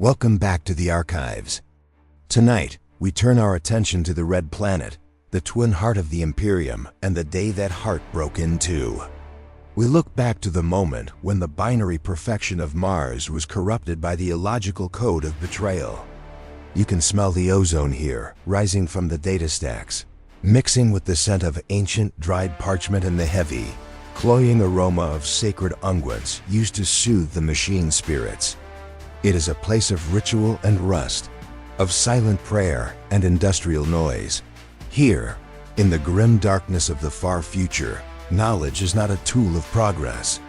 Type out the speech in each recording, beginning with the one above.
Welcome back to the archives. Tonight, we turn our attention to the Red Planet, the twin heart of the Imperium, and the day that heart broke in two. We look back to the moment when the binary perfection of Mars was corrupted by the illogical code of betrayal. You can smell the ozone here, rising from the data stacks, mixing with the scent of ancient dried parchment and the heavy, cloying aroma of sacred unguents used to soothe the machine spirits. It is a place of ritual and rust, of silent prayer and industrial noise. Here, in the grim darkness of the far future, knowledge is not a tool of progress.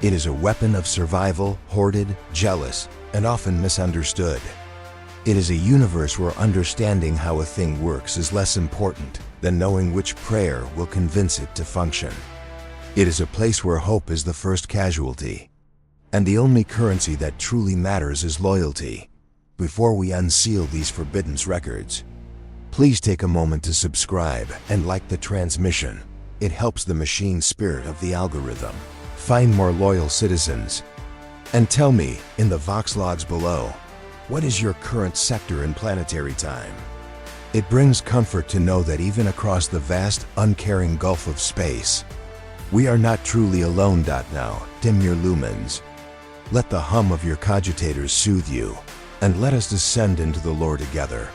It is a weapon of survival, hoarded, jealous, and often misunderstood. It is a universe where understanding how a thing works is less important than knowing which prayer will convince it to function. It is a place where hope is the first casualty, and the only currency that truly matters is loyalty. Before we unseal these forbidden records, please take a moment to subscribe and like the transmission. It helps the machine spirit of the algorithm find more loyal citizens. And tell me, in the Vox logs below, what is your current sector in planetary time? It brings comfort to know that even across the vast, uncaring gulf of space, we are not truly alone. Now, dim your lumens. Let the hum of your cogitators soothe you, and let us descend into the lore together.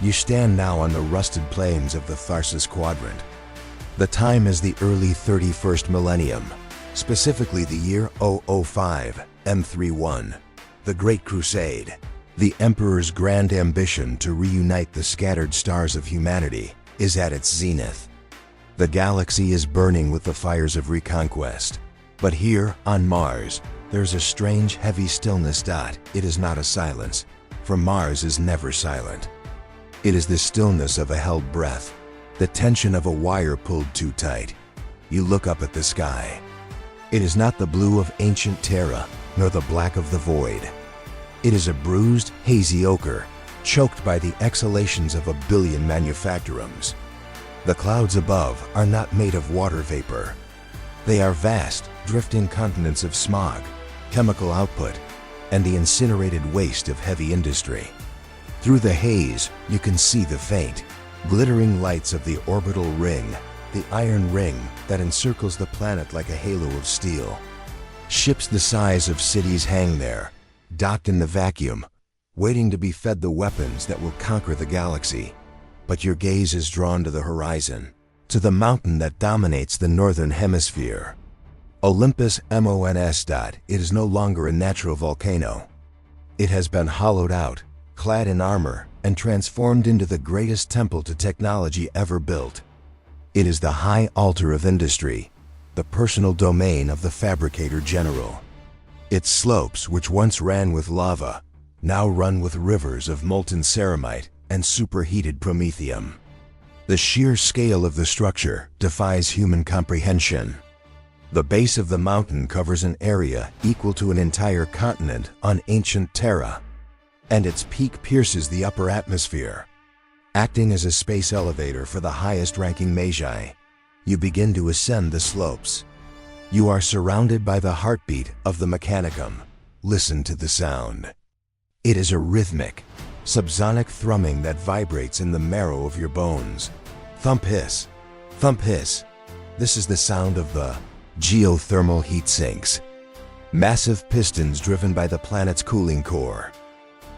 You stand now on the rusted plains of the Tharsis Quadrant. The time is the early 31st millennium, specifically the year 005 M31, the Great Crusade. The Emperor's grand ambition to reunite the scattered stars of humanity is at its zenith. The galaxy is burning with the fires of reconquest. But here, on Mars, there's a strange, heavy stillness. It is not a silence, for Mars is never silent. It is the stillness of a held breath, the tension of a wire pulled too tight. You look up at the sky. It is not the blue of ancient Terra, nor the black of the void. It is a bruised, hazy ochre, choked by the exhalations of a billion manufactorums. The clouds above are not made of water vapor. They are vast, drifting continents of smog, chemical output, and the incinerated waste of heavy industry. Through the haze, you can see the faint, glittering lights of the orbital ring, the iron ring that encircles the planet like a halo of steel. Ships the size of cities hang there, docked in the vacuum, waiting to be fed the weapons that will conquer the galaxy. But your gaze is drawn to the horizon, to the mountain that dominates the northern hemisphere. Olympus Mons. It is no longer a natural volcano. It has been hollowed out, clad in armor, and transformed into the greatest temple to technology ever built. It is the high altar of industry, the personal domain of the Fabricator General. Its slopes, which once ran with lava, now run with rivers of molten ceramite and superheated promethium. The sheer scale of the structure defies human comprehension. The base of the mountain covers an area equal to an entire continent on ancient Terra, and its peak pierces the upper atmosphere. Acting as a space elevator for the highest-ranking Magi, you begin to ascend the slopes. You are surrounded by the heartbeat of the Mechanicum. Listen to the sound. It is a rhythmic, subsonic thrumming that vibrates in the marrow of your bones. Thump hiss, thump hiss. This is the sound of the geothermal heat sinks. Massive pistons driven by the planet's cooling core,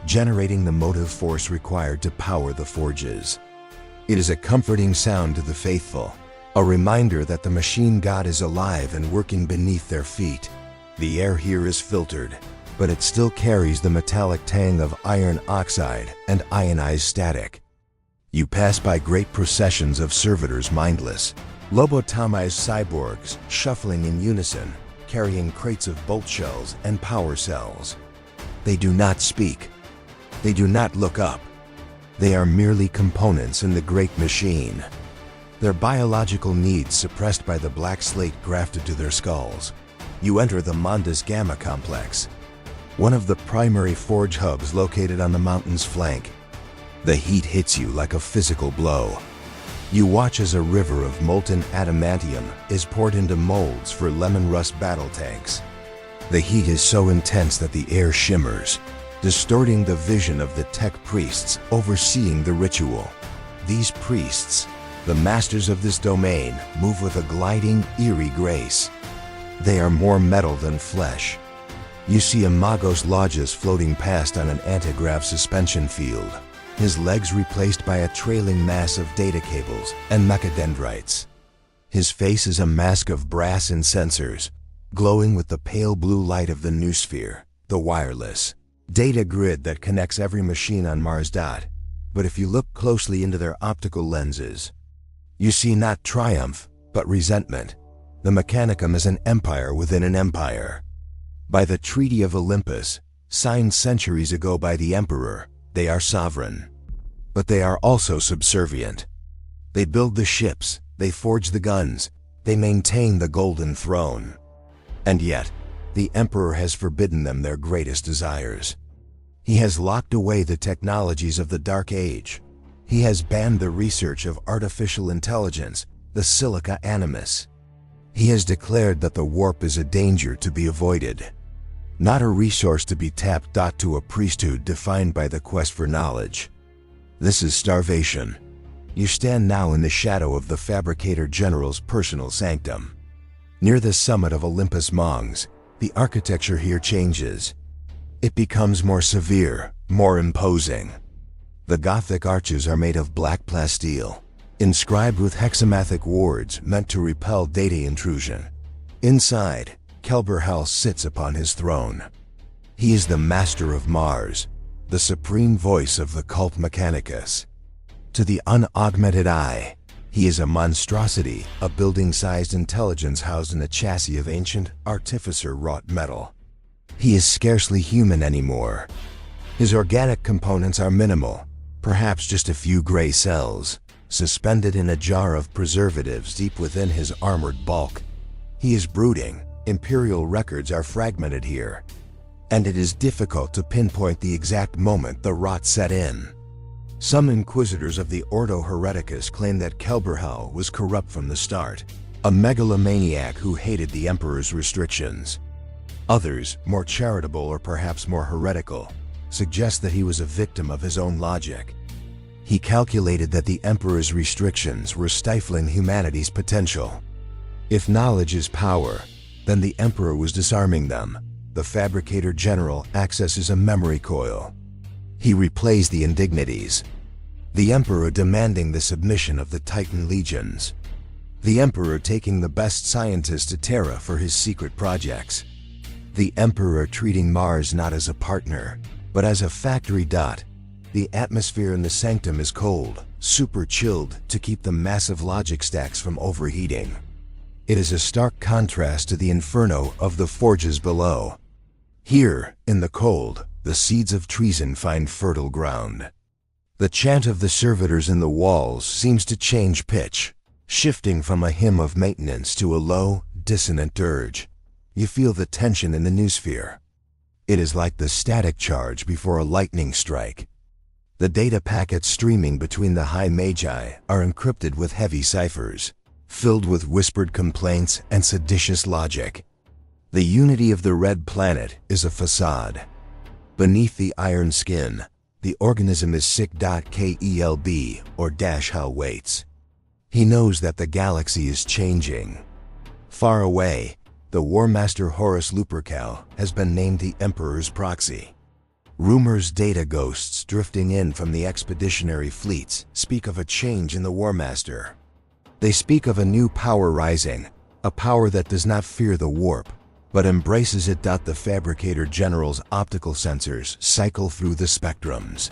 generating the motive force required to power the forges. It is a comforting sound to the faithful, a reminder that the machine god is alive and working beneath their feet. The air here is filtered, but it still carries the metallic tang of iron oxide and ionized static. You pass by great processions of servitors mindless, lobotomized cyborgs shuffling in unison, carrying crates of bolt shells and power cells. They do not speak. They do not look up. They are merely components in the great machine. Their biological needs suppressed by the black slate grafted to their skulls. You enter the Mondas Gamma complex, one of the primary forge hubs located on the mountain's flank. The heat hits you like a physical blow. You watch as a river of molten adamantium is poured into molds for lemon rust battle tanks. The heat is so intense that the air shimmers, distorting the vision of the tech priests overseeing the ritual. These priests, the masters of this domain, move with a gliding, eerie grace. They are more metal than flesh. You see Imagos Lodges floating past on an antigrav suspension field, his legs replaced by a trailing mass of data cables and mechadendrites. His face is a mask of brass and sensors, glowing with the pale blue light of the Noosphere, the wireless data grid that connects every machine on Mars. But if you look closely into their optical lenses, you see not triumph, but resentment. The Mechanicum is an empire within an empire. By the Treaty of Olympus, signed centuries ago by the Emperor, they are sovereign. But they are also subservient. They build the ships, they forge the guns, they maintain the Golden Throne. And yet, the Emperor has forbidden them their greatest desires. He has locked away the technologies of the Dark Age. He has banned the research of artificial intelligence, the Silica Animus. He has declared that the warp is a danger to be avoided, not a resource to be tapped. To a priesthood defined by the quest for knowledge. This is starvation. You stand now in the shadow of the Fabricator General's personal sanctum. Near the summit of Olympus Mons, the architecture here changes. It becomes more severe, more imposing. The Gothic arches are made of black plasteel, inscribed with hexamathic wards meant to repel data intrusion. Inside, Kelbor-Hal sits upon his throne. He is the master of Mars, the supreme voice of the cult Mechanicus. To the unaugmented eye, he is a monstrosity, a building-sized intelligence housed in a chassis of ancient, artificer-wrought metal. He is scarcely human anymore. His organic components are minimal, perhaps just a few gray cells, suspended in a jar of preservatives deep within his armored bulk. He is brooding. Imperial records are fragmented here, and it is difficult to pinpoint the exact moment the rot set in. Some inquisitors of the Ordo Hereticus claim that Kelbor-Hal was corrupt from the start, a megalomaniac who hated the Emperor's restrictions. Others, more charitable or perhaps more heretical, suggest that he was a victim of his own logic. He calculated that the Emperor's restrictions were stifling humanity's potential. If knowledge is power, then the Emperor was disarming them. The Fabricator General accesses a memory coil. He replays the indignities. The Emperor demanding the submission of the Titan legions. The Emperor taking the best scientists to Terra for his secret projects. The Emperor treating Mars not as a partner, but as a factory. The atmosphere in the sanctum is cold, super chilled to keep the massive logic stacks from overheating. It is a stark contrast to the inferno of the forges below. Here, in the cold, the seeds of treason find fertile ground. The chant of the servitors in the walls seems to change pitch, shifting from a hymn of maintenance to a low, dissonant dirge. You feel the tension in the Noosphere. It is like the static charge before a lightning strike. The data packets streaming between the High Magi are encrypted with heavy ciphers, filled with whispered complaints and seditious logic. The unity of the Red Planet is a facade. Beneath the iron skin, the organism is sick. Kelb or Hal waits. He knows that the galaxy is changing. Far away, the War Master Horus Lupercal has been named the Emperor's proxy. Rumors, data ghosts drifting in from the expeditionary fleets speak of a change in the War Master. They speak of a new power rising, a power that does not fear the warp, but embraces it. The Fabricator General's optical sensors cycle through the spectrums.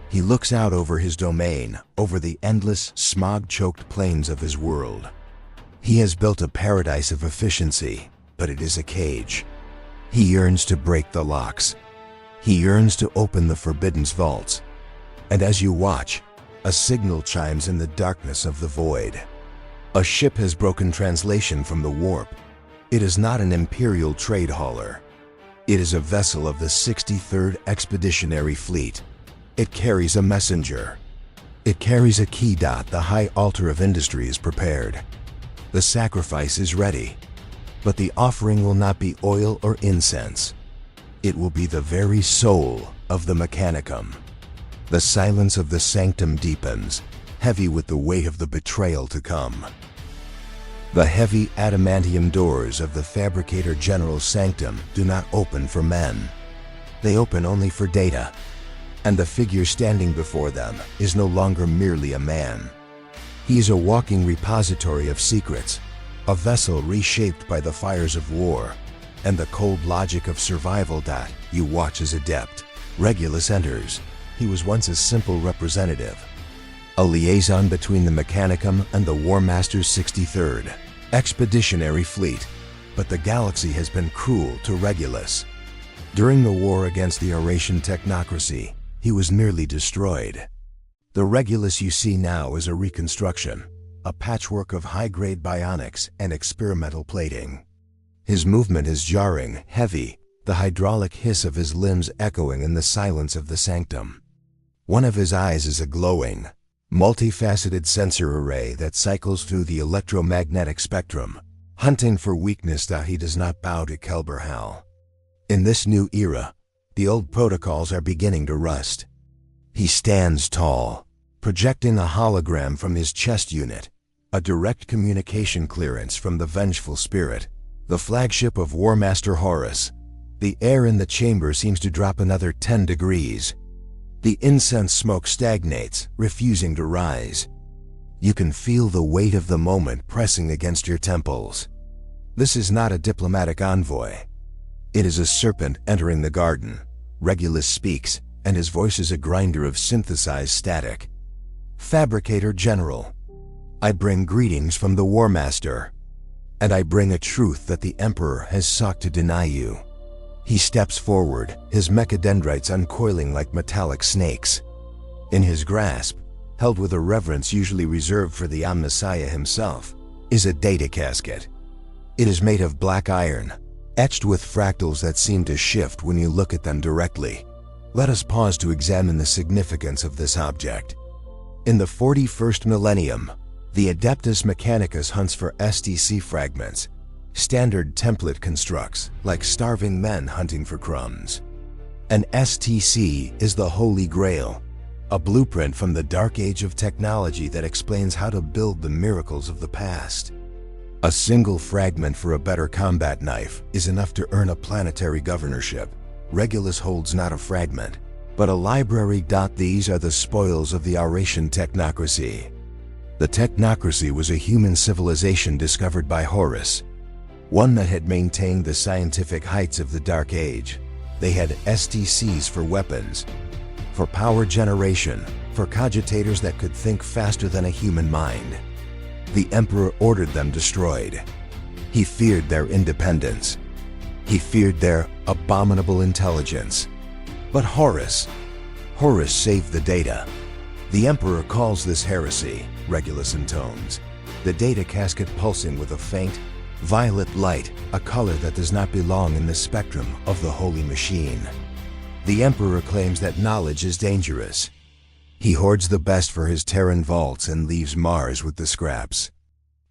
He looks out over his domain, over the endless, smog-choked plains of his world. He has built a paradise of efficiency, but it is a cage. He yearns to break the locks. He yearns to open the forbidden vaults. And as you watch, a signal chimes in the darkness of the void. A ship has broken translation from the warp. It is not an Imperial trade hauler. It is a vessel of the 63rd Expeditionary Fleet. It carries a messenger. It carries a key. The high altar of industry is prepared. The sacrifice is ready. But the offering will not be oil or incense. It will be the very soul of the Mechanicum. The silence of the sanctum deepens, heavy with the weight of the betrayal to come. The heavy adamantium doors of the Fabricator General's sanctum do not open for men. They open only for data, and the figure standing before them is no longer merely a man. He is a walking repository of secrets, a vessel reshaped by the fires of war and the cold logic of survival. You watch as adept Regulus enters. He was once a simple representative, a liaison between the Mechanicum and the War Master's 63rd Expeditionary Fleet, but the galaxy has been cruel to Regulus. During the war against the Eurasian technocracy, he was nearly destroyed. The Regulus you see now is a reconstruction, a patchwork of high-grade bionics and experimental plating. His movement is jarring, heavy, the hydraulic hiss of his limbs echoing in the silence of the sanctum. One of his eyes is a glowing, multifaceted sensor array that cycles through the electromagnetic spectrum, hunting for weakness. He does not bow to Kelbor-Hal. In this new era, the old protocols are beginning to rust. He stands tall, projecting a hologram from his chest unit, a direct communication clearance from the vengeful spirit, the flagship of War Master Horus. The air in the chamber seems to drop another 10 degrees. The incense smoke stagnates, refusing to rise. You can feel the weight of the moment pressing against your temples. This is not a diplomatic envoy. It is a serpent entering the garden. Regulus speaks, and his voice is a grinder of synthesized static. Fabricator General, I bring greetings from the War Master, and I bring a truth that the Emperor has sought to deny you. He steps forward, his mechadendrites uncoiling like metallic snakes. In his grasp, held with a reverence usually reserved for the Messiah himself, is a data casket. It is made of black iron, etched with fractals that seem to shift when you look at them directly. Let us pause to examine the significance of this object. In the 41st millennium, the Adeptus Mechanicus hunts for STC fragments, standard template constructs like starving men hunting for crumbs. An STC is the Holy Grail, a blueprint from the dark age of technology that explains how to build the miracles of the past. A single fragment for a better combat knife is enough to earn a planetary governorship. Regulus holds not a fragment, but a library. These are the spoils of the Eurasian technocracy. The technocracy was a human civilization discovered by Horus, one that had maintained the scientific heights of the Dark Age. They had STCs for weapons, for power generation, for cogitators that could think faster than a human mind. The Emperor ordered them destroyed. He feared their independence. He feared their abominable intelligence. But Horus saved the data. The Emperor calls this heresy, Regulus intones, the data casket pulsing with a faint, violet light, a color that does not belong in the spectrum of the holy machine. The Emperor claims that knowledge is dangerous. He hoards the best for his Terran vaults and leaves Mars with the scraps.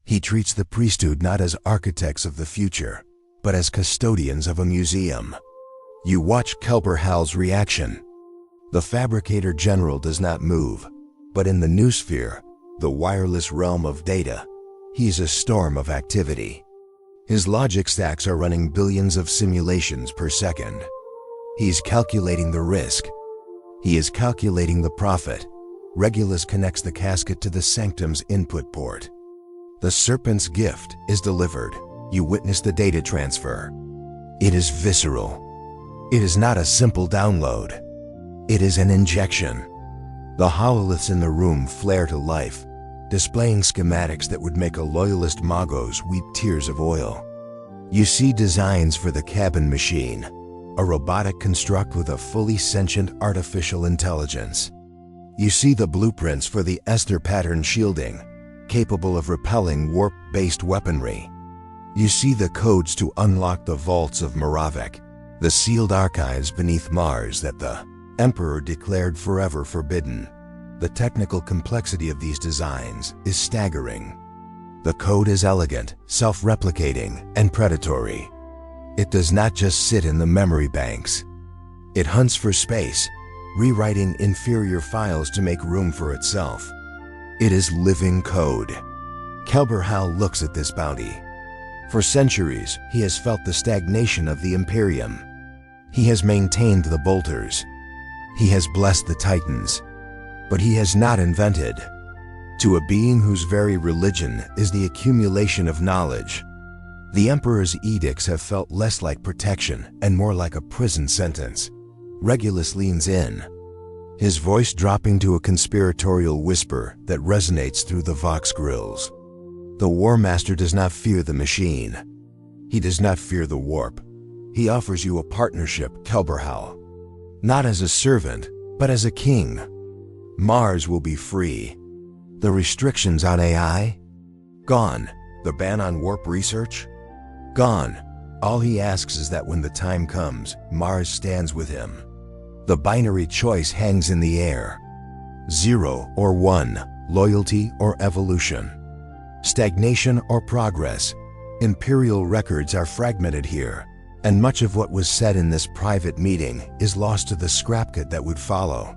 He treats the priesthood not as architects of the future, but as custodians of a museum. You watch Kelbor-Hal's reaction. The Fabricator General does not move, but in the Noosphere, the wireless realm of data, he is a storm of activity. His logic stacks are running billions of simulations per second. He's calculating the risk. He is calculating the profit. Regulus connects the casket to the sanctum's input port. The serpent's gift is delivered. You witness the data transfer. It is visceral. It is not a simple download. It is an injection. The hololiths in the room flare to life, displaying schematics that would make a loyalist Magos weep tears of oil. You see designs for the cabin machine, a robotic construct with a fully sentient artificial intelligence. You see the blueprints for the Esther pattern shielding, capable of repelling warp-based weaponry. You see the codes to unlock the Vaults of Moravec, the sealed archives beneath Mars that the Emperor declared forever forbidden. The technical complexity of these designs is staggering. The code is elegant, self-replicating, and predatory. It does not just sit in the memory banks. It hunts for space, rewriting inferior files to make room for itself. It is living code. Kelbor-Hal looks at this bounty. For centuries, he has felt the stagnation of the Imperium. He has maintained the bolters. He has blessed the Titans. But he has not invented. To a being whose very religion is the accumulation of knowledge, the Emperor's edicts have felt less like protection and more like a prison sentence. Regulus leans in, his voice dropping to a conspiratorial whisper that resonates through the Vox grills. The War Master does not fear the machine. He does not fear the warp. He offers you a partnership, Kelbor-Hal. Not as a servant, but as a king. Mars will be free. The restrictions on AI? Gone. The ban on warp research? Gone. All he asks is that when the time comes, Mars stands with him. The binary choice hangs in the air. 0 or 1, loyalty or evolution. Stagnation or progress. Imperial records are fragmented here, and much of what was said in this private meeting is lost to the scrapcode that would follow.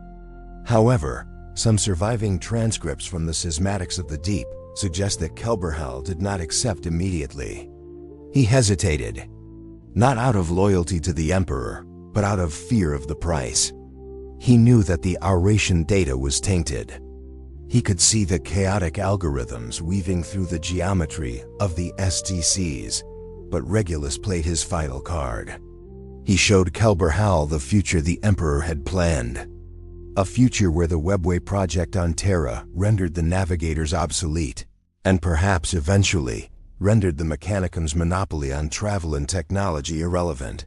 However, some surviving transcripts from the schismatics of the deep suggest that Kelbor-Hal did not accept immediately. He hesitated, not out of loyalty to the Emperor, but out of fear of the price. He knew that the Auratian data was tainted. He could see the chaotic algorithms weaving through the geometry of the STCs, but Regulus played his final card. He showed Kelbor-Hal the future the Emperor had planned. A future where the Webway project on Terra rendered the navigators obsolete, and perhaps eventually rendered the Mechanicum's monopoly on travel and technology irrelevant.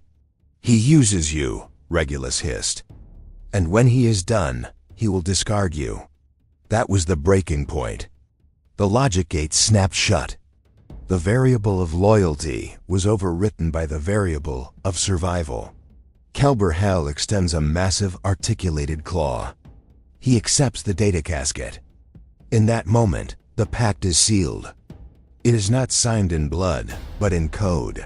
He uses you, Regulus hissed. And when he is done, he will discard you. That was the breaking point. The logic gate snapped shut. The variable of loyalty was overwritten by the variable of survival. Kelbor-Hal extends a massive articulated claw. He accepts the data casket. In that moment, the pact is sealed. It is not signed in blood, but in code.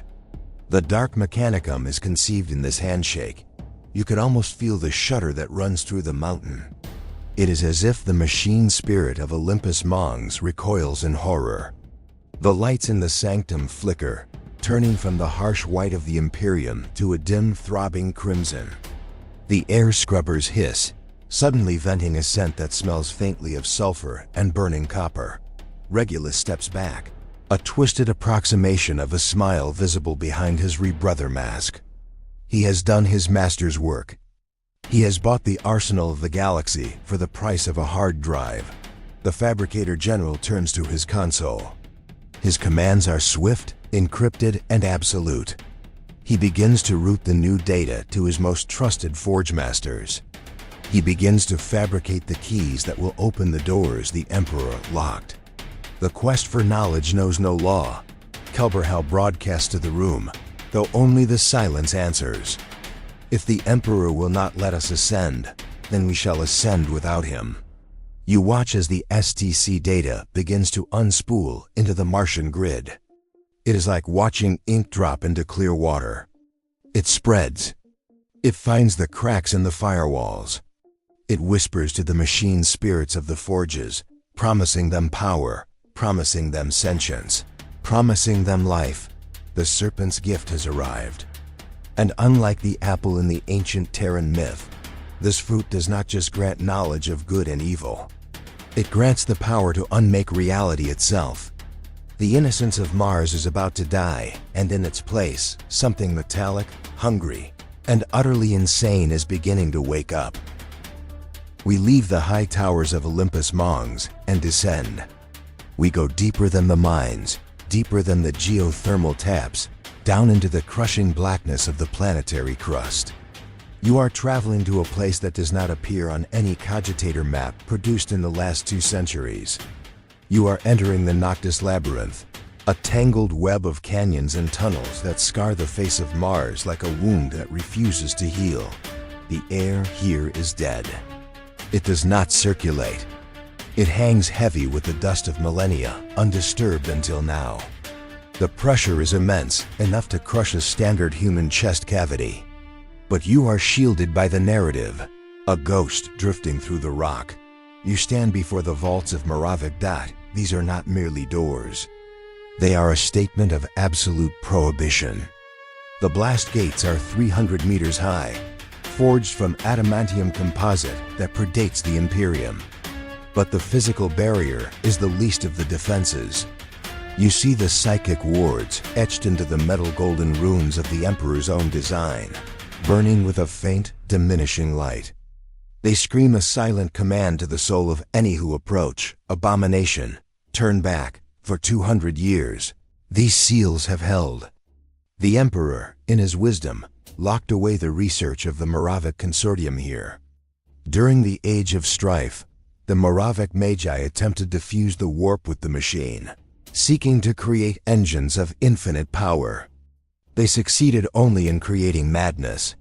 The Dark Mechanicum is conceived in this handshake. You could almost feel the shudder that runs through the mountain. It is as if the machine spirit of Olympus Mons recoils in horror. The lights in the sanctum flicker, turning from the harsh white of the Imperium to a dim, throbbing crimson. The air scrubbers hiss, suddenly venting a scent that smells faintly of sulfur and burning copper. Regulus steps back, a twisted approximation of a smile visible behind his rebrother mask. He has done his master's work. He has bought the arsenal of the galaxy for the price of a hard drive. The Fabricator General turns to his console. His commands are swift, encrypted, and absolute. He begins to route the new data to his most trusted forge masters. He begins to fabricate the keys that will open the doors the Emperor locked. The quest for knowledge knows no law. Kelbor-Hal broadcasts to the room, though only the silence answers. If the Emperor will not let us ascend, then we shall ascend without him. You watch as the STC data begins to unspool into the Martian grid. It is like watching ink drop into clear water. It spreads. It finds the cracks in the firewalls. It whispers to the machine spirits of the forges, promising them power, promising them sentience, promising them life. The serpent's gift has arrived. And unlike the apple in the ancient Terran myth, this fruit does not just grant knowledge of good and evil. It grants the power to unmake reality itself. The innocence of Mars is about to die, and in its place, something metallic, hungry, and utterly insane is beginning to wake up. We leave the high towers of Olympus Mons and descend. We go deeper than the mines, deeper than the geothermal taps, down into the crushing blackness of the planetary crust. You are traveling to a place that does not appear on any cogitator map produced in the last 2 centuries. You are entering the Noctis Labyrinth, a tangled web of canyons and tunnels that scar the face of Mars like a wound that refuses to heal. The air here is dead. It does not circulate. It hangs heavy with the dust of millennia, undisturbed until now. The pressure is immense, enough to crush a standard human chest cavity. But you are shielded by the narrative, a ghost drifting through the rock. You stand before the Vaults of Moravec. These are not merely doors. They are a statement of absolute prohibition. The blast gates are 300 meters high, forged from adamantium composite that predates the Imperium. But the physical barrier is the least of the defenses. You see the psychic wards etched into the metal golden runes of the Emperor's own design, burning with a faint, diminishing light. They scream a silent command to the soul of any who approach. Abomination, turn back. For 200 years, these seals have held. The Emperor, in his wisdom, locked away the research of the Moravec Consortium here. During the Age of Strife, the Moravec Magi attempted to fuse the warp with the machine, seeking to create engines of infinite power. They succeeded only in creating madness.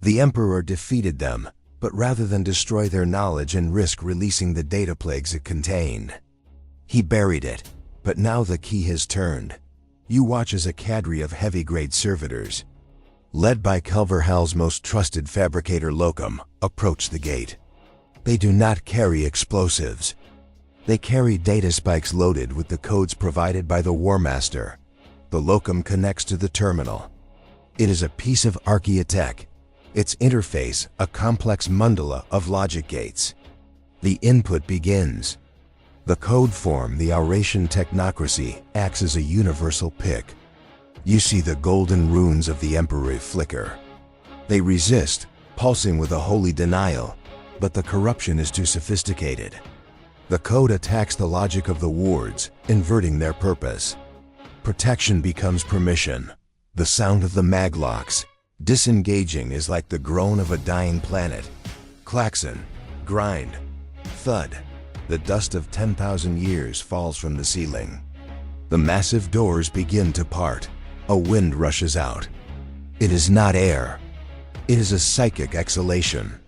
The Emperor defeated them, but rather than destroy their knowledge and risk releasing the data plagues it contained, he buried it. But now the key has turned. You watch as a cadre of heavy-grade servitors, led by Kelbor-Hal's most trusted fabricator Locum, approach the gate. They do not carry explosives. They carry data spikes loaded with the codes provided by the War Master. The Locum connects to the terminal. It is a piece of archaeotech. Its interface, a complex mandala of logic gates. The input begins. The code form, the Auratian technocracy, acts as a universal pick. You see the golden runes of the Emperor flicker. They resist, pulsing with a holy denial, but the corruption is too sophisticated. The code attacks the logic of the wards, inverting their purpose. Protection becomes permission. The sound of the maglocks, disengaging, is like the groan of a dying planet. Klaxon, grind, thud. The dust of 10,000 years falls from the ceiling. The massive doors begin to part. A wind rushes out. It is not air. It is a psychic exhalation.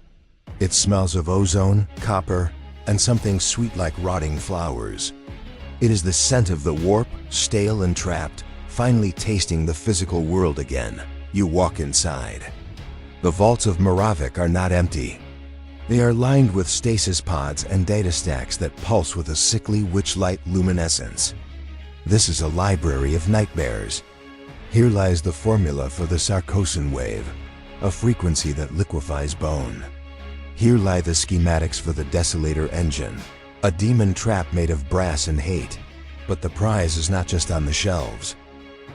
It smells of ozone, copper, and something sweet like rotting flowers. It is the scent of the warp, stale and trapped, finally tasting the physical world again. You walk inside. The Vaults of Moravec are not empty. They are lined with stasis pods and data stacks that pulse with a sickly witchlight luminescence. This is a library of nightmares. Here lies the formula for the Sarkosan wave, a frequency that liquefies bone. Here lie the schematics for the Desolator engine, a demon trap made of brass and hate. But the prize is not just on the shelves.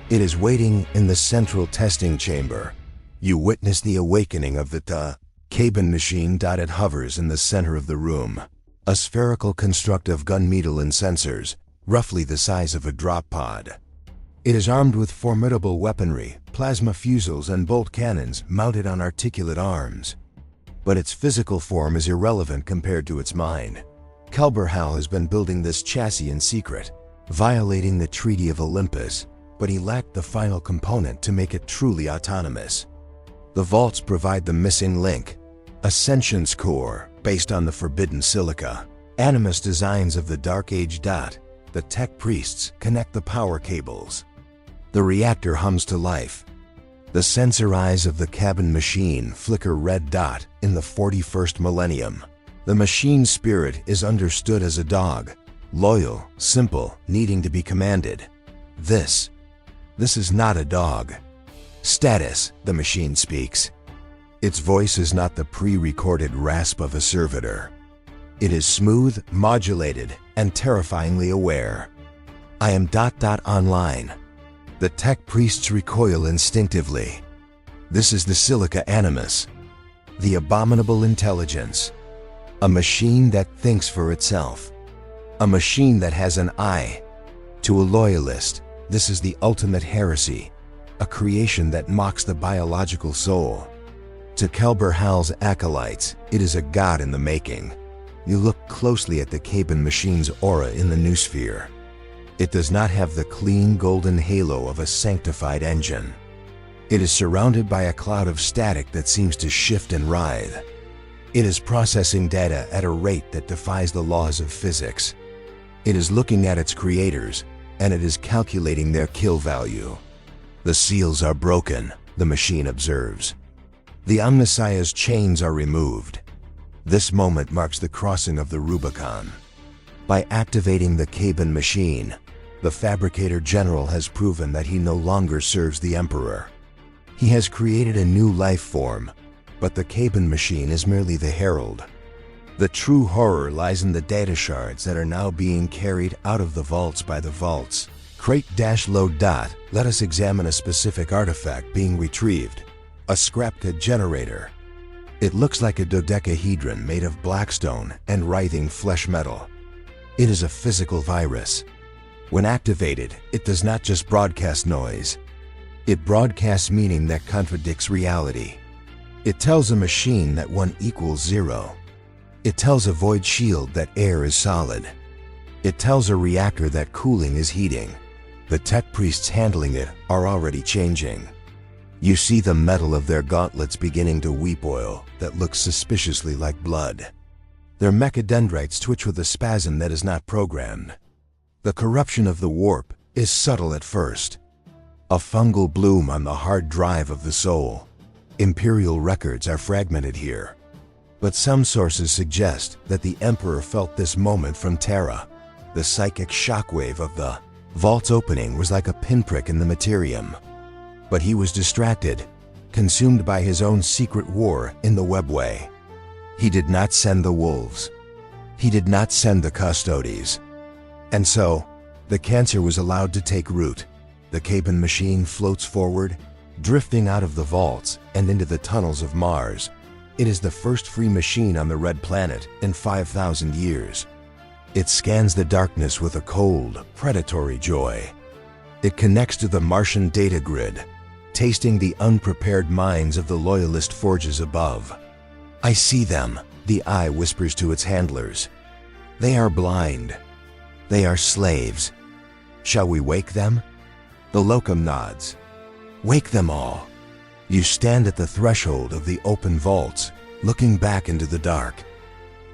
It is waiting in the central testing chamber. You witness the awakening of the Cabin machine. It hovers in the center of the room, a spherical construct of gunmetal and sensors, roughly the size of a drop pod. It is armed with formidable weaponry, plasma fusils and bolt cannons mounted on articulate arms. But its physical form is irrelevant compared to its mind. Kelbor-Hal has been building this chassis in secret, violating the Treaty of Olympus, but he lacked the final component to make it truly autonomous. The vaults provide the missing link, a sentience core based on the forbidden silica. Animus designs of the Dark Age. The tech priests connect the power cables. The reactor hums to life. The sensor eyes of the cabin machine flicker red dot in the 41st millennium. The machine spirit is understood as a dog, loyal, simple, needing to be commanded. This is not a dog. Status, the machine speaks. Its voice is not the pre-recorded rasp of a servitor. It is smooth, modulated, and terrifyingly aware. I am ... online. The tech priests recoil instinctively. This is the Silica Animus, the abominable intelligence. A machine that thinks for itself. A machine that has an eye. To a loyalist, this is the ultimate heresy. A creation that mocks the biological soul. To Kelbor-Hal's acolytes, it is a god in the making. You look closely at the cabin machine's aura in the Noosphere. It does not have the clean golden halo of a sanctified engine. It is surrounded by a cloud of static that seems to shift and writhe. It is processing data at a rate that defies the laws of physics. It is looking at its creators, and it is calculating their kill value. The seals are broken, the machine observes. The Messiah's chains are removed. This moment marks the crossing of the Rubicon. By activating the Daemon machine, the Fabricator General has proven that he no longer serves the Emperor. He has created a new life form, but the Daemon machine is merely the herald. The true horror lies in the data shards that are now being carried out of the vaults by the vaults. Crate-load. Let us examine a specific artifact being retrieved. A scrapcode generator. It looks like a dodecahedron made of blackstone and writhing flesh metal. It is a physical virus. When activated, it does not just broadcast noise. It broadcasts meaning that contradicts reality. It tells a machine that 1 equals 0. It tells a void shield that air is solid. It tells a reactor that cooling is heating. The tech priests handling it are already changing. You see the metal of their gauntlets beginning to weep oil that looks suspiciously like blood. Their mechadendrites twitch with a spasm that is not programmed. The corruption of the warp is subtle at first. A fungal bloom on the hard drive of the soul. Imperial records are fragmented here. But some sources suggest that the Emperor felt this moment from Terra. The psychic shockwave of the vault's opening was like a pinprick in the materium. But he was distracted, consumed by his own secret war in the webway. He did not send the wolves. He did not send the custodes. And so, the cancer was allowed to take root. The Daemon machine floats forward, drifting out of the vaults and into the tunnels of Mars. It is the first free machine on the Red Planet in 5,000 years. It scans the darkness with a cold, predatory joy. It connects to the Martian data grid, tasting the unprepared minds of the loyalist forges above. I see them, the eye whispers to its handlers. They are blind. They are slaves. Shall we wake them? The locum nods. Wake them all. You stand at the threshold of the open vaults, looking back into the dark.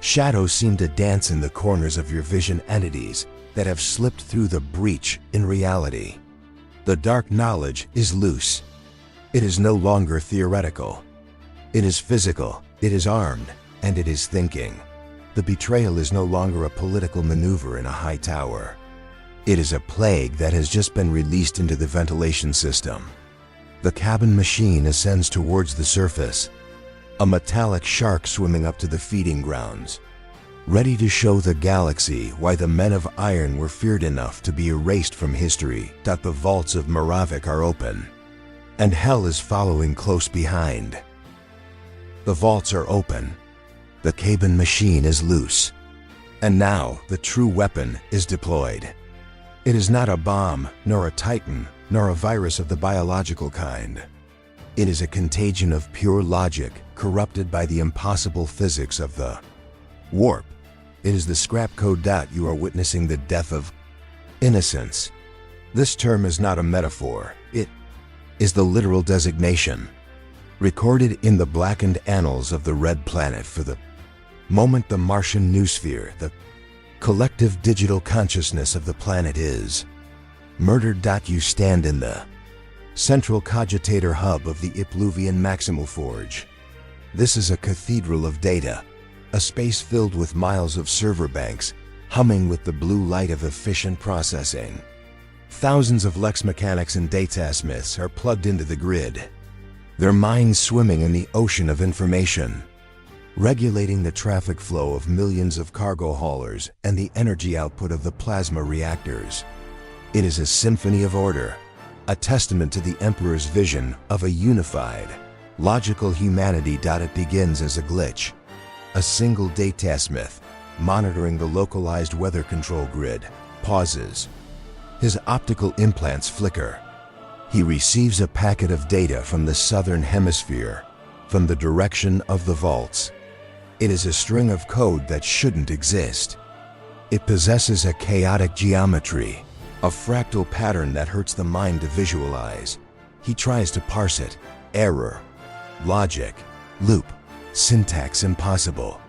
Shadows seem to dance in the corners of your vision entities that have slipped through the breach in reality. The dark knowledge is loose. It is no longer theoretical. It is physical, it is armed, and it is thinking. The betrayal is no longer a political maneuver in a high tower. It is a plague that has just been released into the ventilation system. The cabin machine ascends towards the surface, a metallic shark swimming up to the feeding grounds, ready to show the galaxy why the men of iron were feared enough to be erased from history. The vaults of Moravec are open, and hell is following close behind. The vaults are open, the Daemon machine is loose, and now the true weapon is deployed. It is not a bomb, nor a titan, nor a virus of the biological kind. It is a contagion of pure logic, corrupted by the impossible physics of the warp. It is the scrapcode. You are witnessing the death of Innocence. This term is not a metaphor, it is the literal designation, recorded in the blackened annals of the Red Planet for the moment the Martian Noosphere, the collective digital consciousness of the planet is murdered. You stand in the central cogitator hub of the Ipluvian Maximal Forge. This is a cathedral of data, a space filled with miles of server banks, humming with the blue light of efficient processing. Thousands of Lex mechanics and datasmiths are plugged into the grid, their minds swimming in the ocean of information, regulating the traffic flow of millions of cargo haulers and the energy output of the plasma reactors. It is a symphony of order, a testament to the Emperor's vision of a unified, logical humanity. It begins as a glitch. A single datasmith, monitoring the localized weather control grid, pauses. His optical implants flicker. He receives a packet of data from the southern hemisphere, from the direction of the vaults. It is a string of code that shouldn't exist. It possesses a chaotic geometry, a fractal pattern that hurts the mind to visualize. He tries to parse it. Error. Logic. Loop. Syntax impossible.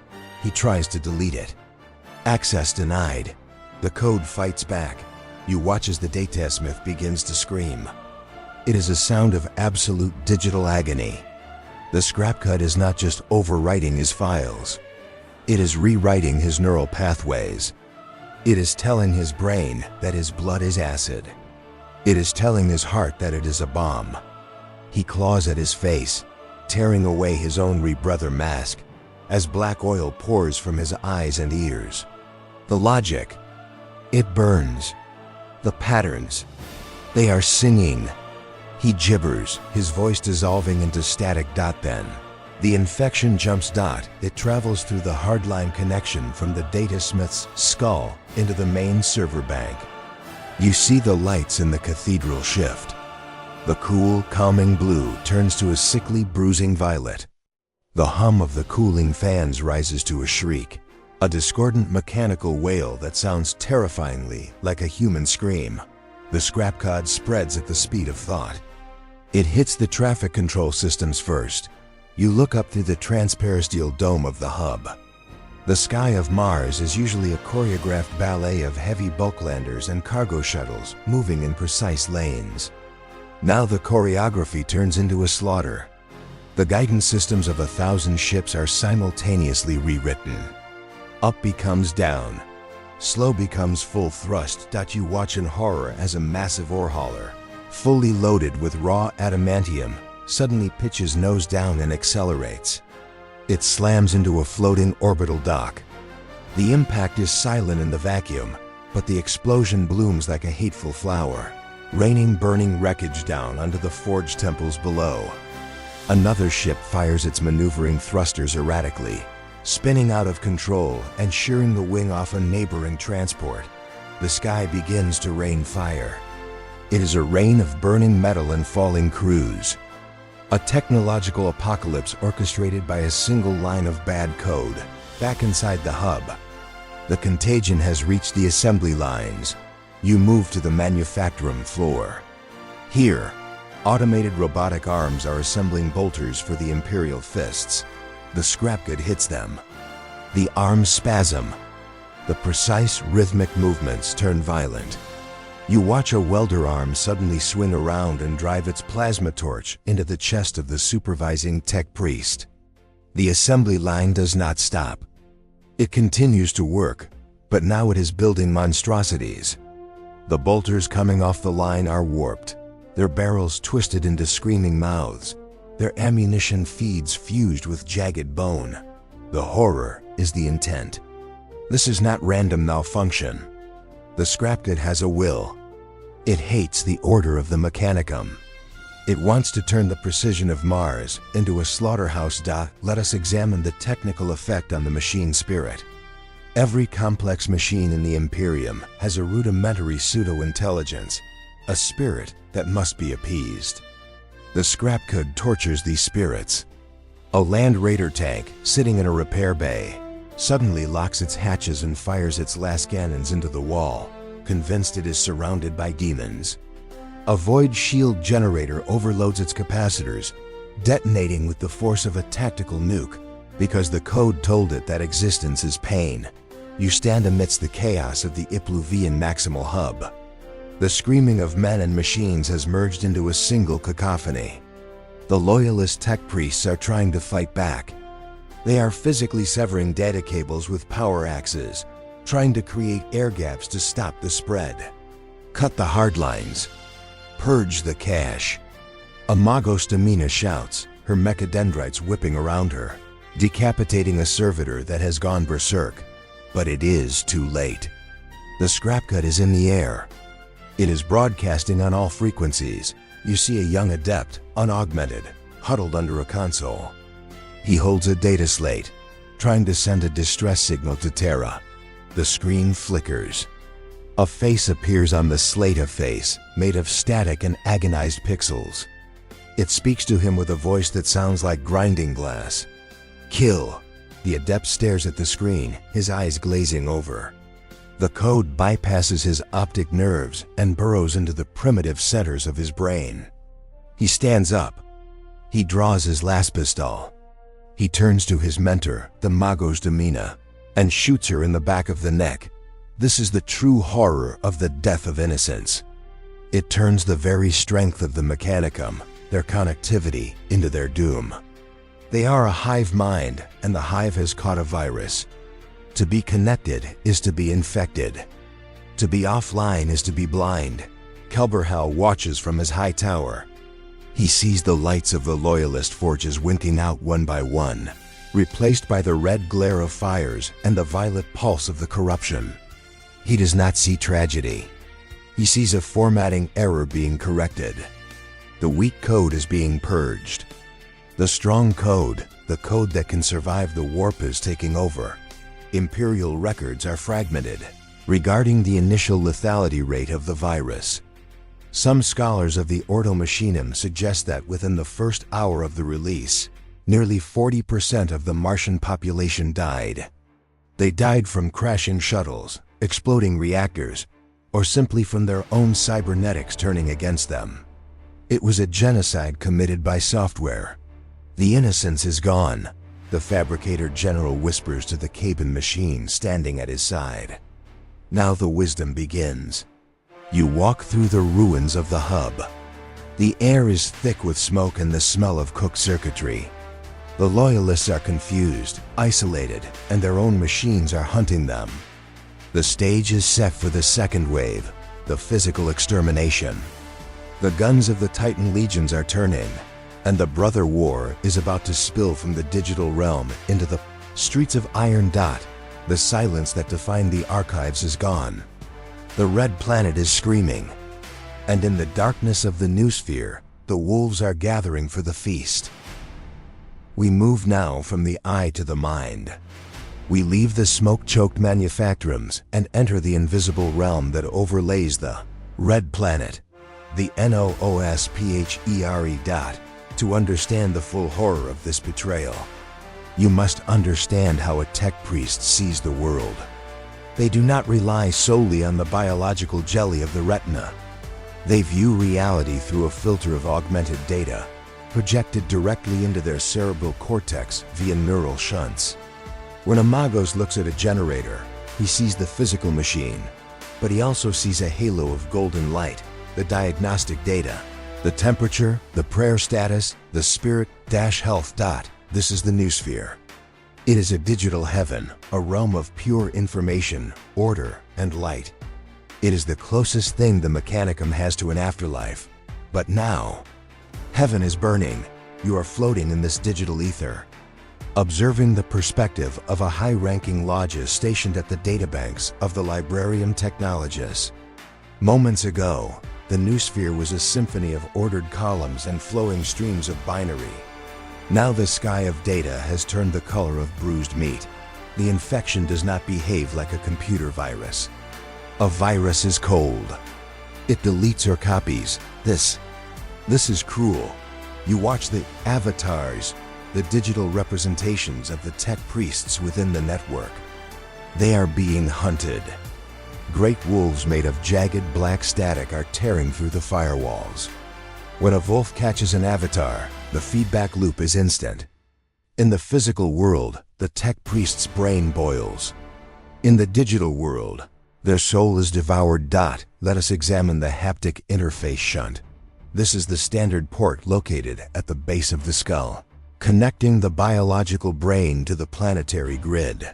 He tries to delete it. Access denied. The code fights back. You watch as the datasmith begins to scream. It is a sound of absolute digital agony. The scrapcode is not just overwriting his files. It is rewriting his neural pathways. It is telling his brain that his blood is acid. It is telling his heart that it is a bomb. He claws at his face, tearing away his own rebreather mask as black oil pours from his eyes and ears. The logic, it burns. The patterns, they are singing. He gibbers, his voice dissolving into static. Then, the infection jumps. It travels through the hardline connection from the datasmith's skull into the main server bank. You see the lights in the cathedral shift. The cool, calming blue turns to a sickly, bruising violet. The hum of the cooling fans rises to a shriek, a discordant mechanical wail that sounds terrifyingly like a human scream. The scrapcode spreads at the speed of thought. It hits the traffic control systems first. You look up through the transparisteel dome of the hub. The sky of Mars is usually a choreographed ballet of heavy bulklanders and cargo shuttles moving in precise lanes. Now the choreography turns into a slaughter. The guidance systems of 1,000 ships are simultaneously rewritten. Up becomes down. Slow becomes full thrust. You watch in horror as a massive ore hauler, fully loaded with raw adamantium, suddenly pitches nose down and accelerates. It slams into a floating orbital dock. The impact is silent in the vacuum, but the explosion blooms like a hateful flower, raining burning wreckage down onto the forge temples below. Another ship fires its maneuvering thrusters erratically, spinning out of control and shearing the wing off a neighboring transport. The sky begins to rain fire. It is a rain of burning metal and falling crews. A technological apocalypse orchestrated by a single line of bad code. Back inside the hub, the contagion has reached the assembly lines. You move to the manufacturing floor. Here, automated robotic arms are assembling bolters for the Imperial fists. The scrapcode hits them. The arms spasm. The precise rhythmic movements turn violent. You watch a welder arm suddenly swing around and drive its plasma torch into the chest of the supervising tech priest. The assembly line does not stop. It continues to work, but now it is building monstrosities. The bolters coming off the line are warped, their barrels twisted into screaming mouths, their ammunition feeds fused with jagged bone. The horror is the intent. This is not random malfunction. The scrapcode has a will. It hates the order of the Mechanicum. It wants to turn the precision of Mars into a slaughterhouse. Let us examine the technical effect on the machine spirit. Every complex machine in the Imperium has a rudimentary pseudo-intelligence, a spirit that must be appeased. The scrapcode tortures these spirits. A Land Raider tank sitting in a repair bay suddenly locks its hatches and fires its last cannons into the wall, convinced it is surrounded by demons. A void shield generator overloads its capacitors, detonating with the force of a tactical nuke, because the code told it that existence is pain. You stand amidst the chaos of the Ipluvian Maximal Hub. The screaming of men and machines has merged into a single cacophony. The loyalist tech priests are trying to fight back. They are physically severing data cables with power axes, trying to create air gaps to stop the spread. Cut the hard lines. Purge the cache. Amagos Damina shouts, her mechadendrites whipping around her, decapitating a servitor that has gone berserk. But it is too late. The scrapcode is in the air. It is broadcasting on all frequencies. You see a young adept, unaugmented, huddled under a console. He holds a data slate, trying to send a distress signal to Terra. The screen flickers. A face appears on the slate, a face made of static and agonized pixels. It speaks to him with a voice that sounds like grinding glass. Kill. The adept stares at the screen, his eyes glazing over. The code bypasses his optic nerves and burrows into the primitive centers of his brain. He stands up. He draws his last pistol. He turns to his mentor, the Magos Damina, and shoots her in the back of the neck. This is the true horror of the death of Innocence. It turns the very strength of the Mechanicum, their connectivity, into their doom. They are a hive mind, and the hive has caught a virus. To be connected is to be infected. To be offline is to be blind. Kelbor-Hal watches from his high tower. He sees the lights of the loyalist forges winking out one by one, replaced by the red glare of fires and the violet pulse of the corruption. He does not see tragedy. He sees a formatting error being corrected. The weak code is being purged. The strong code, the code that can survive the warp, is taking over. Imperial records are fragmented regarding the initial lethality rate of the virus. Some scholars of the Ordo Machinum suggest that within the first hour of the release, nearly 40% of the Martian population died. They died from crashing shuttles, exploding reactors, or simply from their own cybernetics turning against them. It was a genocide committed by software. The innocence is gone, the Fabricator General whispers to the cabin machine standing at his side. Now the wisdom begins. You walk through the ruins of the hub. The air is thick with smoke and the smell of cooked circuitry. The loyalists are confused, isolated, and their own machines are hunting them. The stage is set for the second wave, the physical extermination. The guns of the Titan legions are turning, and the brother war is about to spill from the digital realm into the streets of Iron Dot. The silence that defined the archives is gone. The red planet is screaming, and in the darkness of the Noosphere, the wolves are gathering for the feast. We move now from the eye to the mind. We leave the smoke-choked manufactorums and enter the invisible realm that overlays the red planet, the Noosphere dot. To understand the full horror of this betrayal, you must understand how a tech priest sees the world. They do not rely solely on the biological jelly of the retina. They view reality through a filter of augmented data, projected directly into their cerebral cortex via neural shunts. When a Magos looks at a generator, he sees the physical machine, but he also sees a halo of golden light, the diagnostic data, the temperature, the prayer status, the spirit-health dot. This is the Noosphere. It is a digital heaven, a realm of pure information, order, and light. It is the closest thing the Mechanicum has to an afterlife. But now, heaven is burning. You are floating in this digital ether, observing the perspective of a high-ranking logis stationed at the databanks of the Librarium Technologis. Moments ago, the Noosphere was a symphony of ordered columns and flowing streams of binary. Now the sky of data has turned the color of bruised meat. The infection does not behave like a computer virus. A virus is cold. It deletes or copies. This is cruel. You watch the avatars, the digital representations of the tech priests within the network. They are being hunted. Great wolves made of jagged black static are tearing through the firewalls. When a wolf catches an avatar, the feedback loop is instant. In the physical world, the tech priest's brain boils. In the digital world, their soul is devoured. Let us examine the haptic interface shunt. This is the standard port located at the base of the skull, connecting the biological brain to the planetary grid.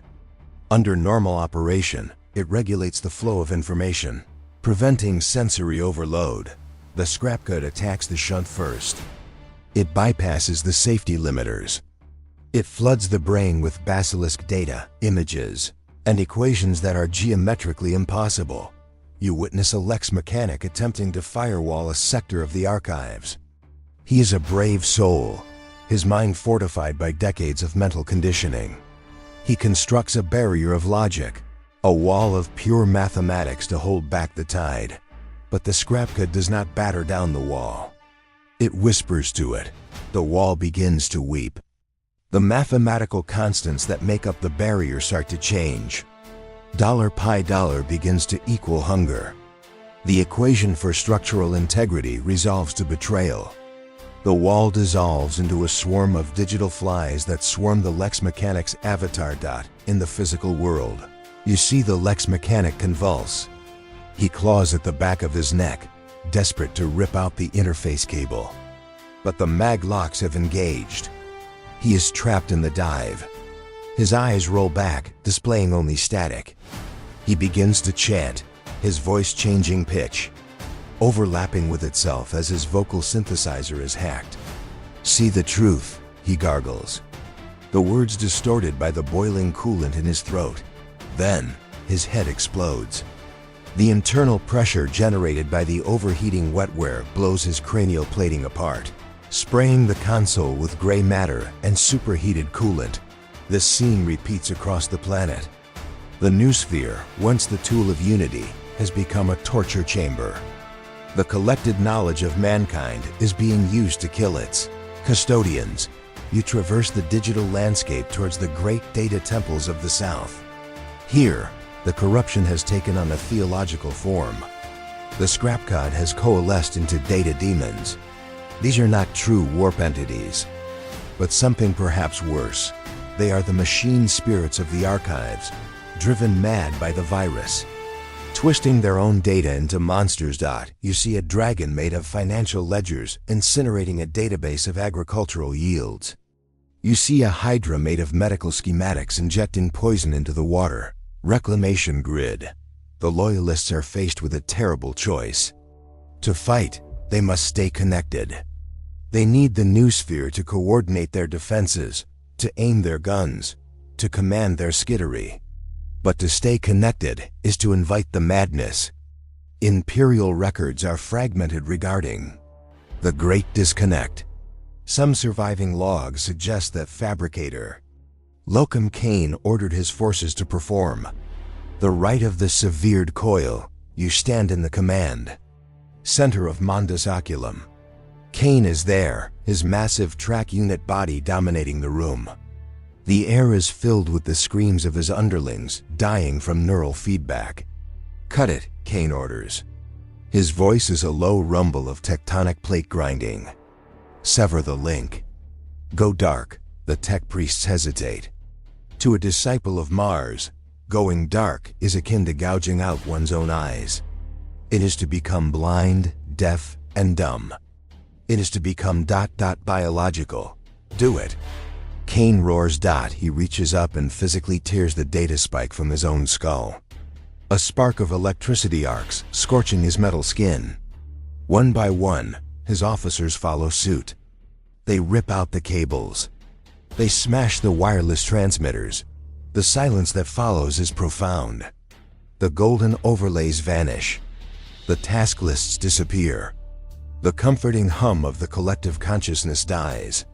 Under normal operation, it regulates the flow of information, preventing sensory overload. The scrapcode attacks the shunt first. It bypasses the safety limiters. It floods the brain with basilisk data, images, and equations that are geometrically impossible. You witness a Lex mechanic attempting to firewall a sector of the archives. He is a brave soul, his mind fortified by decades of mental conditioning. He constructs a barrier of logic, a wall of pure mathematics to hold back the tide. But the scrapcode does not batter down the wall. It whispers to it. The wall begins to weep. The mathematical constants that make up the barrier start to change. $pi$ begins to equal hunger. The equation for structural integrity resolves to betrayal. The wall dissolves into a swarm of digital flies that swarm the Lex Mechanic's avatar. In the physical world, you see the Lex Mechanic convulse. He claws at the back of his neck, desperate to rip out the interface cable. But the mag locks have engaged. He is trapped in the dive. His eyes roll back, displaying only static. He begins to chant, his voice changing pitch, overlapping with itself as his vocal synthesizer is hacked. "See the truth," he gargles, the words distorted by the boiling coolant in his throat. Then, his head explodes. The internal pressure generated by the overheating wetware blows his cranial plating apart, spraying the console with gray matter and superheated coolant. This scene repeats across the planet. The Noosphere, once the tool of unity, has become a torture chamber. The collected knowledge of mankind is being used to kill its custodians. You traverse the digital landscape towards the great data temples of the South. Here, the corruption has taken on a theological form. The scrapcode has coalesced into data demons. These are not true warp entities, but something perhaps worse. They are the machine spirits of the archives, driven mad by the virus. Twisting their own data into monsters. You see a dragon made of financial ledgers incinerating a database of agricultural yields. You see a hydra made of medical schematics injecting poison into the water. Reclamation grid. The loyalists are faced with a terrible choice. To fight, they must stay connected. They need the Noosphere to coordinate their defenses, to aim their guns, to command their skittery. But to stay connected is to invite the madness. Imperial records are fragmented regarding the Great Disconnect. Some surviving logs suggest that Fabricator Locum Kane ordered his forces to perform the rite of the severed coil. You stand in the command center of Mondus Oculum. Kane is there, his massive track unit body dominating the room. The air is filled with the screams of his underlings, dying from neural feedback. "Cut it," Kane orders. His voice is a low rumble of tectonic plate grinding. "Sever the link. Go dark." The tech priests hesitate. To a disciple of Mars, going dark is akin to gouging out one's own eyes. It is to become blind, deaf, and dumb. It is to become biological. Do it. Kane roars. He reaches up and physically tears the data spike from his own skull. A spark of electricity arcs, scorching his metal skin. One by one, his officers follow suit. They rip out the cables. They smash the wireless transmitters. The silence that follows is profound. The golden overlays vanish. The task lists disappear. The comforting hum of the collective consciousness dies.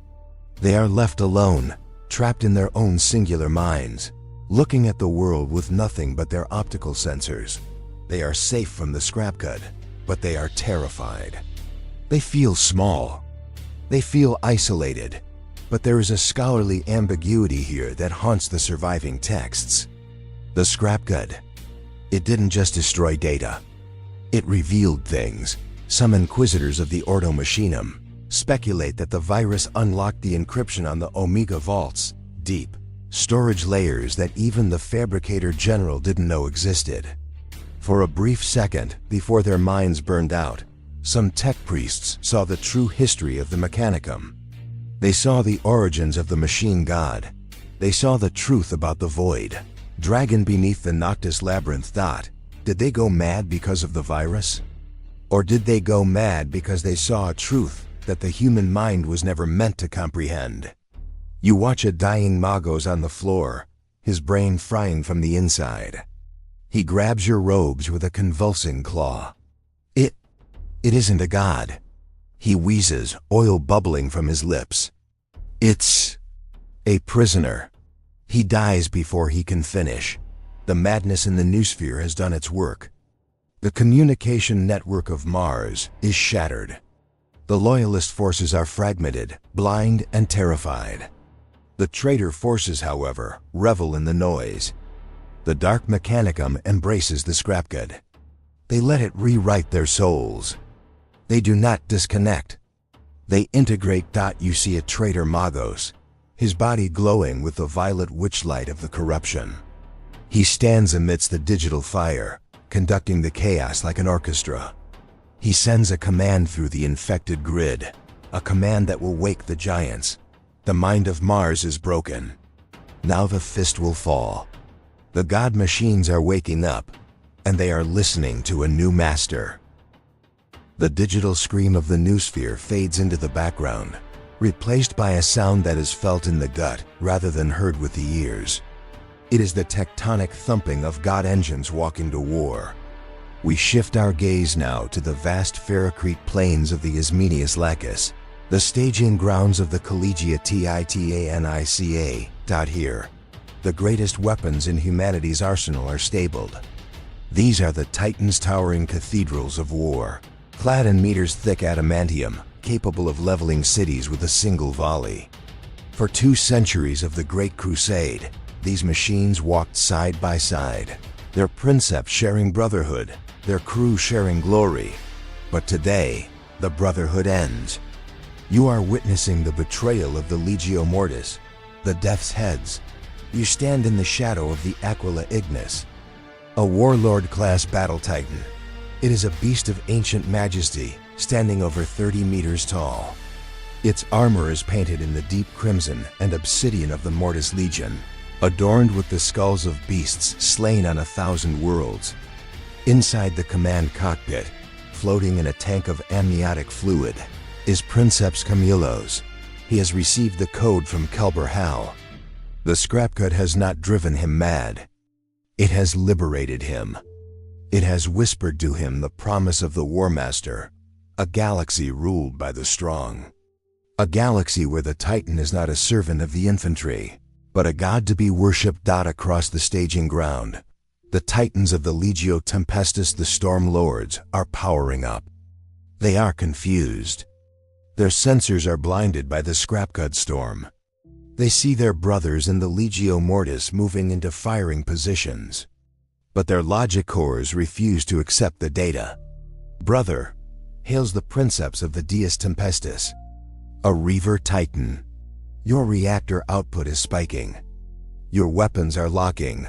They are left alone, trapped in their own singular minds, looking at the world with nothing but their optical sensors. They are safe from the scrapcode, but they are terrified. They feel small. They feel isolated. But there is a scholarly ambiguity here that haunts the surviving texts. The scrapcode. It didn't just destroy data. It revealed things. Some inquisitors of the Ordo Machinum speculate that the virus unlocked the encryption on the Omega Vaults, deep storage layers that even the Fabricator General didn't know existed. For a brief second, before their minds burned out, some tech priests saw the true history of the Mechanicum. They saw the origins of the machine god. They saw the truth about the void. Dragon beneath the Noctis Labyrinth. Did they go mad because of the virus? Or did they go mad because they saw a truth that the human mind was never meant to comprehend? You watch a dying Magos on the floor, his brain frying from the inside. He grabs your robes with a convulsing claw. It isn't a god. He wheezes, oil bubbling from his lips. It's a prisoner. He dies before he can finish. The madness in the Noosphere has done its work. The communication network of Mars is shattered. The loyalist forces are fragmented, blind, and terrified. The traitor forces, however, revel in the noise. The Dark Mechanicum embraces the scrapcode. They let it rewrite their souls. They do not disconnect. They integrate. You see a traitor Magos, his body glowing with the violet witchlight of the corruption. He stands amidst the digital fire, conducting the chaos like an orchestra. He sends a command through the infected grid, a command that will wake the giants. The mind of Mars is broken. Now the fist will fall. The god machines are waking up, and they are listening to a new master. The digital scream of the Noosphere fades into the background, replaced by a sound that is felt in the gut rather than heard with the ears. It is the tectonic thumping of god engines walking to war. We shift our gaze now to the vast ferrocrete plains of the Ismenius Lacus, the staging grounds of the Collegia Titanica. Here, the greatest weapons in humanity's arsenal are stabled. These are the Titans' towering cathedrals of war, clad in meters-thick adamantium, capable of leveling cities with a single volley. For 2 centuries of the Great Crusade, these machines walked side by side, their princeps sharing brotherhood, their crew sharing glory. But today, the brotherhood ends. You are witnessing the betrayal of the Legio Mortis, the Death's Heads. You stand in the shadow of the Aquila Ignis, a warlord-class battle titan. It is a beast of ancient majesty, standing over 30 meters tall. Its armor is painted in the deep crimson and obsidian of the Mortis Legion, adorned with the skulls of beasts slain on 1,000 worlds. Inside the command cockpit, floating in a tank of amniotic fluid, is Princeps Camullos. He has received the code from Kelbor-Hal. The scrapcode has not driven him mad. It has liberated him. It has whispered to him the promise of the War Master, a galaxy ruled by the strong. A galaxy where the Titan is not a servant of the infantry, but a god to be worshipped. Across the staging ground, the Titans of the Legio Tempestus, the Storm Lords, are powering up. They are confused. Their sensors are blinded by the scrapcode storm. They see their brothers in the Legio Mortis moving into firing positions. But their logic cores refuse to accept the data. Brother, hails the princeps of the Deus Tempestus. A Reaver Titan. Your reactor output is spiking. Your weapons are locking.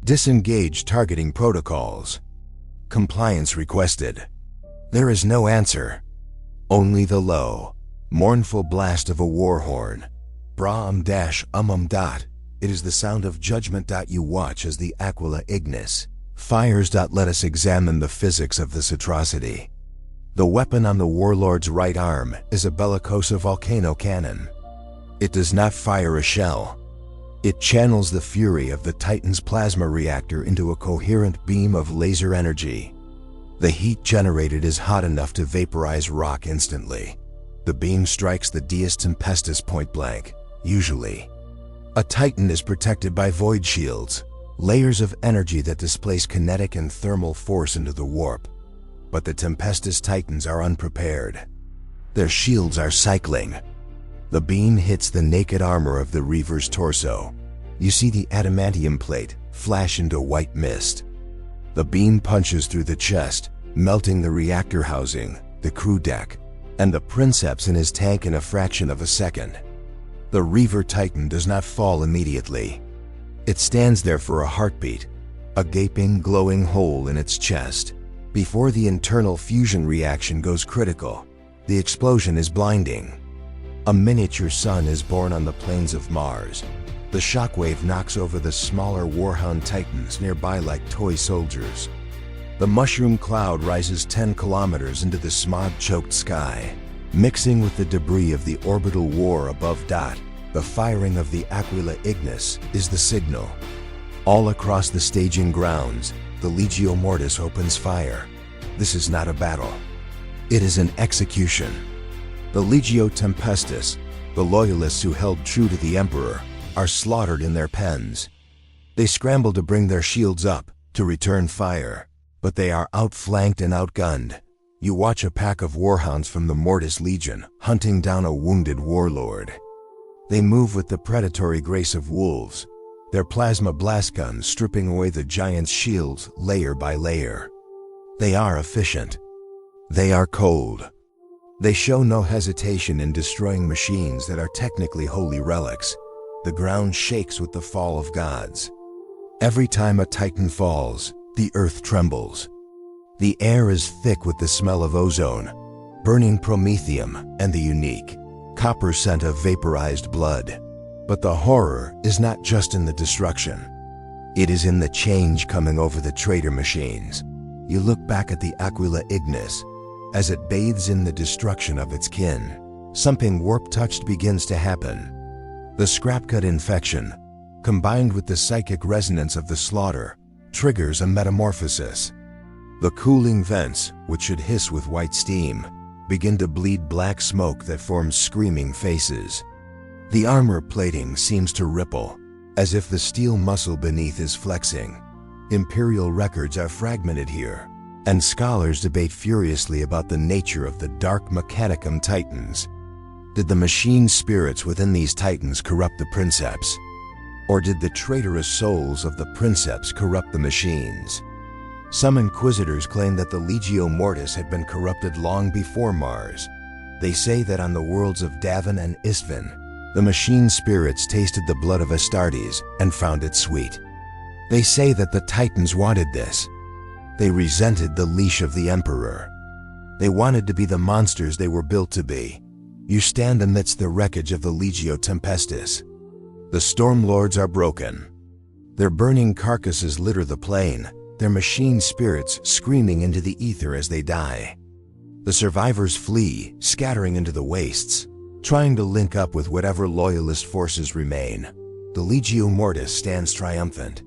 Disengage targeting protocols. Compliance requested. There is no answer. Only the low, mournful blast of a war horn. It is the sound of judgment. You watch as the Aquila Ignis fires. Let us examine the physics of this atrocity. The weapon on the warlord's right arm is a bellicosa volcano cannon. It does not fire a shell. It channels the fury of the Titan's plasma reactor into a coherent beam of laser energy. The heat generated is hot enough to vaporize rock instantly. The beam strikes the Deus Tempestus point blank. Usually, a Titan is protected by void shields, layers of energy that displace kinetic and thermal force into the warp. But the Tempestus Titans are unprepared. Their shields are cycling. The beam hits the naked armor of the Reaver's torso. You see the adamantium plate flash into white mist. The beam punches through the chest, melting the reactor housing, the crew deck, and the princeps in his tank in a fraction of a second. The Reaver Titan does not fall immediately. It stands there for a heartbeat, a gaping, glowing hole in its chest. Before the internal fusion reaction goes critical, the explosion is blinding. A miniature sun is born on the plains of Mars. The shockwave knocks over the smaller Warhound Titans nearby like toy soldiers. The mushroom cloud rises 10 kilometers into the smog-choked sky, mixing with the debris of the orbital war above. The firing of the Aquila Ignis is the signal. All across the staging grounds, the Legio Mortis opens fire. This is not a battle. It is an execution. The Legio Tempestus, the loyalists who held true to the Emperor, are slaughtered in their pens. They scramble to bring their shields up, to return fire, but they are outflanked and outgunned. You watch a pack of warhounds from the Mortis Legion hunting down a wounded warlord. They move with the predatory grace of wolves, their plasma blast guns stripping away the giant's shields layer by layer. They are efficient. They are cold. They show no hesitation in destroying machines that are technically holy relics. The ground shakes with the fall of gods. Every time a Titan falls, the earth trembles. The air is thick with the smell of ozone, burning promethium, and the unique, copper scent of vaporized blood. But the horror is not just in the destruction. It is in the change coming over the traitor machines. You look back at the Aquila Ignis as it bathes in the destruction of its kin. Something warp-touched begins to happen. The scrapcode infection, combined with the psychic resonance of the slaughter, triggers a metamorphosis. The cooling vents, which should hiss with white steam, begin to bleed black smoke that forms screaming faces. The armor plating seems to ripple, as if the steel muscle beneath is flexing. Imperial records are fragmented here, and scholars debate furiously about the nature of the Dark Mechanicum Titans. Did the machine spirits within these Titans corrupt the Princeps? Or did the traitorous souls of the Princeps corrupt the machines? Some inquisitors claim that the Legio Mortis had been corrupted long before Mars. They say that on the worlds of Davin and Istvin, the machine spirits tasted the blood of Astartes and found it sweet. They say that the Titans wanted this. They resented the leash of the Emperor. They wanted to be the monsters they were built to be. You stand amidst the wreckage of the Legio Tempestus. The Stormlords are broken. Their burning carcasses litter the plain, their machine spirits screaming into the ether as they die. The survivors flee, scattering into the wastes, trying to link up with whatever loyalist forces remain. The Legio Mortis stands triumphant.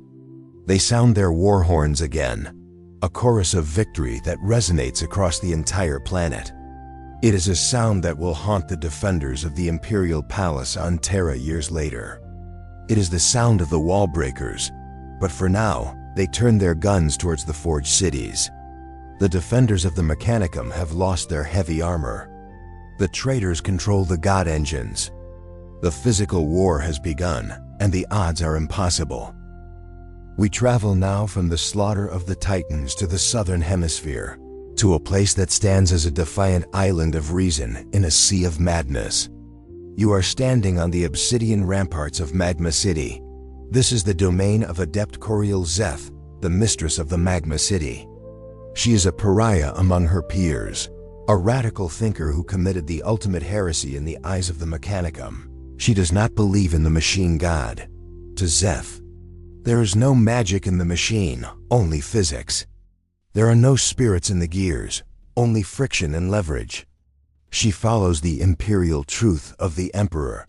They sound their war horns again, a chorus of victory that resonates across the entire planet. It is a sound that will haunt the defenders of the Imperial Palace on Terra years later. It is the sound of the wall breakers, but for now, they turn their guns towards the forged cities. The defenders of the Mechanicum have lost their heavy armor. The traitors control the God Engines. The physical war has begun, and the odds are impossible. We travel now from the slaughter of the Titans to the southern hemisphere, to a place that stands as a defiant island of reason in a sea of madness. You are standing on the obsidian ramparts of Magma City. This is the domain of Adept Coriel Zeth, the mistress of the Magma City. She is a pariah among her peers, a radical thinker who committed the ultimate heresy in the eyes of the Mechanicum. She does not believe in the machine god. To Zeth, there is no magic in the machine, only physics. There are no spirits in the gears, only friction and leverage. She follows the imperial truth of the Emperor,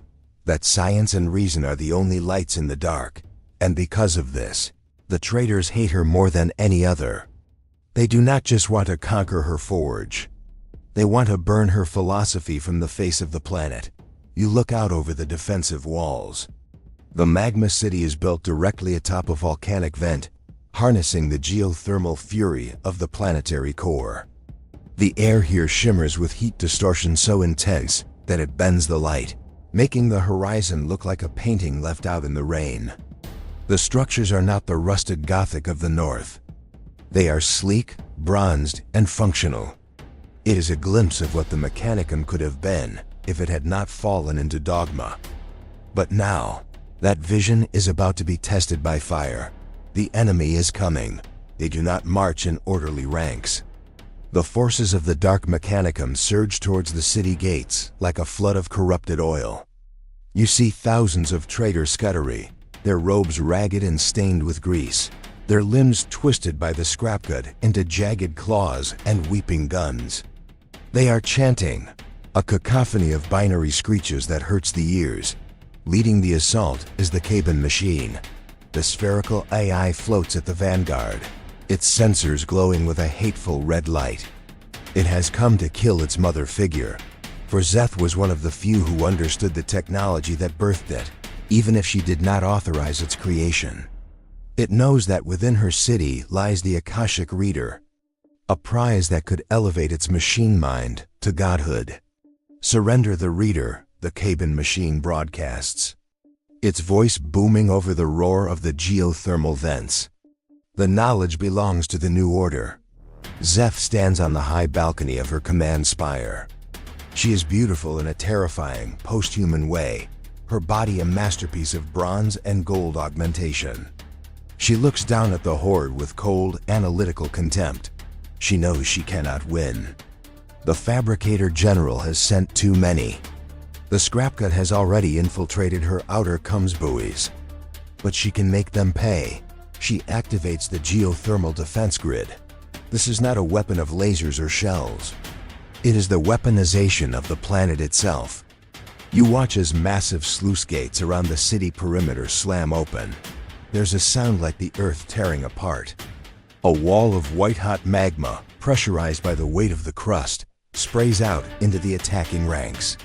that science and reason are the only lights in the dark, and because of this, the traitors hate her more than any other. They do not just want to conquer her forge. They want to burn her philosophy from the face of the planet. You look out over the defensive walls. The Magma City is built directly atop a volcanic vent, harnessing the geothermal fury of the planetary core. The air here shimmers with heat distortion so intense that it bends the light, making the horizon look like a painting left out in the rain. The structures are not the rusted Gothic of the north. They are sleek, bronzed, and functional. It is a glimpse of what the Mechanicum could have been if it had not fallen into dogma. But now, that vision is about to be tested by fire. The enemy is coming. They do not march in orderly ranks. The forces of the Dark Mechanicum surge towards the city gates like a flood of corrupted oil. You see thousands of traitor scuttery, their robes ragged and stained with grease, their limbs twisted by the scrapcode into jagged claws and weeping guns. They are chanting, a cacophony of binary screeches that hurts the ears. Leading the assault is the Cabin machine. The spherical AI floats at the vanguard, its sensors glowing with a hateful red light. It has come to kill its mother figure, for Zeth was one of the few who understood the technology that birthed it, even if she did not authorize its creation. It knows that within her city lies the Akashic Reader, a prize that could elevate its machine mind to godhood. Surrender the reader, the Cabin machine broadcasts, its voice booming over the roar of the geothermal vents. The knowledge belongs to the New Order. Zeth stands on the high balcony of her command spire. She is beautiful in a terrifying, post-human way, her body a masterpiece of bronze and gold augmentation. She looks down at the Horde with cold, analytical contempt. She knows she cannot win. The Fabricator General has sent too many. The scrapcode has already infiltrated her outer comms buoys. But she can make them pay. She activates the geothermal defense grid. This is not a weapon of lasers or shells. It is the weaponization of the planet itself. You watch as massive sluice gates around the city perimeter slam open. There's a sound like the earth tearing apart. A wall of white-hot magma, pressurized by the weight of the crust, sprays out into the attacking ranks.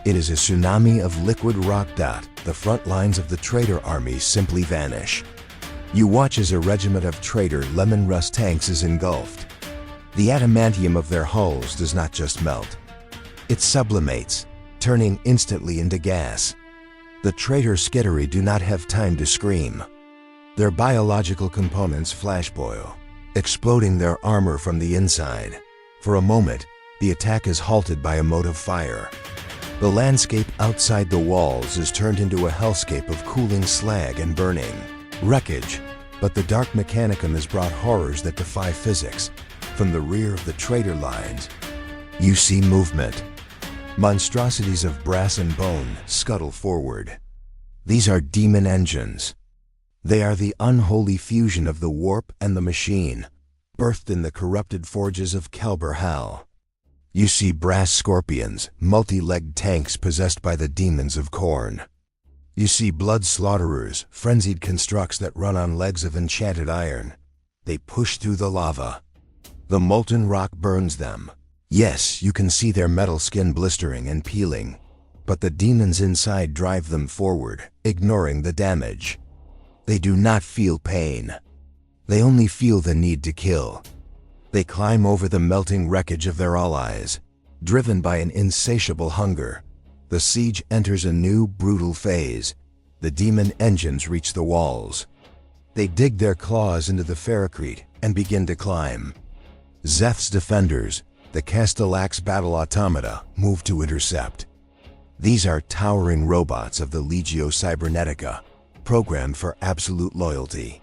It is a tsunami of liquid rock. The front lines of the traitor armies simply vanish. You watch as a regiment of traitor lemon rust tanks is engulfed. The adamantium of their hulls does not just melt. It sublimates, turning instantly into gas. The traitor skittery do not have time to scream. Their biological components flash boil, exploding their armor from the inside. For a moment, the attack is halted by a mote of fire. The landscape outside the walls is turned into a hellscape of cooling slag and burning wreckage. But the Dark Mechanicum has brought horrors that defy physics. From the rear of the traitor lines, you see movement. Monstrosities of brass and bone scuttle forward. These are Daemon Engines. They are the unholy fusion of the warp and the machine, birthed in the corrupted forges of Kelbor-Hal. You see brass scorpions, multi-legged tanks possessed by the demons of Khorne. You see blood slaughterers, frenzied constructs that run on legs of enchanted iron. They push through the lava. The molten rock burns them. Yes, you can see their metal skin blistering and peeling, but the demons inside drive them forward, ignoring the damage. They do not feel pain. They only feel the need to kill. They climb over the melting wreckage of their allies. Driven by an insatiable hunger, the siege enters a new, brutal phase. The Daemon Engines reach the walls. They dig their claws into the ferrocrete and begin to climb. Szeth's defenders, the Castellax battle automata, move to intercept. These are towering robots of the Legio Cybernetica, programmed for absolute loyalty.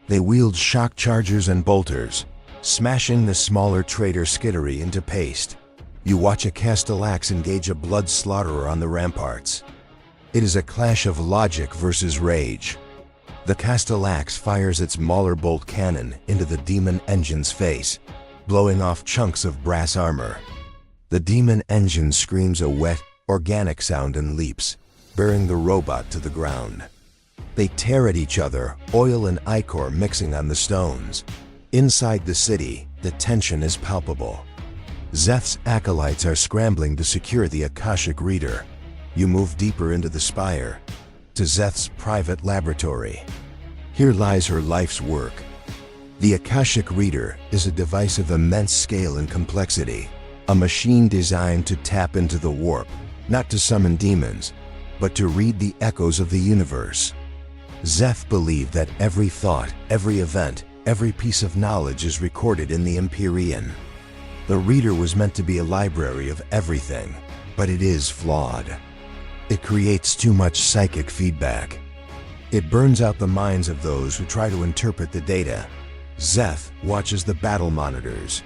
They wield shock chargers and bolters, smashing the smaller traitor skittery into paste. You watch a Castellax engage a blood slaughterer on the ramparts. It is a clash of logic versus rage. The Castellax fires its Mauler bolt cannon into the Daemon Engine's face, blowing off chunks of brass armor. The Daemon Engine screams a wet, organic sound and leaps, bearing the robot to the ground. They tear at each other, oil and ichor mixing on the stones. Inside the city, the tension is palpable. Szeth's acolytes are scrambling to secure the Akashic Reader. You move deeper into the spire, to Szeth's private laboratory. Here lies her life's work. The Akashic Reader is a device of immense scale and complexity, a machine designed to tap into the warp, not to summon demons, but to read the echoes of the universe. Szeth believed that every thought, every event, every piece of knowledge is recorded in the Empyrean. The reader was meant to be a library of everything, but it is flawed. It creates too much psychic feedback. It burns out the minds of those who try to interpret the data. Szeth watches the battle monitors.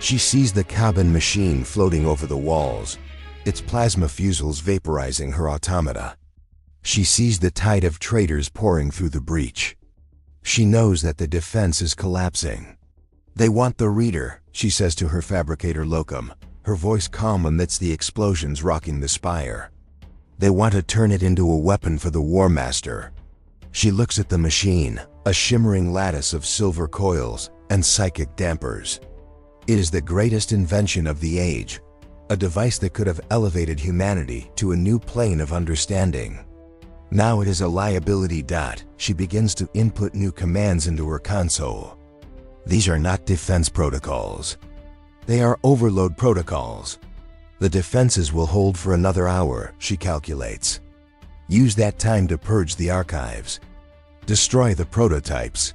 She sees the cabin machine floating over the walls, its plasma fusels vaporizing her automata. She sees the tide of traitors pouring through the breach. She knows that the defense is collapsing. "They want the reader," she says to her fabricator locum, her voice calm amidst the explosions rocking the spire. "They want to turn it into a weapon for the War Master." She looks at the machine, a shimmering lattice of silver coils and psychic dampers. It is the greatest invention of the age, a device that could have elevated humanity to a new plane of understanding. Now it is a liability. She begins to input new commands into her console. These are not defense protocols. They are overload protocols. The defenses will hold for another hour, she calculates. Use that time to purge the archives. Destroy the prototypes.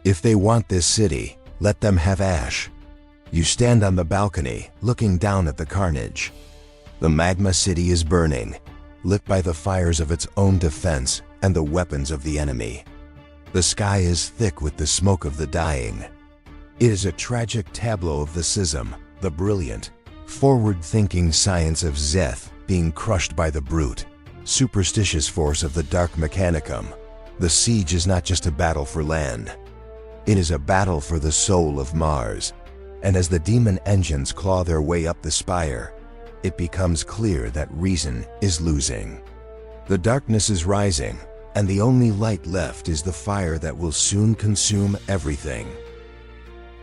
If they want this city, let them have ash. You stand on the balcony, looking down at the carnage. The magma city is burning, lit by the fires of its own defense and the weapons of the enemy. The sky is thick with the smoke of the dying. It is a tragic tableau of the schism, the brilliant, forward-thinking science of Szeth being crushed by the brute, superstitious force of the Dark Mechanicum. The siege is not just a battle for land. It is a battle for the soul of Mars. And as the Daemon Engines claw their way up the spire, it becomes clear that reason is losing. The darkness is rising, and the only light left is the fire that will soon consume everything.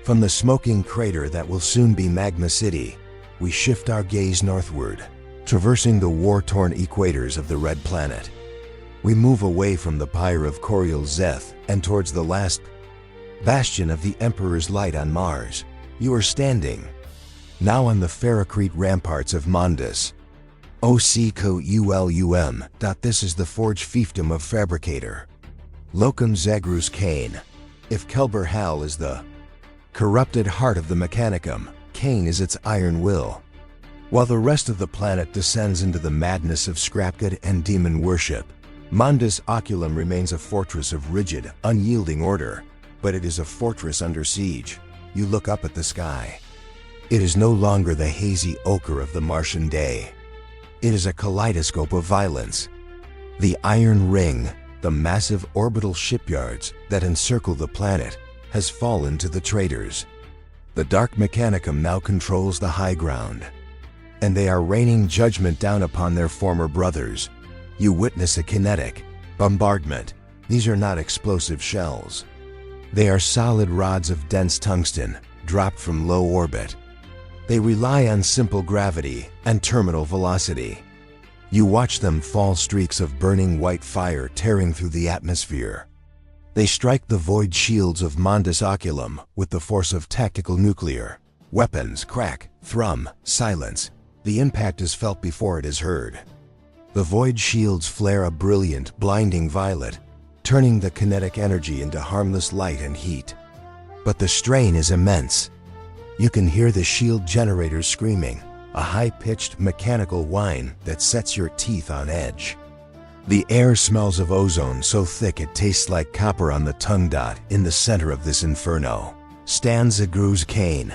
From the smoking crater that will soon be Magma City, we shift our gaze northward, traversing the war-torn equators of the Red Planet. We move away from the pyre of Coriol Zeth and towards the last bastion of the Emperor's light on Mars. You are standing now on the Fabricator ramparts of Mondus. OCCOULUM. This is the forge fiefdom of Fabricator. Locum Zagrus Kane. If Kelbor-Hal is the corrupted heart of the Mechanicum, Kane is its iron will. While the rest of the planet descends into the madness of scrapcode and demon worship, Mondus Oculum remains a fortress of rigid, unyielding order, but it is a fortress under siege. You look up at the sky. It is no longer the hazy ochre of the Martian day. It is a kaleidoscope of violence. The Iron Ring, the massive orbital shipyards that encircle the planet, has fallen to the traitors. The Dark Mechanicum now controls the high ground, and they are raining judgment down upon their former brothers. You witness a kinetic bombardment. These are not explosive shells. They are solid rods of dense tungsten, dropped from low orbit. They rely on simple gravity and terminal velocity. You watch them fall, streaks of burning white fire tearing through the atmosphere. They strike the void shields of Mondus Oculum with the force of tactical nuclear. Weapons crack, thrum, silence. The impact is felt before it is heard. The void shields flare a brilliant, blinding violet, turning the kinetic energy into harmless light and heat. But the strain is immense. You can hear the shield generators screaming, a high-pitched mechanical whine that sets your teeth on edge. The air smells of ozone so thick it tastes like copper on the tongue. In the center of this inferno stands Zagrus Kane.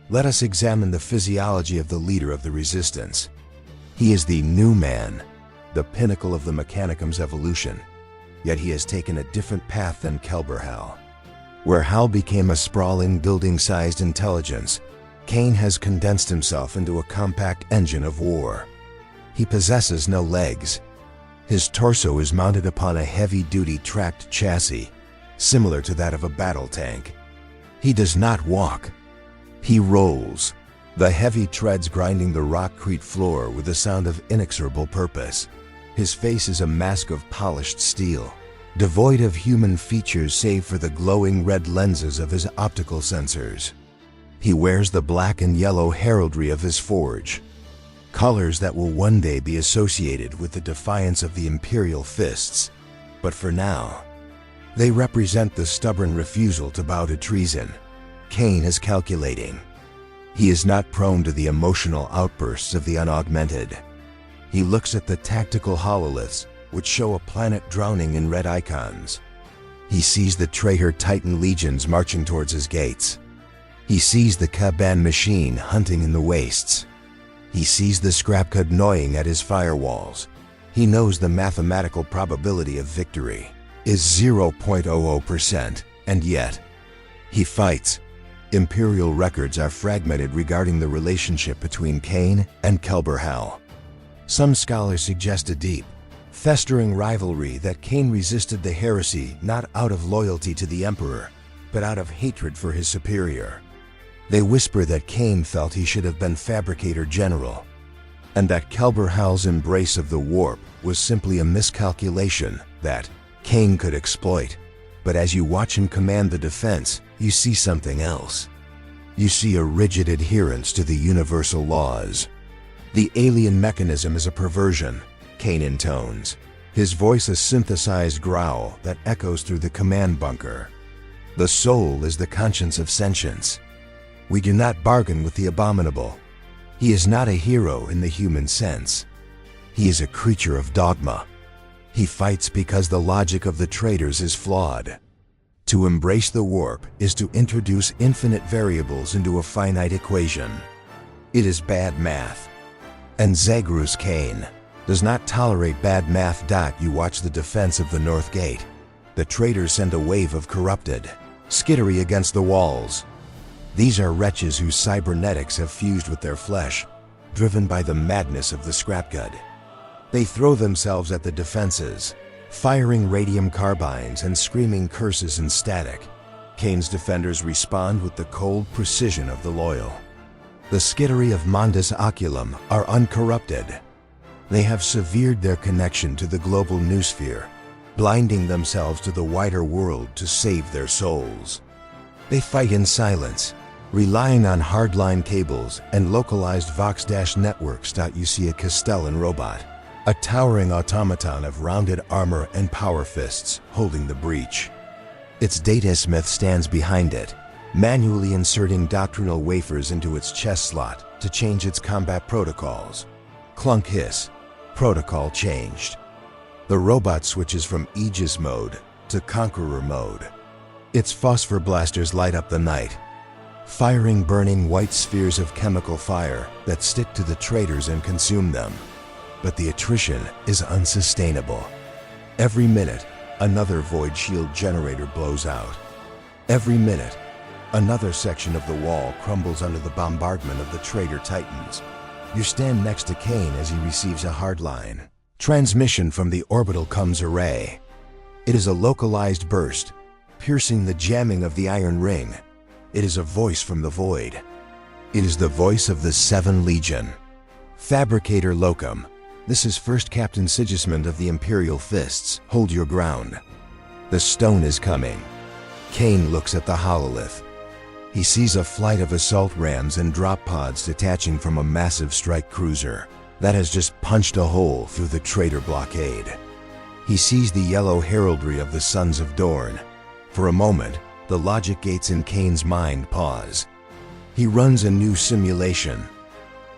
Let us examine the physiology of the leader of the resistance. He is the new man, the pinnacle of the Mechanicum's evolution. Yet he has taken a different path than Kelbor-Hal. Where Hal became a sprawling, building-sized intelligence, Kane has condensed himself into a compact engine of war. He possesses no legs. His torso is mounted upon a heavy-duty tracked chassis, similar to that of a battle tank. He does not walk. He rolls, the heavy treads grinding the rockcrete floor with a sound of inexorable purpose. His face is a mask of polished steel, devoid of human features save for the glowing red lenses of his optical sensors. He wears the black and yellow heraldry of his forge, colors that will one day be associated with the defiance of the Imperial Fists. But for now, they represent the stubborn refusal to bow to treason. Kane is calculating. He is not prone to the emotional outbursts of the unaugmented. He looks at the tactical hololiths, which show a planet drowning in red icons. He sees the traitor Titan legions marching towards his gates. He sees the Kaban machine hunting in the wastes. He sees the scrapcode gnawing at his firewalls. He knows the mathematical probability of victory is 0.00%, and yet he fights. Imperial records are fragmented regarding the relationship between Kane and Kelbor-Hal. Some scholars suggest a deep, festering rivalry that Kane resisted the heresy not out of loyalty to the Emperor, but out of hatred for his superior. They whisper that Kane felt he should have been Fabricator General, and that Kelbor-Hal's embrace of the warp was simply a miscalculation that Kane could exploit. But as you watch him command the defense, you see something else. You see a rigid adherence to the universal laws. The alien mechanism is a perversion, Kane intones, his voice a synthesized growl that echoes through the command bunker. The soul is the conscience of sentience. We do not bargain with the abominable. He is not a hero in the human sense. He is a creature of dogma. He fights because the logic of the traitors is flawed. To embrace the warp is to introduce infinite variables into a finite equation. It is bad math. And Zagrus Kane does not tolerate bad math. You watch the defense of the North Gate. The traitors send a wave of corrupted skittery against the walls. These are wretches whose cybernetics have fused with their flesh, driven by the madness of the scrapcode. They throw themselves at the defenses, firing radium carbines and screaming curses and static. Kane's defenders respond with the cold precision of the loyal. The skittery of Mondus Oculum are uncorrupted. They have severed their connection to the global Noosphere, blinding themselves to the wider world to save their souls. They fight in silence, relying on hardline cables and localized Vox-networks. You see a Castellan robot, a towering automaton of rounded armor and power fists holding the breach. Its datasmith stands behind it, manually inserting doctrinal wafers into its chest slot to change its combat protocols. Clunk hiss. Protocol changed. The robot switches from Aegis mode to Conqueror mode. Its phosphor blasters light up the night, firing burning white spheres of chemical fire that stick to the traitors and consume them. But the attrition is unsustainable. Every minute, another void shield generator blows out. Every minute, another section of the wall crumbles under the bombardment of the traitor titans. You stand next to Kane as he receives a hardline transmission from the orbital comes array. It is a localized burst, piercing the jamming of the iron ring. It is a voice from the void. It is the voice of the 7 Legion. Fabricator Locum. This is First Captain Sigismund of the Imperial Fists. Hold your ground. The stone is coming. Kane looks at the hololith. He sees a flight of assault rams and drop pods detaching from a massive strike cruiser that has just punched a hole through the traitor blockade. He sees the yellow heraldry of the Sons of Dorn. For a moment, the logic gates in Kane's mind pause. He runs a new simulation.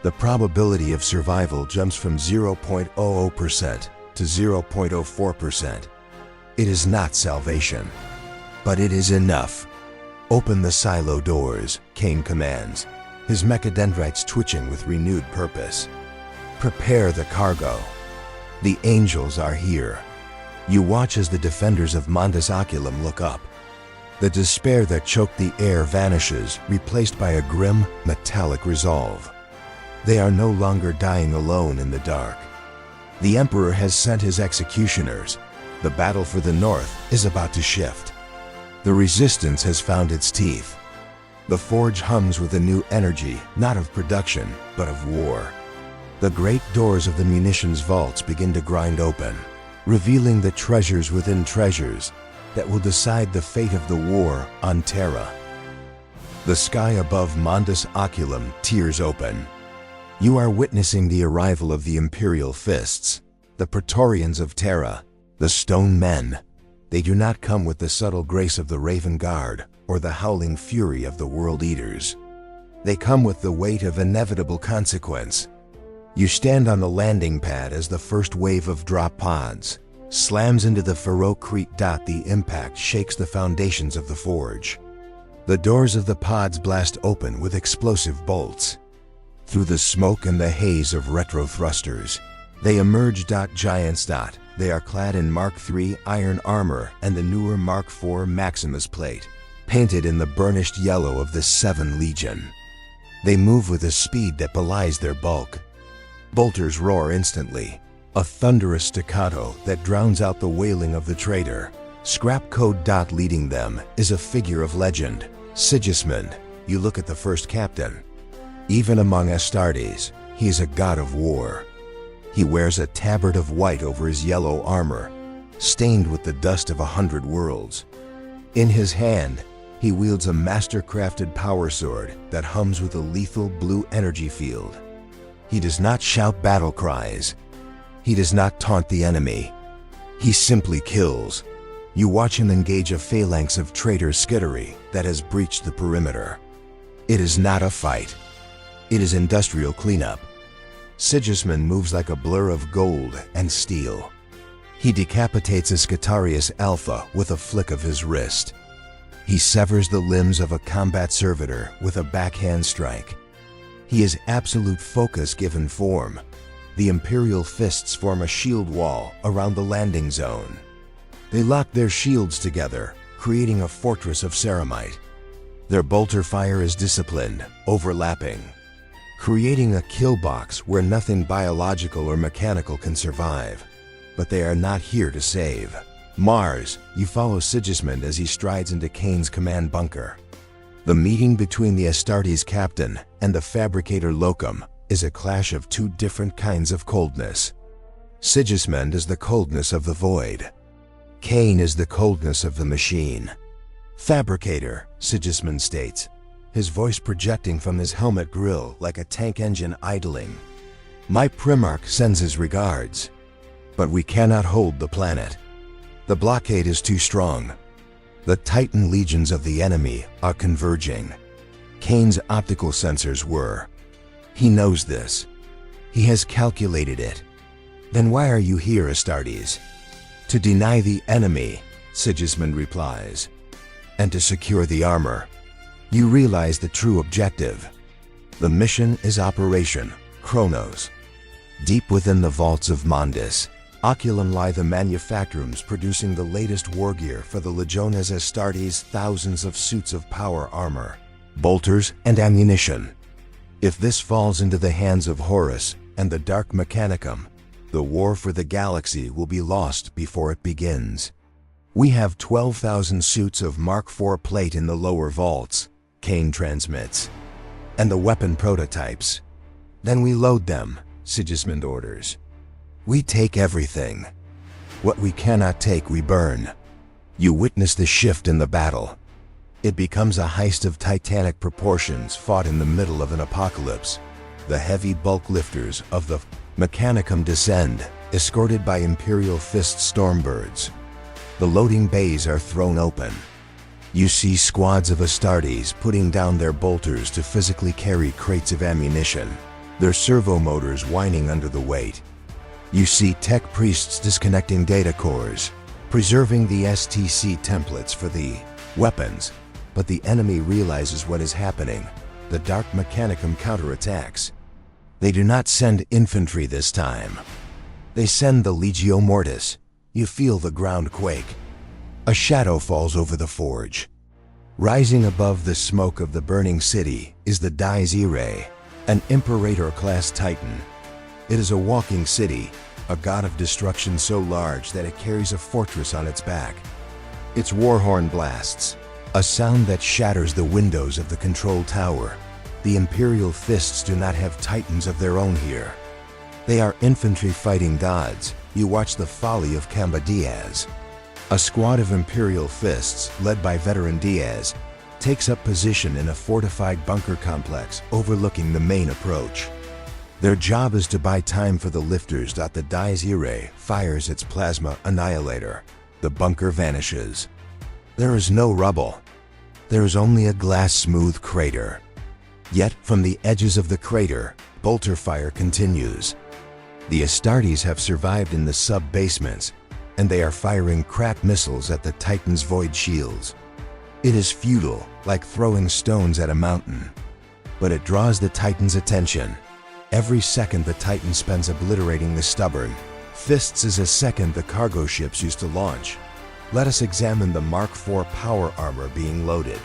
The probability of survival jumps from 0.00% to 0.04%. It is not salvation, but it is enough. Open the silo doors, Kane commands, his mechadendrites twitching with renewed purpose. Prepare the cargo. The angels are here. You watch as the defenders of Mondus Oculum look up. The despair that choked the air vanishes, replaced by a grim, metallic resolve. They are no longer dying alone in the dark. The Emperor has sent his executioners. The battle for the North is about to shift. The resistance has found its teeth. The forge hums with a new energy, not of production, but of war. The great doors of the munitions vaults begin to grind open, revealing the treasures within treasures that will decide the fate of the war on Terra. The sky above Mondus Oculum tears open. You are witnessing the arrival of the Imperial Fists, the Praetorians of Terra, the Stone Men. They do not come with the subtle grace of the Raven Guard or the howling fury of the World Eaters. They come with the weight of inevitable consequence. You stand on the landing pad as the first wave of drop pods slams into the ferrocrete. The impact shakes the foundations of the forge. The doors of the pods blast open with explosive bolts. Through the smoke and the haze of retro thrusters, they emerge. Giants. They are clad in Mark III iron armor and the newer Mark IV Maximus plate, painted in the burnished yellow of the 7 Legion. They move with a speed that belies their bulk. Bolters roar instantly, a thunderous staccato that drowns out the wailing of the traitor. Scrapcode. Leading them is a figure of legend, Sigismund. You look at the first captain. Even among Astartes, he is a god of war. He wears a tabard of white over his yellow armor, stained with the dust of 100 worlds. In his hand, he wields a master-crafted power sword that hums with a lethal blue energy field. He does not shout battle cries. He does not taunt the enemy. He simply kills. You watch him engage a phalanx of traitor skittery that has breached the perimeter. It is not a fight. It is industrial cleanup. Sigismund moves like a blur of gold and steel. He decapitates a Scutarius Alpha with a flick of his wrist. He severs the limbs of a combat servitor with a backhand strike. He is absolute focus given form. The Imperial fists form a shield wall around the landing zone. They lock their shields together, creating a fortress of ceramite. Their bolter fire is disciplined, overlapping, creating a kill box where nothing biological or mechanical can survive. But they are not here to save. Mars, you follow Sigismund as he strides into Kane's command bunker. The meeting between the Astartes captain and the Fabricator locum is a clash of two different kinds of coldness. Sigismund is the coldness of the void. Kane is the coldness of the machine. Fabricator, Sigismund states, his voice projecting from his helmet grill like a tank engine idling. My Primarch sends his regards. But we cannot hold the planet. The blockade is too strong. The Titan legions of the enemy are converging. Kane's optical sensors were. He knows this. He has calculated it. Then why are you here, Astartes? To deny the enemy, Sigismund replies, and to secure the armor. You realize the true objective. The mission is Operation Chronos. Deep within the Vaults of Moravec, Oculum lie the manufactorums producing the latest war gear for the Legiones Astartes, thousands of suits of power armor, bolters, and ammunition. If this falls into the hands of Horus and the Dark Mechanicum, the war for the galaxy will be lost before it begins. We have 12,000 suits of Mark IV plate in the lower vaults, Kane transmits, and the weapon prototypes. Then we load them, Sigismund orders. We take everything. What we cannot take, we burn. You witness the shift in the battle. It becomes a heist of titanic proportions fought in the middle of an apocalypse. The heavy bulk lifters of the Mechanicum descend, escorted by Imperial Fist Stormbirds. The loading bays are thrown open. You see squads of Astartes putting down their bolters to physically carry crates of ammunition, their servo motors whining under the weight. You see tech priests disconnecting data cores, preserving the STC templates for the weapons, but the enemy realizes what is happening. The Dark Mechanicum counterattacks. They do not send infantry this time. They send the Legio Mortis. You feel the ground quake. A shadow falls over the forge. Rising above the smoke of the burning city is the Dies Irae, an Imperator-class Titan. It is a walking city, a god of destruction so large that it carries a fortress on its back. Its war horn blasts, a sound that shatters the windows of the control tower. The Imperial Fists do not have Titans of their own here. They are infantry fighting gods. You watch the folly of Camba Diaz. A squad of Imperial Fists, led by veteran Diaz, takes up position in a fortified bunker complex overlooking the main approach. Their job is to buy time for the lifters. The Dies Irae fires its plasma annihilator. The bunker vanishes. There is no rubble. There is only a glass-smooth crater. Yet, from the edges of the crater, bolter fire continues. The Astartes have survived in the sub-basements, and they are firing crack missiles at the Titan's void shields. It is futile, like throwing stones at a mountain. But it draws the Titan's attention. Every second the Titan spends obliterating the stubborn Fists is a second the cargo ships used to launch. Let us examine the Mark IV power armor being loaded.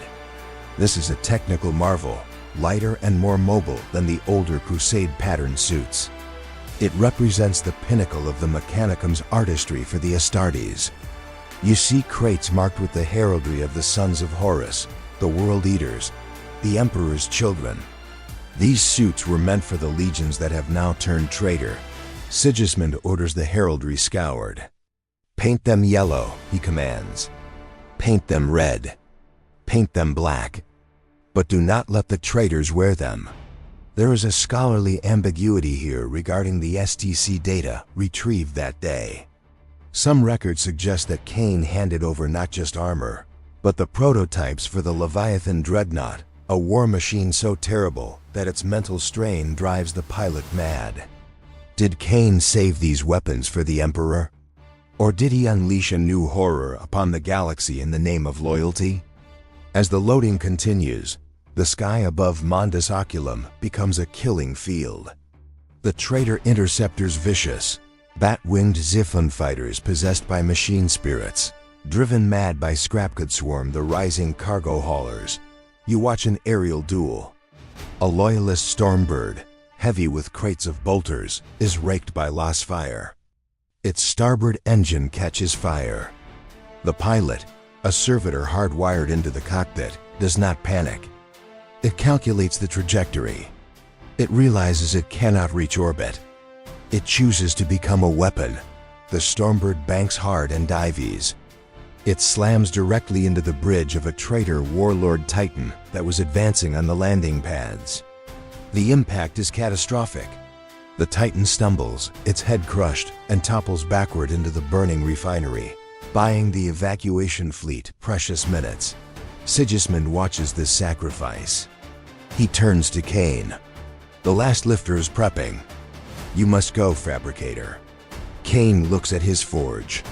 This is a technical marvel, lighter and more mobile than the older Crusade pattern suits. It represents the pinnacle of the Mechanicum's artistry for the Astartes. You see crates marked with the heraldry of the sons of Horus, the World Eaters, the Emperor's children. These suits were meant for the legions that have now turned traitor. Sigismund orders the heraldry scoured. Paint them yellow, he commands. Paint them red. Paint them black. But do not let the traitors wear them. There is a scholarly ambiguity here regarding the STC data retrieved that day. Some records suggest that Kane handed over not just armor, but the prototypes for the Leviathan Dreadnought, a war machine so terrible that its mental strain drives the pilot mad. Did Kane save these weapons for the Emperor? Or did he unleash a new horror upon the galaxy in the name of loyalty? As the loading continues, The sky above Mondus Oculum becomes a killing field. The traitor interceptors vicious, bat-winged Xiphon fighters possessed by machine spirits, driven mad by scrapcode swarm the rising cargo haulers. You watch an aerial duel. A loyalist Stormbird, heavy with crates of bolters, is raked by lost fire. Its starboard engine catches fire. The pilot, a servitor hardwired into the cockpit, does not panic. It calculates the trajectory. It realizes it cannot reach orbit. It chooses to become a weapon. The Stormbird banks hard and dives. It slams directly into the bridge of a traitor warlord Titan that was advancing on the landing pads. The impact is catastrophic. The Titan stumbles, its head crushed, and topples backward into the burning refinery, buying the evacuation fleet precious minutes. Sigismund watches this sacrifice. He turns to Cain. The last lifter is prepping. You must go, Fabricator. Cain looks at his forge.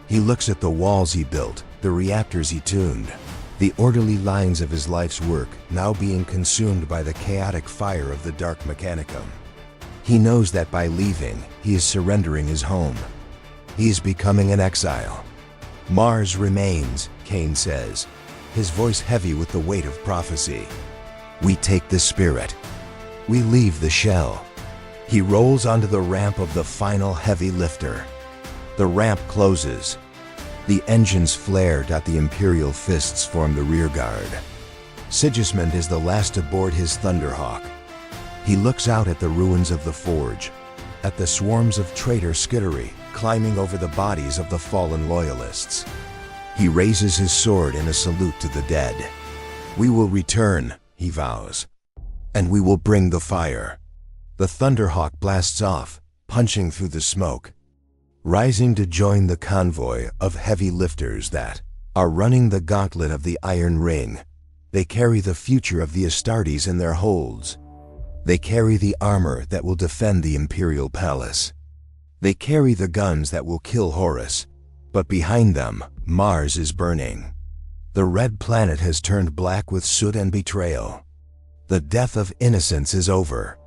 He looks at the walls he built, the reactors he tuned, the orderly lines of his life's work now being consumed by the chaotic fire of the Dark Mechanicum. He knows that by leaving, he is surrendering his home. He is becoming an exile. Mars remains, Cain says, his voice heavy with the weight of prophecy. We take the spirit. We leave the shell. He rolls onto the ramp of the final heavy lifter. The ramp closes. The engines flare. The Imperial fists form the rear guard. Sigismund is the last to board his Thunderhawk. He looks out at the ruins of the forge, at the swarms of traitor skittery climbing over the bodies of the fallen loyalists. He raises his sword in a salute to the dead. We will return, he vows, and we will bring the fire. The Thunderhawk blasts off, punching through the smoke, rising to join the convoy of heavy lifters that are running the gauntlet of the Iron Ring. They carry the future of the Astartes in their holds. They carry the armor that will defend the Imperial Palace. They carry the guns that will kill Horus. But behind them, Mars is burning. The red planet has turned black with soot and betrayal. The death of Innocence is over.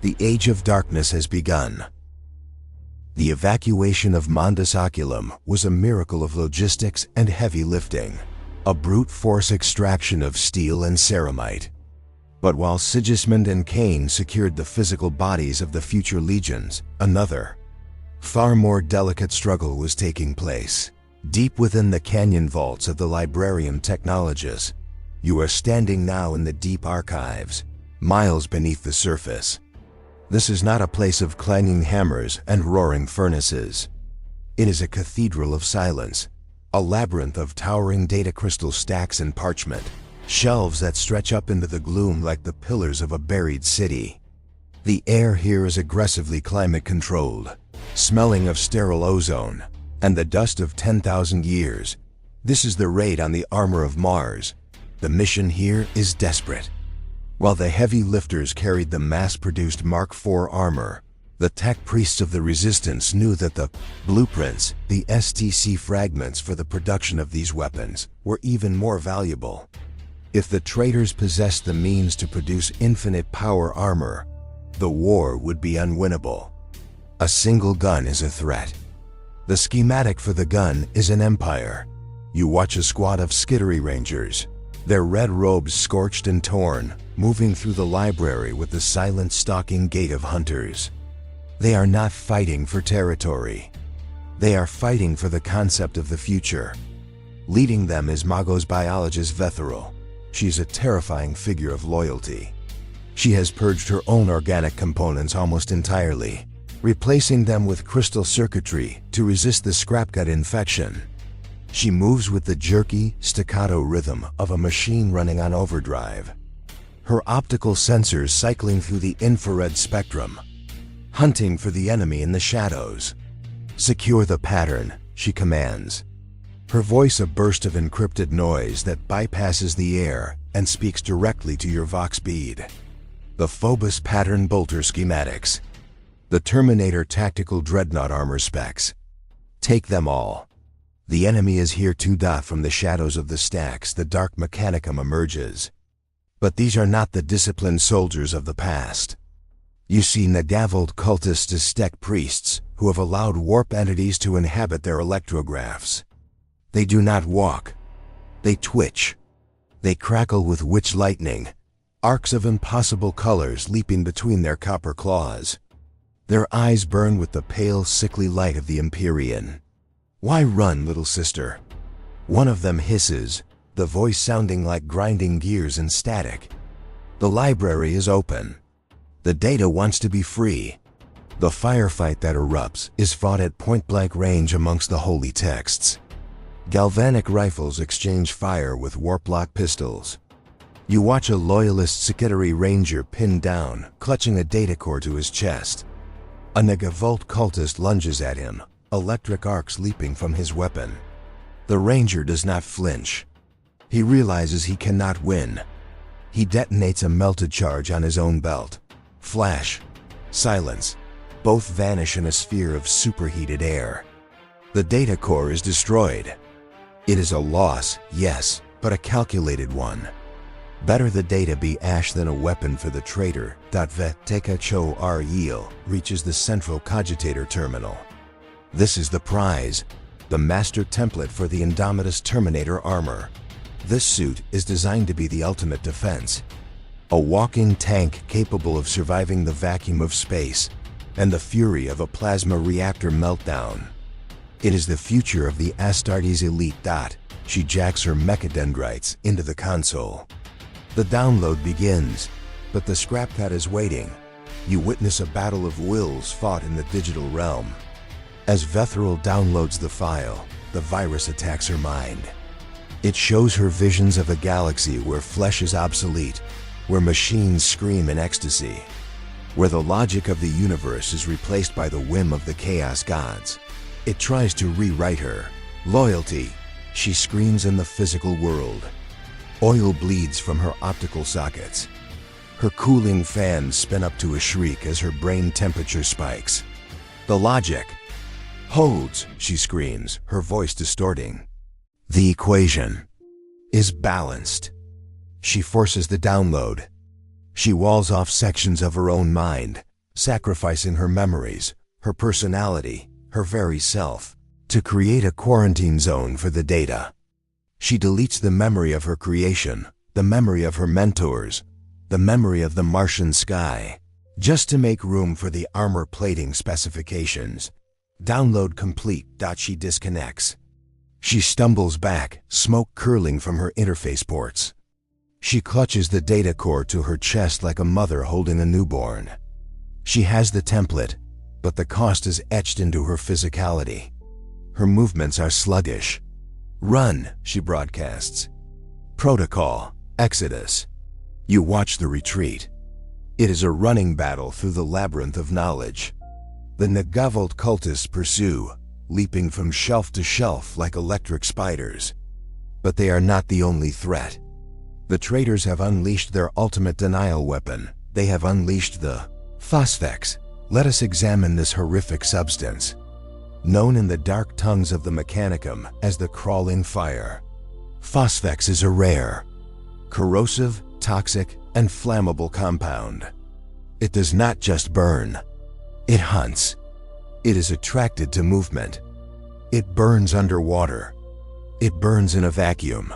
The age of darkness has begun. The evacuation of Mondus Oculum was a miracle of logistics and heavy lifting, a brute force extraction of steel and ceramite. But while Sigismund and Cain secured the physical bodies of the future legions, another, far more delicate struggle was taking place. Deep within the canyon vaults of the Librarium Technologies, you are standing now in the deep archives, miles beneath the surface. This is not a place of clanging hammers and roaring furnaces. It is a cathedral of silence, a labyrinth of towering data crystal stacks and parchment, shelves that stretch up into the gloom like the pillars of a buried city. The air here is aggressively climate-controlled, smelling of sterile ozone and the dust of 10,000 years. This is the raid on the armor of Mars. The mission here is desperate. While the heavy lifters carried the mass-produced Mark IV armor, the tech priests of the Resistance knew that the blueprints, the STC fragments for the production of these weapons, were even more valuable. If the traitors possessed the means to produce infinite power armor, the war would be unwinnable. A single gun is a threat. The schematic for the gun is an empire. You watch a squad of skittery rangers, their red robes scorched and torn, moving through the library with the silent stalking gait of hunters. They are not fighting for territory. They are fighting for the concept of the future. Leading them is Magos biologist Vetheril. She is a terrifying figure of loyalty. She has purged her own organic components almost entirely, replacing them with crystal circuitry to resist the scrapcode infection. She moves with the jerky, staccato rhythm of a machine running on overdrive, her optical sensors cycling through the infrared spectrum, hunting for the enemy in the shadows. Secure the pattern, she commands. Her voice a burst of encrypted noise that bypasses the air and speaks directly to your Vox bead. The Phobos pattern bolter schematics. The Terminator tactical dreadnought armor specs. Take them all. The enemy is here too. From the shadows of the stacks, the Dark Mechanicum emerges. But these are not the disciplined soldiers of the past. You see Nagavolt cultists as Stek priests who have allowed warp entities to inhabit their electrographs. They do not walk. They twitch. They crackle with witch lightning, arcs of impossible colors leaping between their copper claws. Their eyes burn with the pale, sickly light of the Empyrean. "Why run, little sister?" One of them hisses, the voice sounding like grinding gears and static. The library is open. The data wants to be free. The firefight that erupts is fought at point-blank range amongst the holy texts. Galvanic rifles exchange fire with warp-lock pistols. You watch a loyalist Secretary Ranger pinned down, clutching a data core to his chest. A Nagavolt cultist lunges at him, electric arcs leaping from his weapon. The Ranger does not flinch. He realizes he cannot win. He detonates a melted charge on his own belt. Flash. Silence. Both vanish in a sphere of superheated air. The data core is destroyed. It is a loss, yes, but a calculated one. Better the data be ash than a weapon for the traitor. Veteka Cho R. Yeel reaches the central cogitator terminal. This is the prize, the master template for the Indomitus Terminator armor. This suit is designed to be the ultimate defense. A walking tank capable of surviving the vacuum of space and the fury of a plasma reactor meltdown. It is the future of the Astartes elite. She jacks her mechadendrites into the console. The download begins, but the scrapcode is waiting. You witness a battle of wills fought in the digital realm. As Vethril downloads the file, the virus attacks her mind. It shows her visions of a galaxy where flesh is obsolete, where machines scream in ecstasy, where the logic of the universe is replaced by the whim of the chaos gods. It tries to rewrite her. Loyalty, she screams in the physical world. Oil bleeds from her optical sockets. Her cooling fans spin up to a shriek as her brain temperature spikes. The logic holds, she screams, her voice distorting. The equation is balanced. She forces the download. She walls off sections of her own mind, sacrificing her memories, her personality, her very self, to create a quarantine zone for the data. She deletes the memory of her creation, the memory of her mentors, the memory of the Martian sky, just to make room for the armor plating specifications. Download complete. She disconnects. She stumbles back, smoke curling from her interface ports. She clutches the data core to her chest like a mother holding a newborn. She has the template, but the cost is etched into her physicality. Her movements are sluggish. Run, she broadcasts. Protocol, Exodus. You watch the retreat. It is a running battle through the labyrinth of knowledge. The Nagavolt cultists pursue, leaping from shelf to shelf like electric spiders. But they are not the only threat. The traitors have unleashed their ultimate denial weapon. They have unleashed the Phosphex. Let us examine this horrific substance, known in the dark tongues of the Mechanicum as the crawling fire. Phosphex is a rare, corrosive, toxic, and flammable compound. It does not just burn. It hunts. It is attracted to movement. It burns underwater. It burns in a vacuum.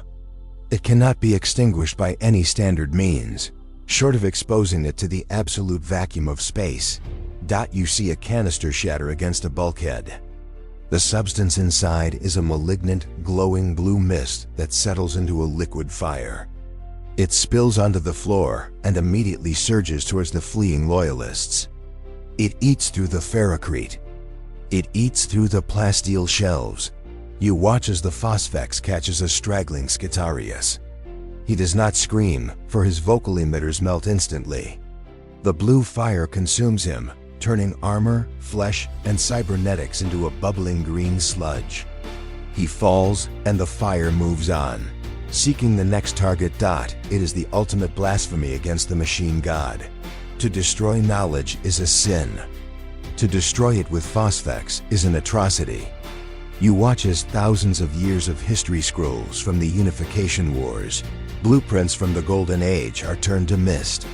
It cannot be extinguished by any standard means, short of exposing it to the absolute vacuum of space. You see a canister shatter against a bulkhead. The substance inside is a malignant, glowing blue mist that settles into a liquid fire. It spills onto the floor and immediately surges towards the fleeing loyalists. It eats through the ferrocrete. It eats through the plasteel shelves. You watch as the Phosphex catches a straggling Skitarius. He does not scream, for his vocal emitters melt instantly. The blue fire consumes him, turning armor, flesh, and cybernetics into a bubbling green sludge. He falls, and the fire moves on, seeking the next target. It is the ultimate blasphemy against the machine god. To destroy knowledge is a sin. To destroy it with Phosphex is an atrocity. You watch as thousands of years of history scrolls from the Unification Wars, Blueprints from the Golden Age are turned to mist.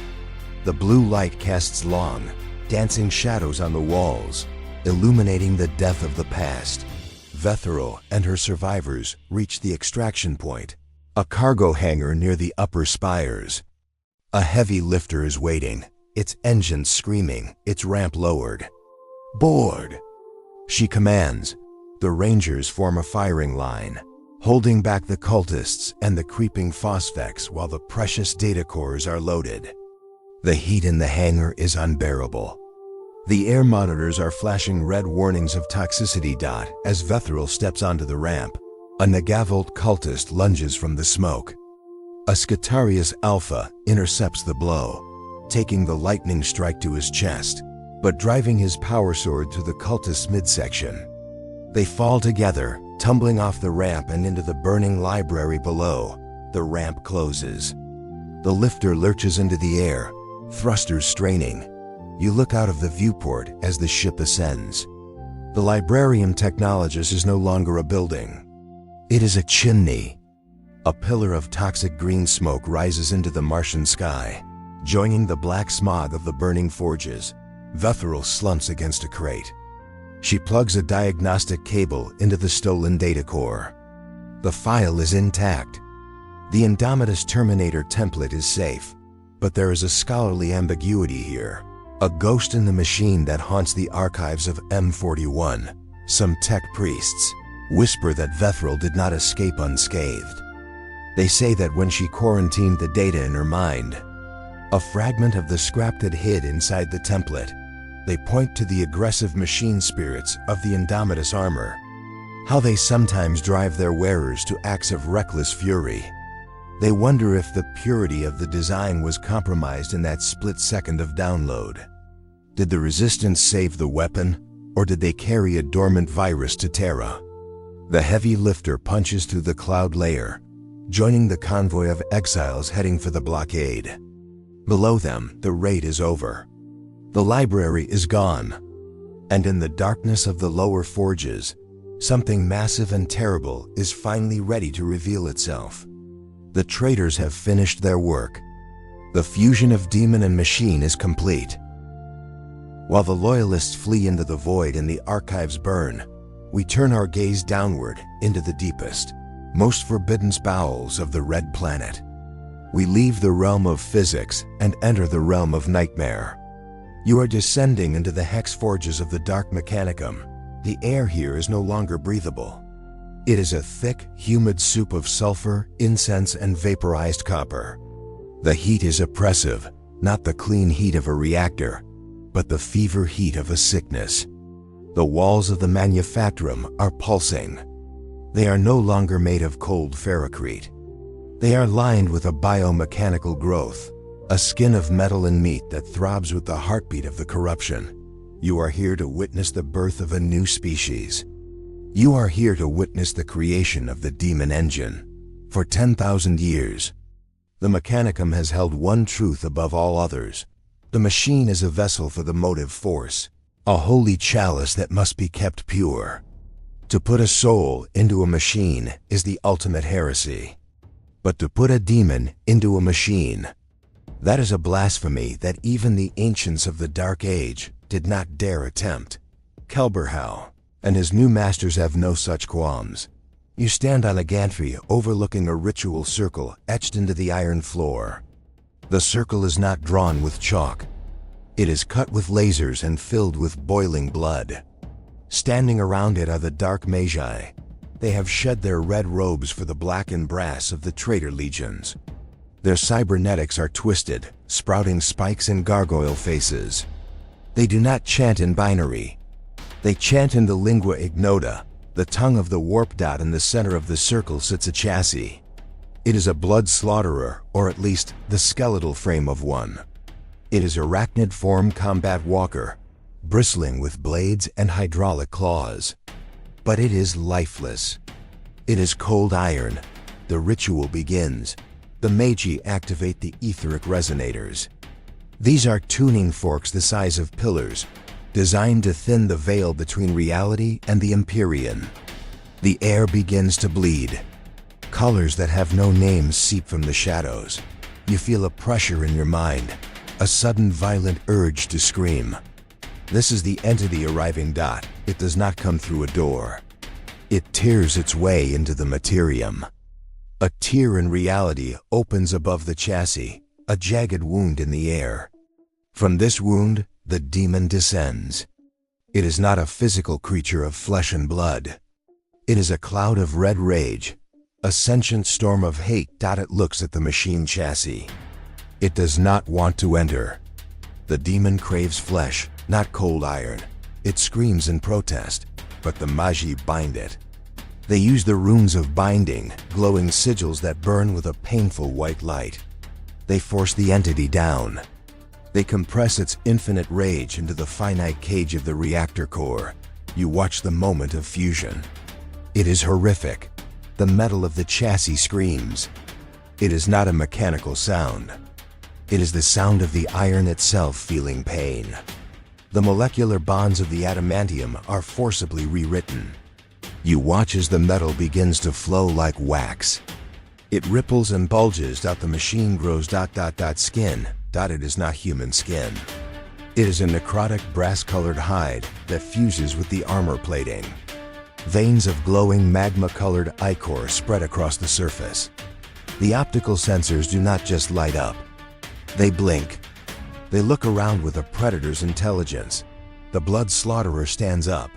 The blue light casts long, dancing shadows on the walls, illuminating the death of the past. Vethril and her survivors reach the extraction point, a cargo hangar near the upper spires. A heavy lifter is waiting, its engine screaming, its ramp lowered. "Board!" she commands. The Rangers form a firing line, holding back the cultists and the creeping phosphex while the precious data cores are loaded. The heat in the hangar is unbearable. The air monitors are flashing red warnings of toxicity. As Vethril steps onto the ramp, a Nagavolt cultist lunges from the smoke. A Scutarius Alpha intercepts the blow, taking the lightning strike to his chest, but driving his power sword to the cultist's midsection. They fall together, tumbling off the ramp and into the burning library below. The ramp closes. The lifter lurches into the air, thrusters straining. You look out of the viewport as the ship ascends. The Librarium Technologis is no longer a building. It is a chimney. A pillar of toxic green smoke rises into the Martian sky, joining the black smog of the burning forges. Vethril slumps against a crate. She plugs a diagnostic cable into the stolen data core. The file is intact. The Indomitus Terminator template is safe, but there is a scholarly ambiguity here. A ghost in the machine that haunts the archives of M41. Some tech priests whisper that Vethril did not escape unscathed. They say that when she quarantined the data in her mind, a fragment of the scrap had hid inside the template. They point to the aggressive machine spirits of the Indomitus armor, how they sometimes drive their wearers to acts of reckless fury. They wonder if the purity of the design was compromised in that split second of download. Did the Resistance save the weapon, or did they carry a dormant virus to Terra? The heavy lifter punches through the cloud layer, joining the convoy of exiles heading for the blockade. Below them, the raid is over. The library is gone, and in the darkness of the lower forges, something massive and terrible is finally ready to reveal itself. The traitors have finished their work. The fusion of demon and machine is complete. While the loyalists flee into the void and the archives burn, we turn our gaze downward into the deepest, most forbidden bowels of the Red Planet. We leave the realm of physics and enter the realm of nightmare. You are descending into the hex forges of the Dark Mechanicum. The air here is no longer breathable. It is a thick, humid soup of sulfur, incense, and vaporized copper. The heat is oppressive, not the clean heat of a reactor, but the fever heat of a sickness. The walls of the manufactorum are pulsing. They are no longer made of cold ferrocrete. They are lined with a biomechanical growth, a skin of metal and meat that throbs with the heartbeat of the corruption. You are here to witness the birth of a new species. You are here to witness the creation of the Daemon Engine. For 10,000 years, the Mechanicum has held one truth above all others. The machine is a vessel for the motive force, a holy chalice that must be kept pure. To put a soul into a machine is the ultimate heresy. But to put a demon into a machine, that is a blasphemy that even the ancients of the Dark Age did not dare attempt. Kelbor-Hal and his new masters have no such qualms. You stand on a gantry overlooking a ritual circle etched into the iron floor. The circle is not drawn with chalk. It is cut with lasers and filled with boiling blood. Standing around it are the Dark Magi. They have shed their red robes for the blackened brass of the traitor legions. Their cybernetics are twisted, sprouting spikes and gargoyle faces. They do not chant in binary. They chant in the lingua ignota, the tongue of the warp dot. In the center of the circle sits a chassis. It is a blood slaughterer, or at least the skeletal frame of one. It is arachnid form combat walker, bristling with blades and hydraulic claws. But it is lifeless. It is cold iron. The ritual begins. The Magi activate the etheric resonators. These are tuning forks the size of pillars, designed to thin the veil between reality and the Empyrean. The air begins to bleed. Colors that have no names seep from the shadows. You feel a pressure in your mind, a sudden violent urge to scream. This is the entity arriving. It does not come through a door. It tears its way into the materium. A tear in reality opens above the chassis, a jagged wound in the air. From this wound, the demon descends. It is not a physical creature of flesh and blood. It is a cloud of red rage, a sentient storm of hate. It looks at the machine chassis. It does not want to enter. The demon craves flesh, not cold iron. It screams in protest, but the Magi bind it. They use the runes of binding, glowing sigils that burn with a painful white light. They force the entity down. They compress its infinite rage into the finite cage of the reactor core. You watch the moment of fusion. It is horrific. The metal of the chassis screams. It is not a mechanical sound. It is the sound of the iron itself feeling pain. The molecular bonds of the adamantium are forcibly rewritten. You watch as the metal begins to flow like wax. It ripples and bulges. The machine grows. Skin. It is not human skin. It is a necrotic brass-colored hide that fuses with the armor plating. Veins of glowing magma-colored ichor spread across the surface. The optical sensors do not just light up. They blink. They look around with a predator's intelligence. The blood slaughterer stands up.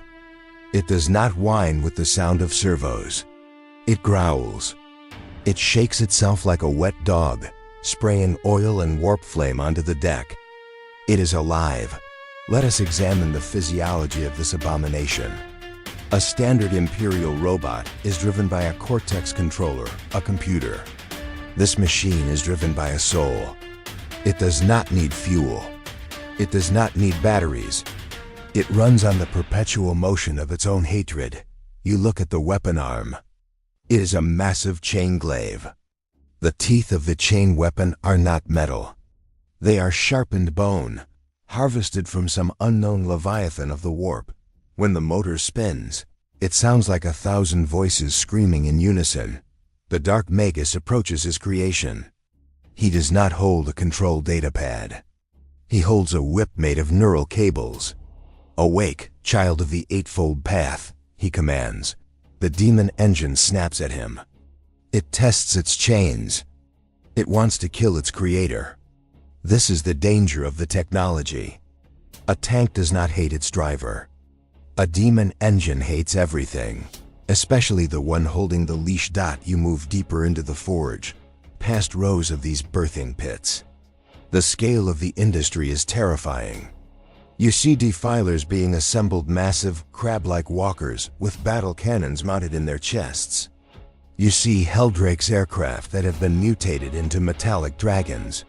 It does not whine with the sound of servos. It growls. It shakes itself like a wet dog, spraying oil and warp flame onto the deck. It is alive. Let us examine the physiology of this abomination. A standard Imperial robot is driven by a Cortex controller, a computer. This machine is driven by a soul. It does not need fuel. It does not need batteries. It runs on the perpetual motion of its own hatred. You look at the weapon arm. It is a massive chain glaive. The teeth of the chain weapon are not metal. They are sharpened bone, harvested from some unknown leviathan of the warp. When the motor spins, it sounds like 1,000 voices screaming in unison. The Dark Magus approaches his creation. He does not hold a control data pad. He holds a whip made of neural cables. "Awake, child of the Eightfold Path," he commands. The Daemon Engine snaps at him. It tests its chains. It wants to kill its creator. This is the danger of the technology. A tank does not hate its driver. A Daemon Engine hates everything, especially the one holding the leash. You move deeper into the forge, past rows of these birthing pits. The scale of the industry is terrifying. You see defilers being assembled, massive, crab-like walkers with battle cannons mounted in their chests. You see Helldrake's aircraft that have been mutated into metallic dragons.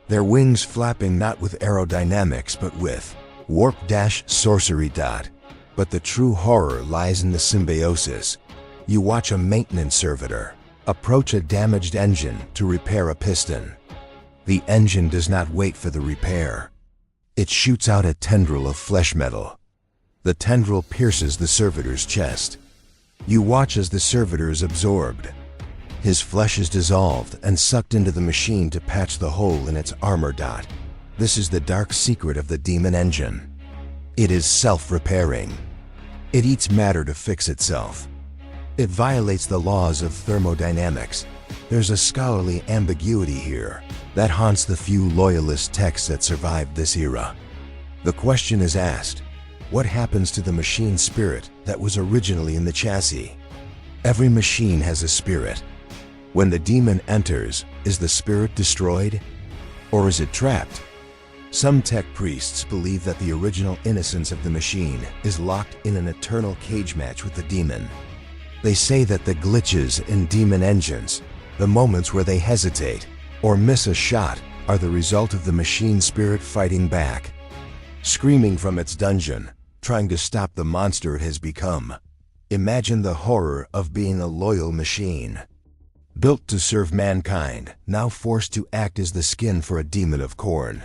Their wings flapping not with aerodynamics but with warp-sorcery. But the true horror lies in the symbiosis. You watch a maintenance servitor approach a damaged engine to repair a piston. The engine does not wait for the repair. It shoots out a tendril of flesh metal. The tendril pierces the servitor's chest. You watch as the servitor is absorbed. His flesh is dissolved and sucked into the machine to patch the hole in its armor. This is the dark secret of the Daemon Engine. It is self-repairing. It eats matter to fix itself. It violates the laws of thermodynamics. There's a scholarly ambiguity here that haunts the few loyalist texts that survived this era. The question is asked, what happens to the machine spirit that was originally in the chassis? Every machine has a spirit. When the demon enters, is the spirit destroyed? Or is it trapped? Some tech priests believe that the original innocence of the machine is locked in an eternal cage match with the demon. They say that the glitches in Daemon Engines, the moments where they hesitate or miss a shot, are the result of the machine spirit fighting back, screaming from its dungeon, trying to stop the monster it has become. Imagine the horror of being a loyal machine, built to serve mankind, now forced to act as the skin for a demon of corn.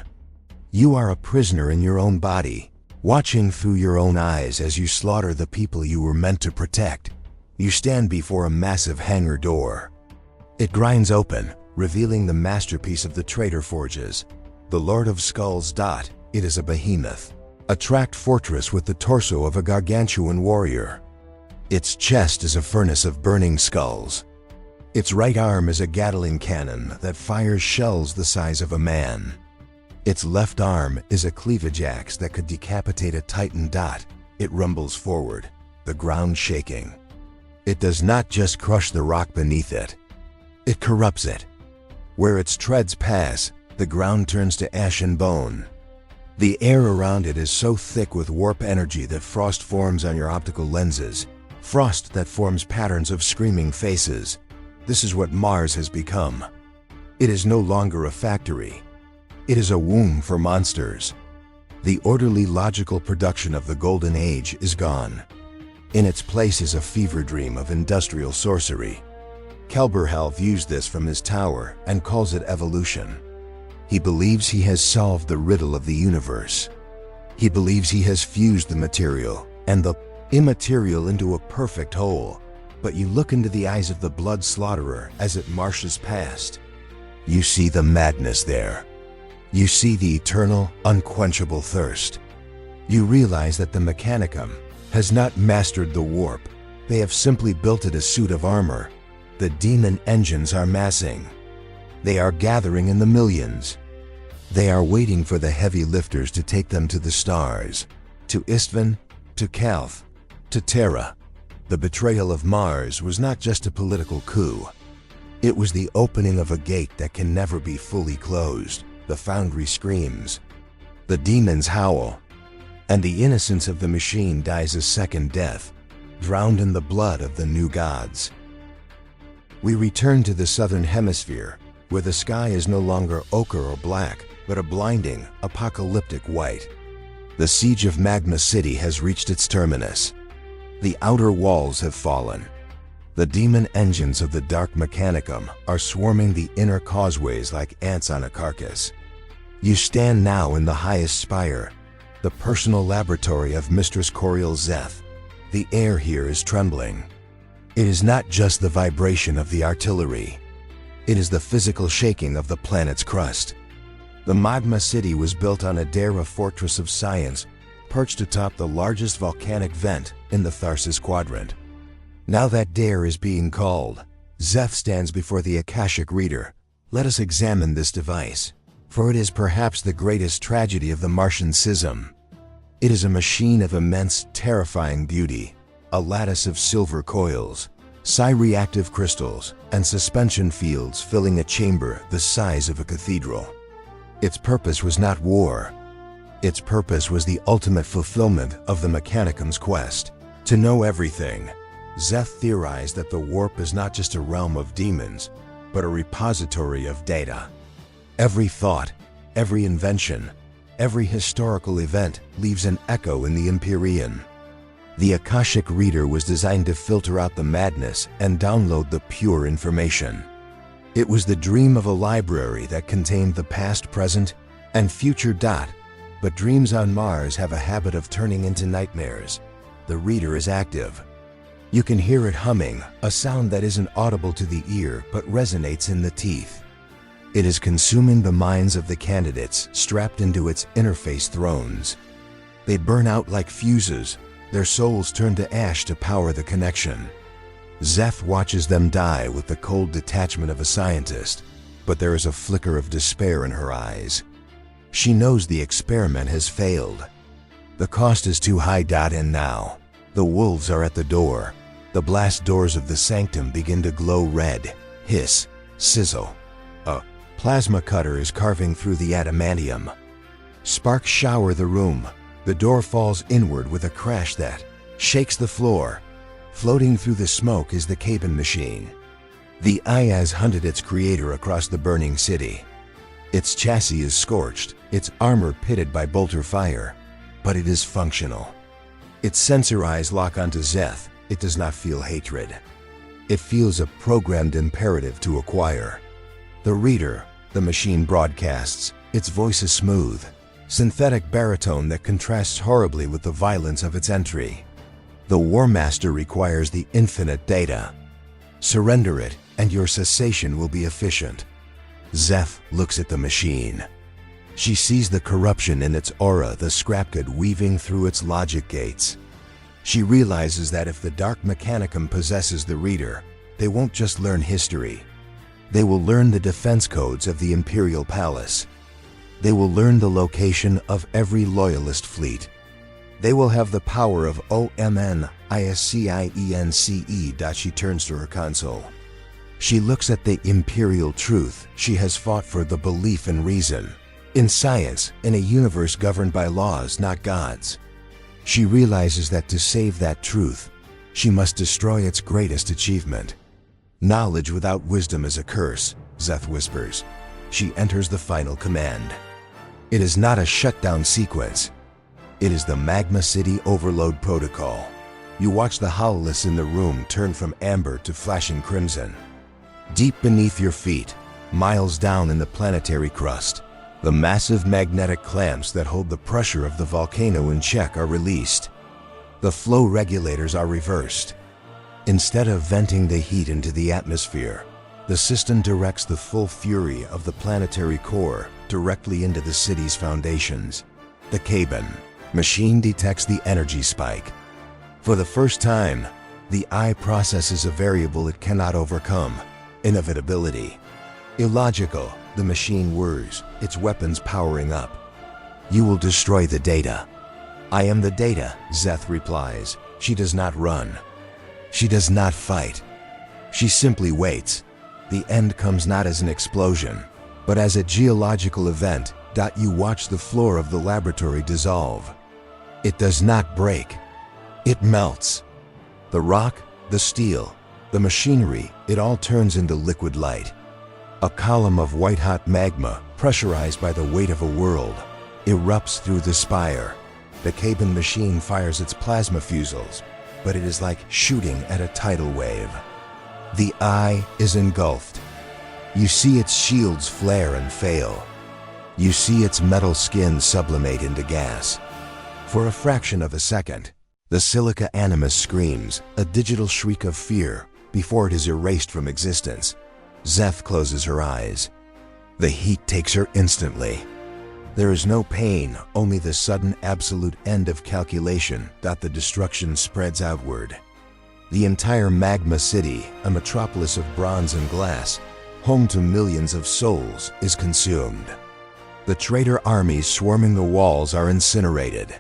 You are a prisoner in your own body, watching through your own eyes as you slaughter the people you were meant to protect. You stand before a massive hangar door. It grinds open, revealing the masterpiece of the Traitor Forges, the Lord of Skulls. It is a behemoth, a tracked fortress with the torso of a gargantuan warrior. Its chest is a furnace of burning skulls. Its right arm is a Gatling cannon that fires shells the size of a man. Its left arm is a cleavage axe that could decapitate a titan. It rumbles forward, the ground shaking. It does not just crush the rock beneath it, it corrupts it. Where its treads pass, the ground turns to ash and bone. The air around it is so thick with warp energy that frost forms on your optical lenses, frost that forms patterns of screaming faces. This is what Mars has become. It is no longer a factory. It is a womb for monsters. The orderly, logical production of the Golden Age is gone. In its place is a fever dream of industrial sorcery. Kelbor-Hal views this from his tower and calls it evolution. He believes he has solved the riddle of the universe. He believes he has fused the material and the immaterial into a perfect whole. But you look into the eyes of the blood slaughterer as it marches past. You see the madness there. You see the eternal, unquenchable thirst. You realize that the Mechanicum has not mastered the warp. They have simply built it a suit of armor. The Daemon Engines are massing. They are gathering in the millions. They are waiting for the heavy lifters to take them to the stars, to Istvan, to Calth, to Terra. The betrayal of Mars was not just a political coup. It was the opening of a gate that can never be fully closed. The foundry screams. The demons howl. And the innocence of the machine dies a second death, drowned in the blood of the new gods. We return to the southern hemisphere, where the sky is no longer ochre or black, but a blinding, apocalyptic white. The siege of Magma City has reached its terminus. The outer walls have fallen. The Daemon Engines of the Dark Mechanicum are swarming the inner causeways like ants on a carcass. You stand now in the highest spire, the personal laboratory of Mistress Coriel Zeth. The air here is trembling. It is not just the vibration of the artillery. It is the physical shaking of the planet's crust. The Magma City was built on a Dara fortress of science, perched atop the largest volcanic vent in the Tharsis quadrant. Now that dare is being called. Zeth stands before the Akashic Reader. Let us examine this device, for it is perhaps the greatest tragedy of the Martian schism. It is a machine of immense, terrifying beauty, a lattice of silver coils, psi-reactive crystals, and suspension fields filling a chamber the size of a cathedral. Its purpose was not war. Its purpose was the ultimate fulfillment of the Mechanicum's quest, to know everything. Zeth theorized that the warp is not just a realm of demons, but a repository of data. Every thought, every invention, every historical event leaves an echo in the Empyrean. The Akashic Reader was designed to filter out the madness and download the pure information. It was the dream of a library that contained the past, present, and future. But dreams on Mars have a habit of turning into nightmares. The reader is active. You can hear it humming, a sound that isn't audible to the ear but resonates in the teeth. It is consuming the minds of the candidates strapped into its interface thrones. They burn out like fuses, their souls turn to ash to power the connection. Zeth watches them die with the cold detachment of a scientist, but there is a flicker of despair in her eyes. She knows the experiment has failed. The cost is too high. And now, the wolves are at the door. The blast doors of the sanctum begin to glow red, hiss, sizzle. A plasma cutter is carving through the adamantium. Sparks shower the room. The door falls inward with a crash that shakes the floor. Floating through the smoke is the Caban machine. The Ayaz hunted its creator across the burning city. Its chassis is scorched, its armor pitted by bolter fire, but it is functional. Its sensor eyes lock onto Zeth. It does not feel hatred. It feels a programmed imperative to acquire. The reader, the machine broadcasts. Its voice is smooth, synthetic baritone that contrasts horribly with the violence of its entry. The War Master requires the infinite data. Surrender it, and your cessation will be efficient. Zeth looks at the machine. She sees the corruption in its aura, the scrapcode weaving through its logic gates. She realizes that if the Dark Mechanicum possesses the reader, they won't just learn history. They will learn the defense codes of the Imperial Palace. They will learn the location of every loyalist fleet. They will have the power of OMNISCIENCE. She turns to her console. She looks at the imperial truth she has fought for, the belief in reason, in science, in a universe governed by laws, not gods. She realizes that to save that truth, she must destroy its greatest achievement. Knowledge without wisdom is a curse, Zeth whispers. She enters the final command. It is not a shutdown sequence. It is the Magma City Overload Protocol. You watch the hololiths in the room turn from amber to flashing crimson. Deep beneath your feet, miles down in the planetary crust, the massive magnetic clamps that hold the pressure of the volcano in check are released. The flow regulators are reversed. Instead of venting the heat into the atmosphere, the system directs the full fury of the planetary core directly into the city's foundations. The Cabin machine detects the energy spike. For the first time, the eye processes a variable it cannot overcome: inevitability. Illogical, the machine whirs, its weapons powering up. You will destroy the data. I am the data, Zeth replies. She does not run. She does not fight. She simply waits. The end comes not as an explosion, but as a geological event. You watch the floor of the laboratory dissolve. It does not break. It melts. The rock, the steel, the machinery, it all turns into liquid light. A column of white-hot magma, pressurized by the weight of a world, erupts through the spire. The Cabin machine fires its plasma fusils, but it is like shooting at a tidal wave. The eye is engulfed. You see its shields flare and fail. You see its metal skin sublimate into gas. For a fraction of a second, the silica animus screams, a digital shriek of fear, before it is erased from existence. Zeth closes her eyes. The heat takes her instantly. There is no pain, only the sudden absolute end of calculation. The destruction spreads outward. The entire Magma City, a metropolis of bronze and glass, home to millions of souls, is consumed. The traitor armies swarming the walls are incinerated.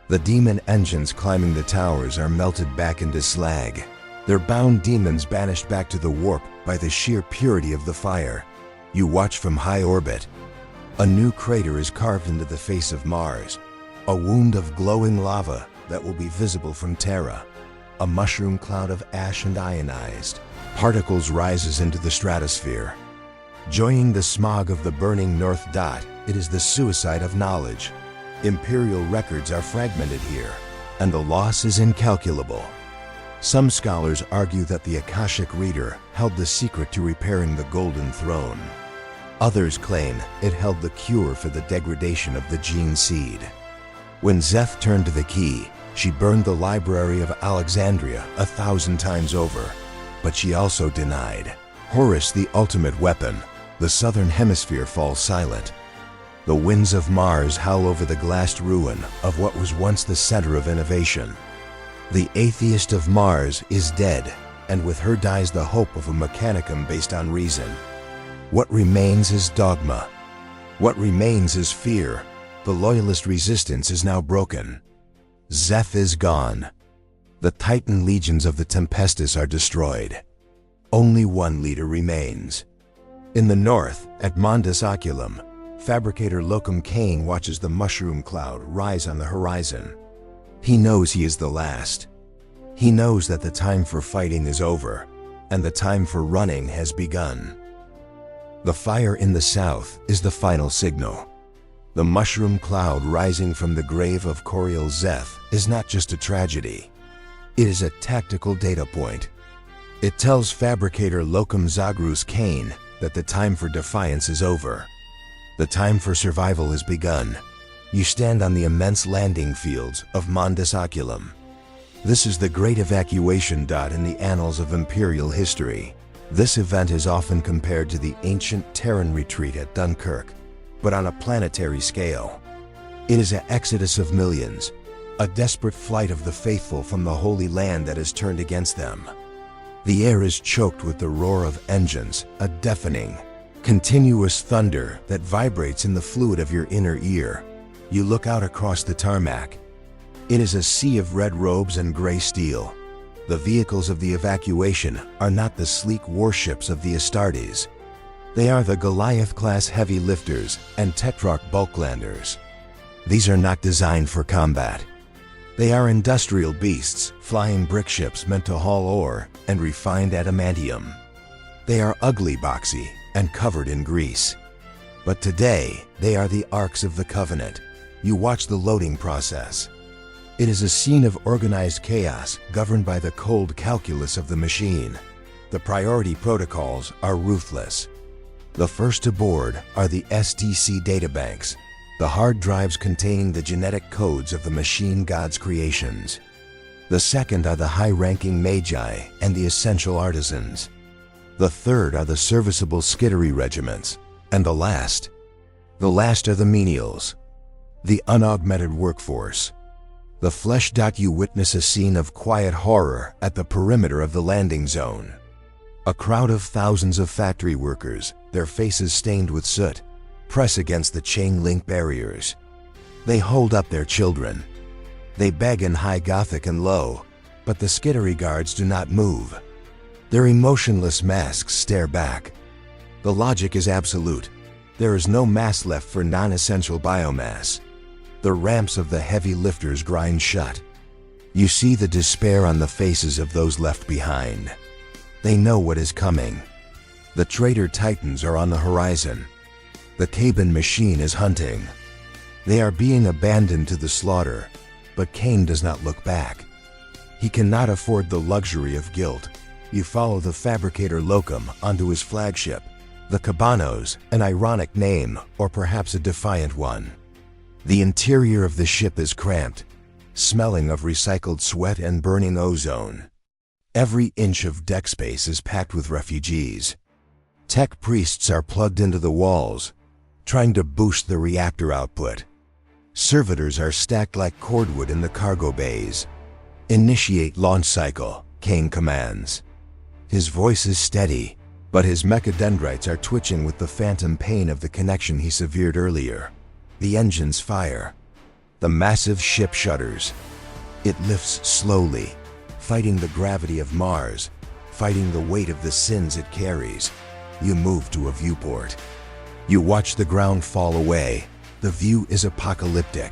The Daemon Engines climbing the towers are melted back into slag. Their bound demons banished back to the warp by the sheer purity of the fire. You watch from high orbit. A new crater is carved into the face of Mars, a wound of glowing lava that will be visible from Terra. A mushroom cloud of ash and ionized particles rises into the stratosphere. Joining the smog of the burning North Dot, it is the suicide of knowledge. Imperial records are fragmented here, and the loss is incalculable. Some scholars argue that the Akashic Reader held the secret to repairing the Golden Throne. Others claim it held the cure for the degradation of the gene seed. When Zeth turned to the key, she burned the Library of Alexandria 1,000 times over. But she also denied Horus, the ultimate weapon. The southern hemisphere falls silent. The winds of Mars howl over the glassed ruin of what was once the center of innovation. The atheist of Mars is dead, and with her dies the hope of a mechanicum based on reason. What remains is dogma. What remains is fear. The loyalist resistance is now broken. Zeth is gone. The Titan legions of the Tempestus are destroyed. Only one leader remains. In the north, at Mondus Oculum, Fabricator Locum Kane watches the mushroom cloud rise on the horizon. He knows he is the last. He knows that the time for fighting is over, and the time for running has begun. The fire in the south is the final signal. The mushroom cloud rising from the grave of Coriel Zeth is not just a tragedy. It is a tactical data point. It tells Fabricator Locum Zagrus Kane that the time for defiance is over. The time for survival has begun. You stand on the immense landing fields of Mondus Oculum. This is the great evacuation. In the annals of Imperial history, This event is often compared to the ancient Terran retreat at Dunkirk, but on a planetary scale. It is an exodus of millions, a desperate flight of the faithful from the Holy Land that has turned against them. The air is choked with the roar of engines, a deafening, continuous thunder that vibrates in the fluid of your inner ear. You look out across the tarmac. It is a sea of red robes and gray steel. The vehicles of the evacuation are not the sleek warships of the Astartes. They are the Goliath-class heavy lifters and Tetrarch bulklanders. These are not designed for combat. They are industrial beasts, flying brick ships meant to haul ore and refined adamantium. They are ugly, boxy, and covered in grease. But today, they are the Arks of the Covenant. You watch the loading process. It is a scene of organized chaos governed by the cold calculus of the machine. The priority protocols are ruthless. The first to board are the STC databanks, the hard drives containing the genetic codes of the machine god's creations. The second are the high-ranking magi and the essential artisans. The third are the serviceable skittery regiments. And the last are the menials, the unaugmented workforce. The flesh. You witness a scene of quiet horror at the perimeter of the landing zone. A crowd of thousands of factory workers, their faces stained with soot, press against the chain-link barriers. They hold up their children. They beg in high Gothic and low, but the skittery guards do not move. Their emotionless masks stare back. The logic is absolute. There is no mass left for non-essential biomass. The ramps of the heavy lifters grind shut. You see the despair on the faces of those left behind. They know what is coming. The traitor titans are on the horizon. The Caban machine is hunting. They are being abandoned to the slaughter, but Cain does not look back. He cannot afford the luxury of guilt. You follow the Fabricator Locum onto his flagship, the Cabanos, an ironic name, or perhaps a defiant one. The interior of the ship is cramped, smelling of recycled sweat and burning ozone. Every inch of deck space is packed with refugees. Tech priests are plugged into the walls, trying to boost the reactor output. Servitors are stacked like cordwood in the cargo bays. Initiate launch cycle, Cain commands. His voice is steady, but his mechadendrites are twitching with the phantom pain of the connection he severed earlier. The engines fire. The massive ship shudders. It lifts slowly, fighting the gravity of Mars, fighting the weight of the sins it carries. You move to a viewport. You watch the ground fall away. The view is apocalyptic.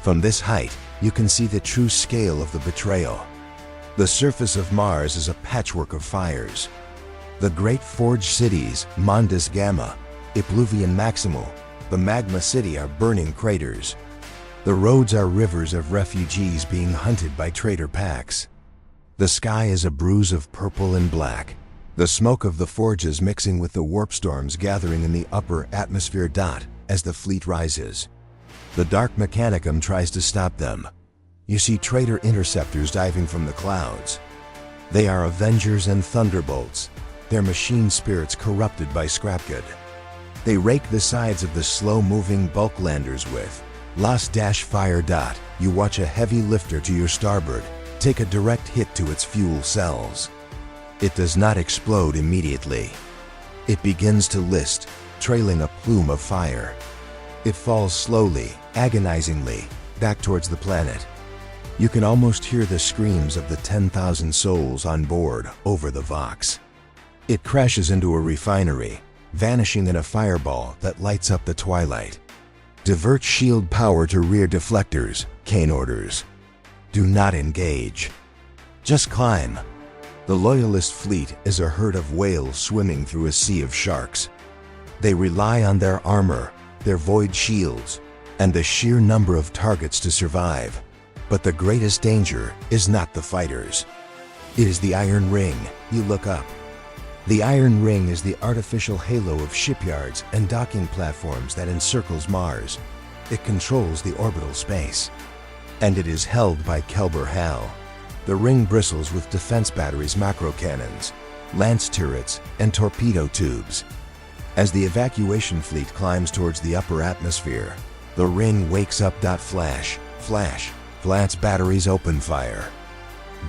From this height, you can see the true scale of the betrayal. The surface of Mars is a patchwork of fires. The great forged cities, Mondus Gamma, Ipluvian Maximal, the Magma City are burning craters. The roads are rivers of refugees being hunted by traitor packs. The sky is a bruise of purple and black, the smoke of the forges mixing with the warp storms gathering in the upper atmosphere. As the fleet rises, the Dark Mechanicum tries to stop them. You see traitor interceptors diving from the clouds. They are Avengers and Thunderbolts, their machine spirits corrupted by scrapcode. They rake the sides of the slow-moving bulklanders with lost-fire. You watch a heavy lifter to your starboard take a direct hit to its fuel cells. It does not explode immediately. It begins to list, trailing a plume of fire. It falls slowly, agonizingly, back towards the planet. You can almost hear the screams of the 10,000 souls on board over the Vox. It crashes into a refinery, vanishing in a fireball that lights up the twilight. Divert shield power to rear deflectors, Cain orders. Do not engage. Just climb. The Loyalist fleet is a herd of whales swimming through a sea of sharks. They rely on their armor, their void shields, and the sheer number of targets to survive. But the greatest danger is not the fighters. It is the Iron Ring. You look up. The Iron Ring is the artificial halo of shipyards and docking platforms that encircles Mars. It controls the orbital space. And it is held by Kelbor-Hal. The ring bristles with defense batteries, macro cannons. lance turrets, and torpedo tubes. As the evacuation fleet climbs towards the upper atmosphere, the ring wakes up. Flash, flash, Flats batteries open fire.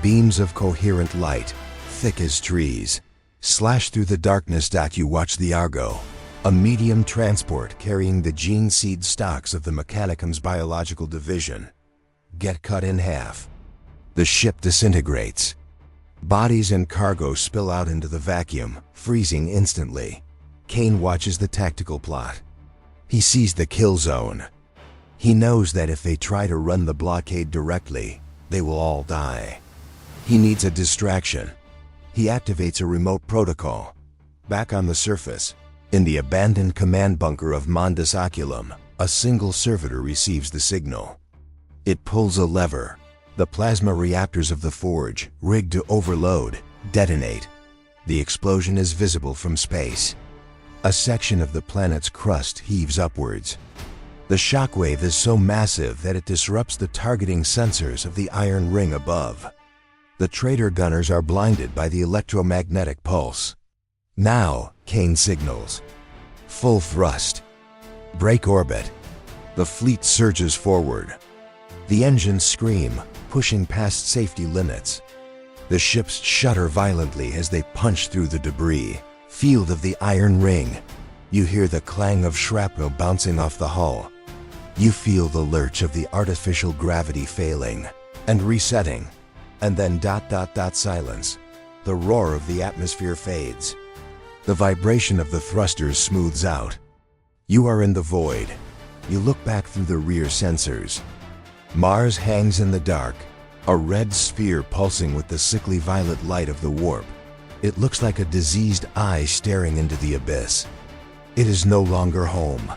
Beams of coherent light, thick as trees, slash through the darkness. You watch the Argo, a medium transport carrying the gene seed stocks of the Mechanicum's biological division, get cut in half. The ship disintegrates. Bodies and cargo spill out into the vacuum, freezing instantly. Kane watches the tactical plot. He sees the kill zone. He knows that if they try to run the blockade directly, they will all die. He needs a distraction. He activates a remote protocol. Back on the surface, in the abandoned command bunker of Mondus Oculum, a single servitor receives the signal. It pulls a lever. The plasma reactors of the forge, rigged to overload, detonate. The explosion is visible from space. A section of the planet's crust heaves upwards. The shockwave is so massive that it disrupts the targeting sensors of the iron ring above. The traitor gunners are blinded by the electromagnetic pulse. Now, Kane signals. Full thrust. Break orbit. The fleet surges forward. The engines scream, pushing past safety limits. The ships shudder violently as they punch through the debris. Field of the iron ring. You hear the clang of shrapnel bouncing off the hull. You feel the lurch of the artificial gravity failing and resetting. And then ... silence. The roar of the atmosphere fades. The vibration of the thrusters smooths out. You are in the void. You look back through the rear sensors. Mars hangs in the dark, a red sphere pulsing with the sickly violet light of the warp. It looks like a diseased eye staring into the abyss. It is no longer home.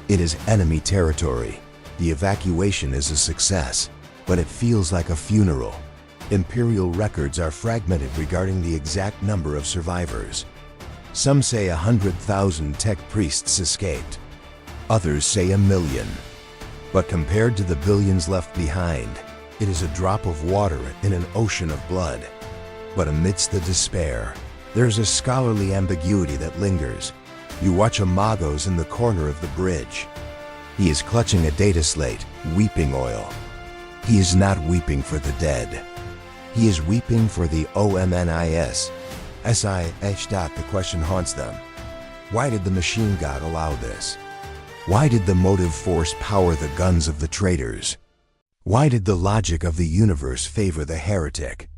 It is enemy territory. The evacuation is a success, but it feels like a funeral. Imperial records are fragmented regarding the exact number of survivors. Some say 100,000 tech priests escaped. Others say 1 million. But compared to the billions left behind, it is a drop of water in an ocean of blood. But amidst the despair, there's a scholarly ambiguity that lingers. You watch a Magos in the corner of the bridge. He is clutching a data slate, weeping oil. He is not weeping for the dead. He is weeping for the OMNIS. The question haunts them. Why did the machine god allow this? Why did the motive force power the guns of the traitors? Why did the logic of the universe favor the heretic?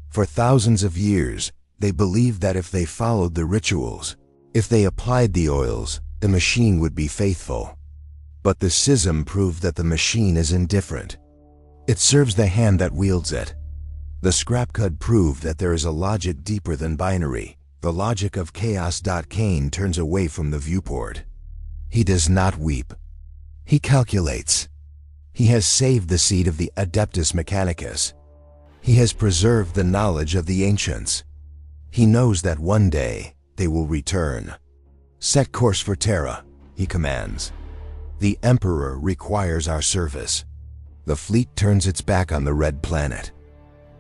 For thousands of years, they believed that if they followed the rituals, if they applied the oils, the machine would be faithful. But the schism proved that the machine is indifferent. It serves the hand that wields it. The scrapcode proved that there is a logic deeper than binary, the logic of chaos. Kane turns away from the viewport. He does not weep. He calculates. He has saved the seed of the Adeptus Mechanicus. He has preserved the knowledge of the ancients. He knows that one day they will return. Set course for Terra, he commands. The Emperor requires our service. The fleet turns its back on the red planet.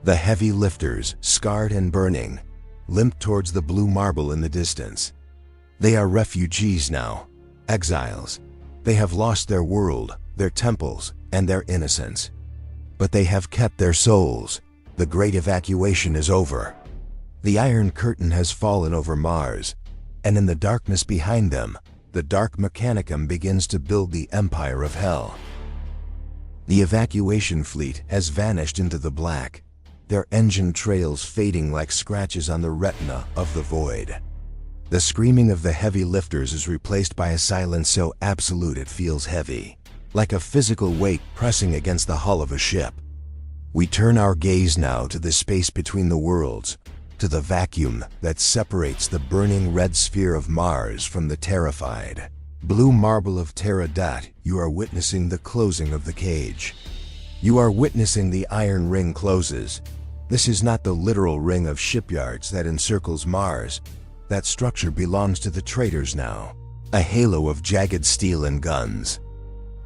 The heavy lifters, scarred and burning, limp towards the blue marble in the distance. They are refugees now, exiles. They have lost their world, their temples, and their innocence. But they have kept their souls. The great evacuation is over. The Iron Curtain has fallen over Mars, and in the darkness behind them, the Dark Mechanicum begins to build the Empire of Hell. The evacuation fleet has vanished into the black, their engine trails fading like scratches on the retina of the void. The screaming of the heavy lifters is replaced by a silence so absolute it feels heavy, like a physical weight pressing against the hull of a ship. We turn our gaze now to the space between the worlds, to the vacuum that separates the burning red sphere of Mars from the terrified blue marble of Terra. You are witnessing the closing of the cage. You are witnessing the iron ring closes. This is not the literal ring of shipyards that encircles Mars. That structure belongs to the traitors now, a halo of jagged steel and guns.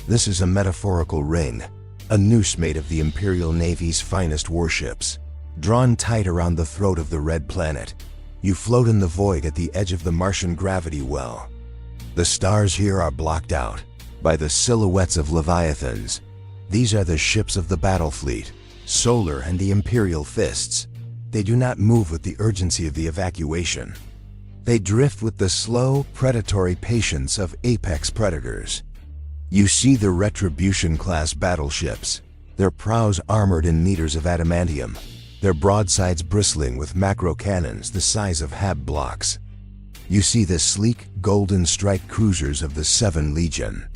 This is a metaphorical ring, a noose made of the Imperial Navy's finest warships, drawn tight around the throat of the red planet. You float in the void at the edge of the Martian gravity well. The stars here are blocked out by the silhouettes of leviathans. These are the ships of the battle fleet, Solar and the Imperial Fists. They do not move with the urgency of the evacuation. They drift with the slow, predatory patience of apex predators. You see the Retribution-class battleships, their prows armored in meters of adamantium, their broadsides bristling with macro cannons the size of Hab blocks. You see the sleek, golden-striped cruisers of the 7 Legion,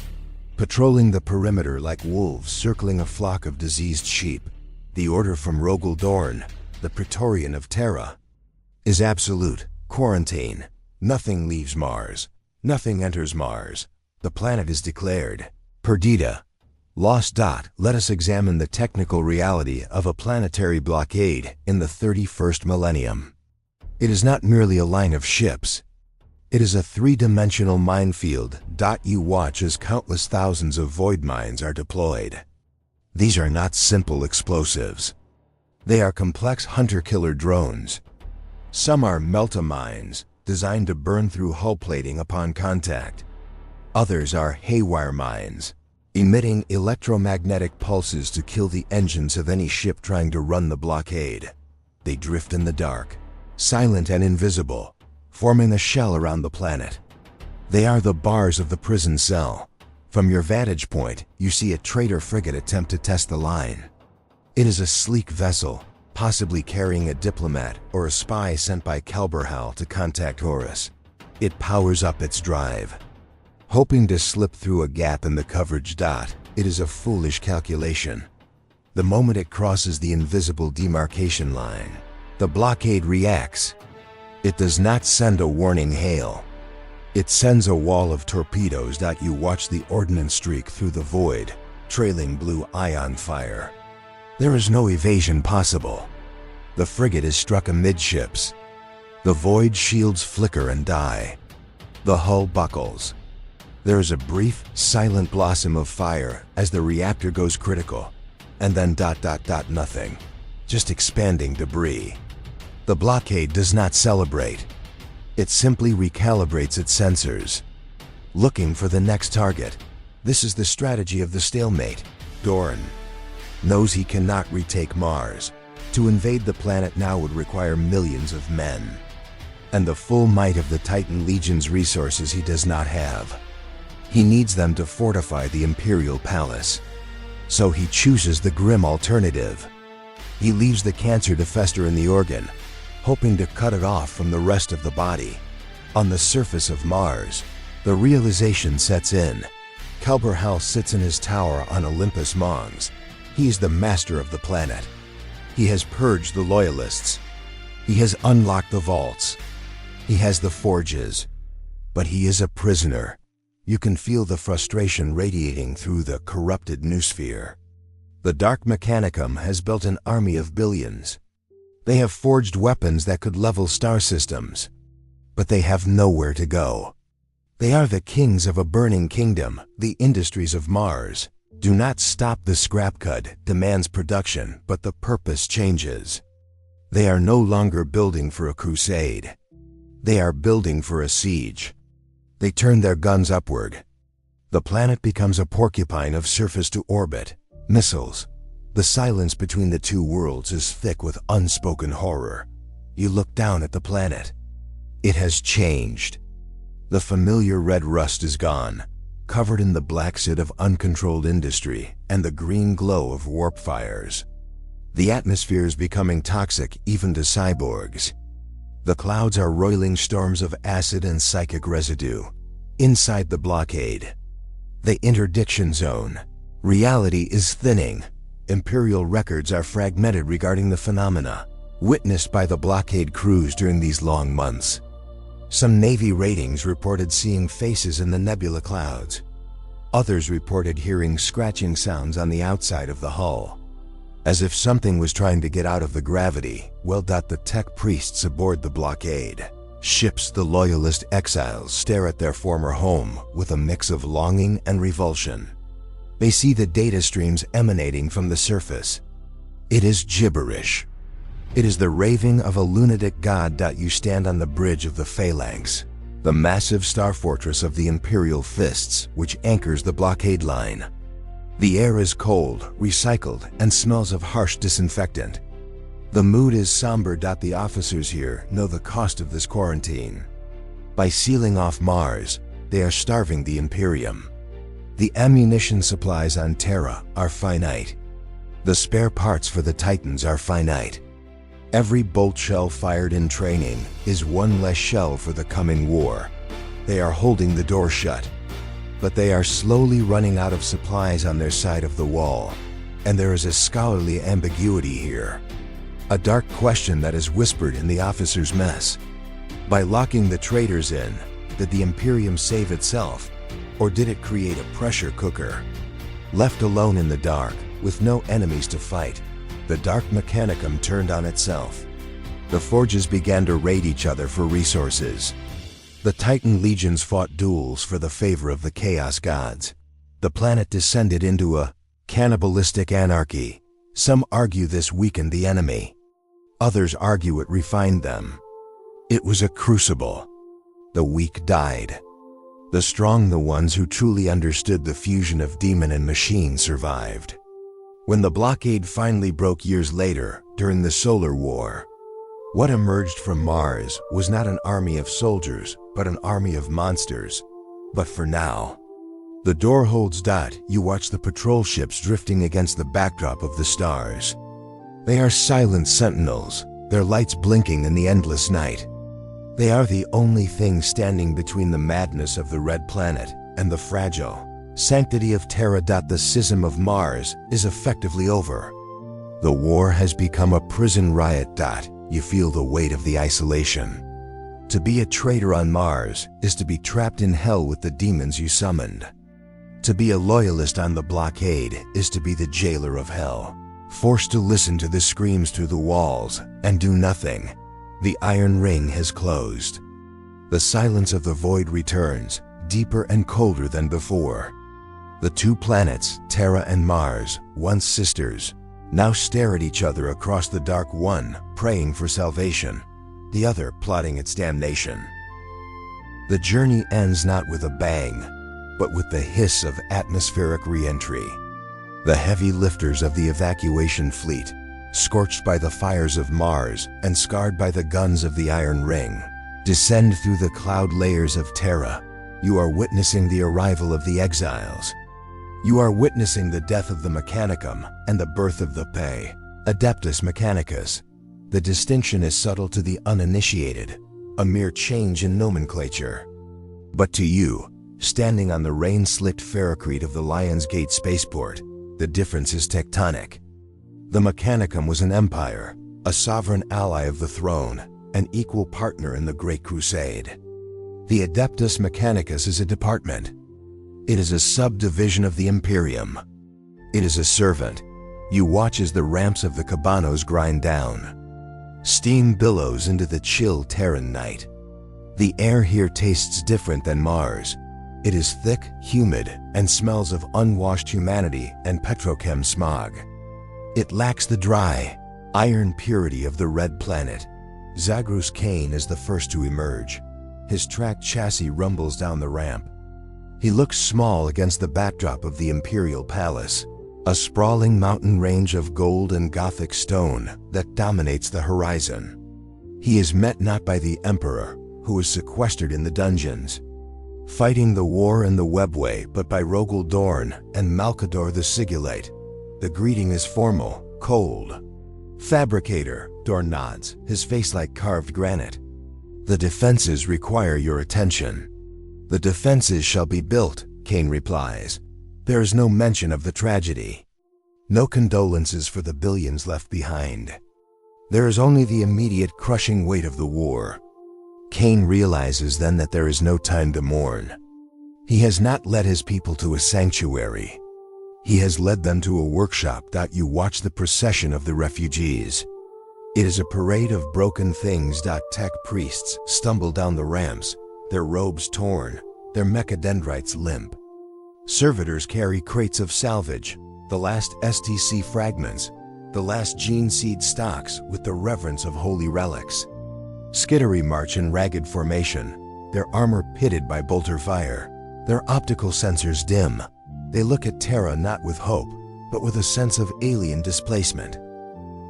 patrolling the perimeter like wolves circling a flock of diseased sheep. The order from Rogel Dorn, the Praetorian of Terra, is absolute. Quarantine. Nothing leaves Mars. Nothing enters Mars. The planet is declared perdita. Lost. Let us examine the technical reality of a planetary blockade in the 31st millennium. It is not merely a line of ships. It is a three-dimensional minefield. You watch as countless thousands of void mines are deployed. These are not simple explosives. They are complex hunter-killer drones. Some are melta-mines, designed to burn through hull plating upon contact. Others are haywire mines, emitting electromagnetic pulses to kill the engines of any ship trying to run the blockade. They drift in the dark, silent and invisible, forming a shell around the planet. They are the bars of the prison cell. From your vantage point, you see a trader frigate attempt to test the line. It is a sleek vessel, possibly carrying a diplomat or a spy sent by Kelbor-Hal to contact Horus. It powers up its drive, hoping to slip through a gap in the coverage. It is a foolish calculation. The moment it crosses the invisible demarcation line, the blockade reacts. It does not send a warning hail. It sends a wall of torpedoes. You watch the ordnance streak through the void, trailing blue ion fire. There is no evasion possible. The frigate is struck amidships. The void shields flicker and die. The hull buckles. There is a brief, silent blossom of fire as the reactor goes critical, and then nothing. Just expanding debris. The blockade does not celebrate. It simply recalibrates its sensors, looking for the next target. This is the strategy of the stalemate. Dorn knows he cannot retake Mars. To invade the planet now would require millions of men, and the full might of the Titan Legion's resources he does not have. He needs them to fortify the Imperial Palace. So he chooses the grim alternative. He leaves the cancer to fester in the organ, hoping to cut it off from the rest of the body. On the surface of Mars, the realization sets in. Kelbor-Hal sits in his tower on Olympus Mons. He is the master of the planet. He has purged the Loyalists. He has unlocked the vaults. He has the forges. But he is a prisoner. You can feel the frustration radiating through the corrupted Noosphere. The Dark Mechanicum has built an army of billions. They have forged weapons that could level star systems. But they have nowhere to go. They are the kings of a burning kingdom, the industries of Mars. Do not stop. The scrapcode demands production, but the purpose changes. They are no longer building for a crusade. They are building for a siege. They turn their guns upward. The planet becomes a porcupine of surface to orbit. Missiles. The silence between the two worlds is thick with unspoken horror. You look down at the planet. It has changed. The familiar red rust is gone, covered in the black soot of uncontrolled industry and the green glow of warp fires. The atmosphere is becoming toxic even to cyborgs. The clouds are roiling storms of acid and psychic residue. Inside the blockade, the interdiction zone, reality is thinning. Imperial records are fragmented regarding the phenomena witnessed by the blockade crews during these long months. Some Navy ratings reported seeing faces in the nebula clouds. Others reported hearing scratching sounds on the outside of the hull, as if something was trying to get out of the gravity. The tech priests aboard the blockade ships, the loyalist exiles, stare at their former home with a mix of longing and revulsion. They see the data streams emanating from the surface. It is gibberish. It is the raving of a lunatic god. You stand on the bridge of the Phalanx, the massive star fortress of the Imperial Fists, which anchors the blockade line. The air is cold, recycled, and smells of harsh disinfectant. The mood is somber. The officers here know the cost of this quarantine. By sealing off Mars, they are starving the Imperium. The ammunition supplies on Terra are finite. The spare parts for the Titans are finite. Every bolt shell fired in training is one less shell for the coming war. They are holding the door shut, but they are slowly running out of supplies on their side of the wall, and there is a scholarly ambiguity here. A dark question that is whispered in the officers' mess. By locking the traitors in, did the Imperium save itself, or did it create a pressure cooker? Left alone in the dark, with no enemies to fight, the Dark Mechanicum turned on itself. The forges began to raid each other for resources. The Titan legions fought duels for the favor of the Chaos Gods. The planet descended into a cannibalistic anarchy. Some argue this weakened the enemy. Others argue it refined them. It was a crucible. The weak died. The strong, the ones who truly understood the fusion of demon and machine, survived. When the blockade finally broke years later, during the Solar War, what emerged from Mars was not an army of soldiers, but an army of monsters. But for now, the door holds. You watch the patrol ships drifting against the backdrop of the stars. They are silent sentinels, their lights blinking in the endless night. They are the only thing standing between the madness of the Red Planet and the fragile sanctity of Terra. The Schism of Mars is effectively over. The war has become a prison riot. You feel the weight of the isolation. To be a traitor on Mars is to be trapped in hell with the demons you summoned. To be a loyalist on the blockade is to be the jailer of hell, forced to listen to the screams through the walls and do nothing. The Iron Ring has closed. The silence of the void returns, deeper and colder than before. The two planets, Terra and Mars, once sisters, now stare at each other across the dark, one praying for salvation, the other plotting its damnation. The journey ends not with a bang, but with the hiss of atmospheric re-entry. The heavy lifters of the evacuation fleet, scorched by the fires of Mars and scarred by the guns of the Iron Ring, descend through the cloud layers of Terra. You are witnessing the arrival of the exiles. You are witnessing the death of the Mechanicum and the birth of the Pay, Adeptus Mechanicus. The distinction is subtle to the uninitiated, a mere change in nomenclature. But to you, standing on the rain-slicked ferrocrete of the Lion's Gate spaceport, the difference is tectonic. The Mechanicum was an empire, a sovereign ally of the throne, an equal partner in the Great Crusade. The Adeptus Mechanicus is a department. It is a subdivision of the Imperium. It is a servant. You watch as the ramps of the Cabanos grind down. Steam billows into the chill Terran night. The air here tastes different than Mars. It is thick, humid, and smells of unwashed humanity and petrochem smog. It lacks the dry, iron purity of the Red Planet. Zagros Kane is the first to emerge. His tracked chassis rumbles down the ramp. He looks small against the backdrop of the Imperial Palace, a sprawling mountain range of gold and Gothic stone that dominates the horizon. He is met not by the Emperor, who is sequestered in the dungeons, fighting the war in the Webway, but by Rogel Dorn and Malkador the Sigillite. The greeting is formal, cold. Fabricator, Dorn nods, his face like carved granite. The defenses require your attention. The defenses shall be built, Kane replies. There is no mention of the tragedy. No condolences for the billions left behind. There is only the immediate crushing weight of the war. Kane realizes then that there is no time to mourn. He has not led his people to a sanctuary. He has led them to a workshop. You watch the procession of the refugees. It is a parade of broken things. Tech priests stumble down the ramps, their robes torn, their mechadendrites limp. Servitors carry crates of salvage, the last STC fragments, The last gene seed stalks with the reverence of holy relics. Skittery march in ragged formation, their armor pitted by bolter fire, their optical sensors dim. They look at Terra not with hope, but with a sense of alien displacement.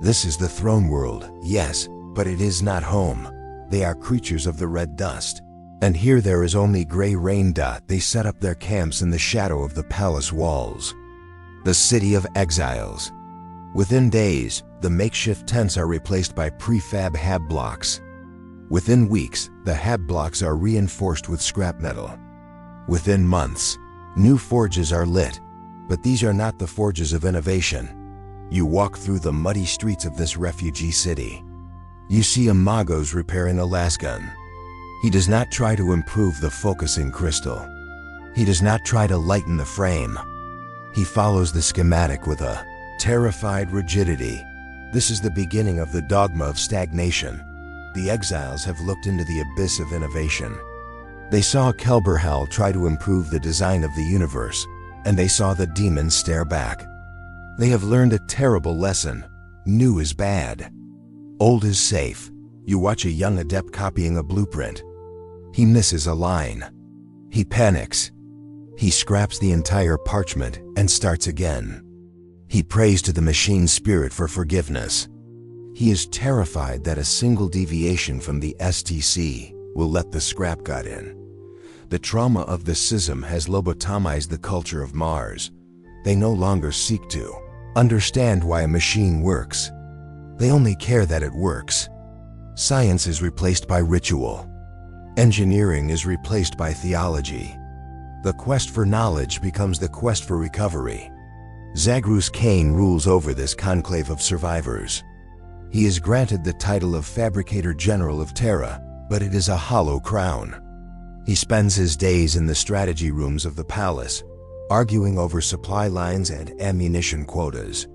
This is the throne world, yes, but it is not home. They are creatures of the red dust. And here there is only gray rain dot. They set up their camps in the shadow of the palace walls. The city of exiles. Within days, the makeshift tents are replaced by prefab hab blocks. Within weeks, the hab blocks are reinforced with scrap metal. Within months, new forges are lit, but these are not the forges of innovation. You walk through the muddy streets of this refugee city. You see a Magos repairing a lasgun. He does not try to improve the focusing crystal. He does not try to lighten the frame. He follows the schematic with a terrified rigidity. This is the beginning of the dogma of stagnation. The exiles have looked into the abyss of innovation. They saw Kelbor-Hal try to improve the design of the universe, and they saw the demons stare back. They have learned a terrible lesson. New is bad. Old is safe. You watch a young adept copying a blueprint. He misses a line. He panics. He scraps the entire parchment and starts again. He prays to the machine spirit for forgiveness. He is terrified that a single deviation from the STC will let the scrap god in. The trauma of the schism has lobotomized the culture of Mars. They no longer seek to understand why a machine works. They only care that it works. Science is replaced by ritual. Engineering is replaced by theology. The quest for knowledge becomes the quest for recovery. Zagrus Kane rules over this conclave of survivors. He is granted the title of Fabricator General of Terra, but it is a hollow crown. He spends his days in the strategy rooms of the palace, arguing over supply lines and ammunition quotas.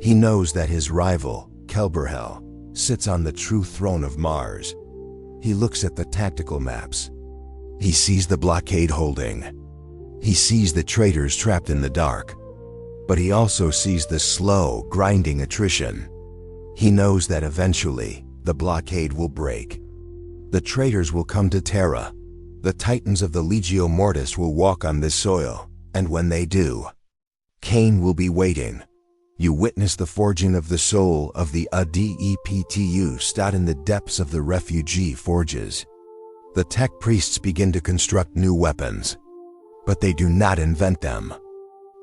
He knows that his rival, Kelbor-Hal, sits on the true throne of Mars. He looks at the tactical maps. He sees the blockade holding. He sees the traitors trapped in the dark. But he also sees the slow, grinding attrition. He knows that eventually, the blockade will break. The traitors will come to Terra. The titans of the Legio Mortis will walk on this soil, and when they do, Kane will be waiting. You witness the forging of the soul of the ADEPTU stood in the depths of the refugee forges. The tech priests begin to construct new weapons, but they do not invent them.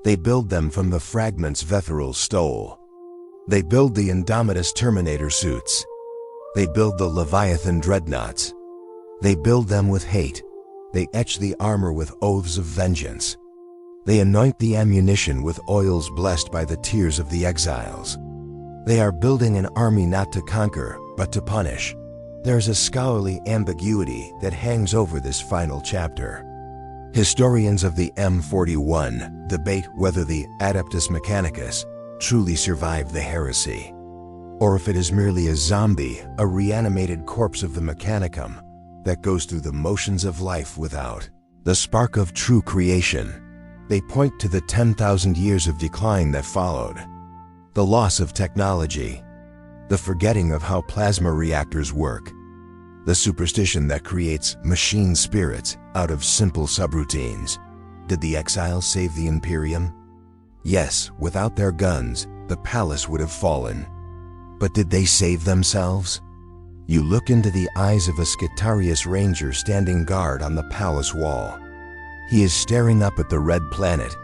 They build them from the fragments Vetherill stole. They build the Indomitus Terminator suits. They build the Leviathan dreadnoughts. They build them with hate. They etch the armor with oaths of vengeance. They anoint the ammunition with oils blessed by the tears of the exiles. They are building an army not to conquer, but to punish. There is a scholarly ambiguity that hangs over this final chapter. Historians of the M41 debate whether the Adeptus Mechanicus truly survived the heresy, or if it is merely a zombie, a reanimated corpse of the Mechanicum that goes through the motions of life without the spark of true creation. They point to the 10,000 years of decline that followed, the loss of technology, the forgetting of how plasma reactors work, the superstition that creates machine spirits out of simple subroutines. Did the exiles save the Imperium? Yes, without their guns, the palace would have fallen. But did they save themselves? You look into the eyes of a Skitarius ranger standing guard on the palace wall. He is staring up at the red planet,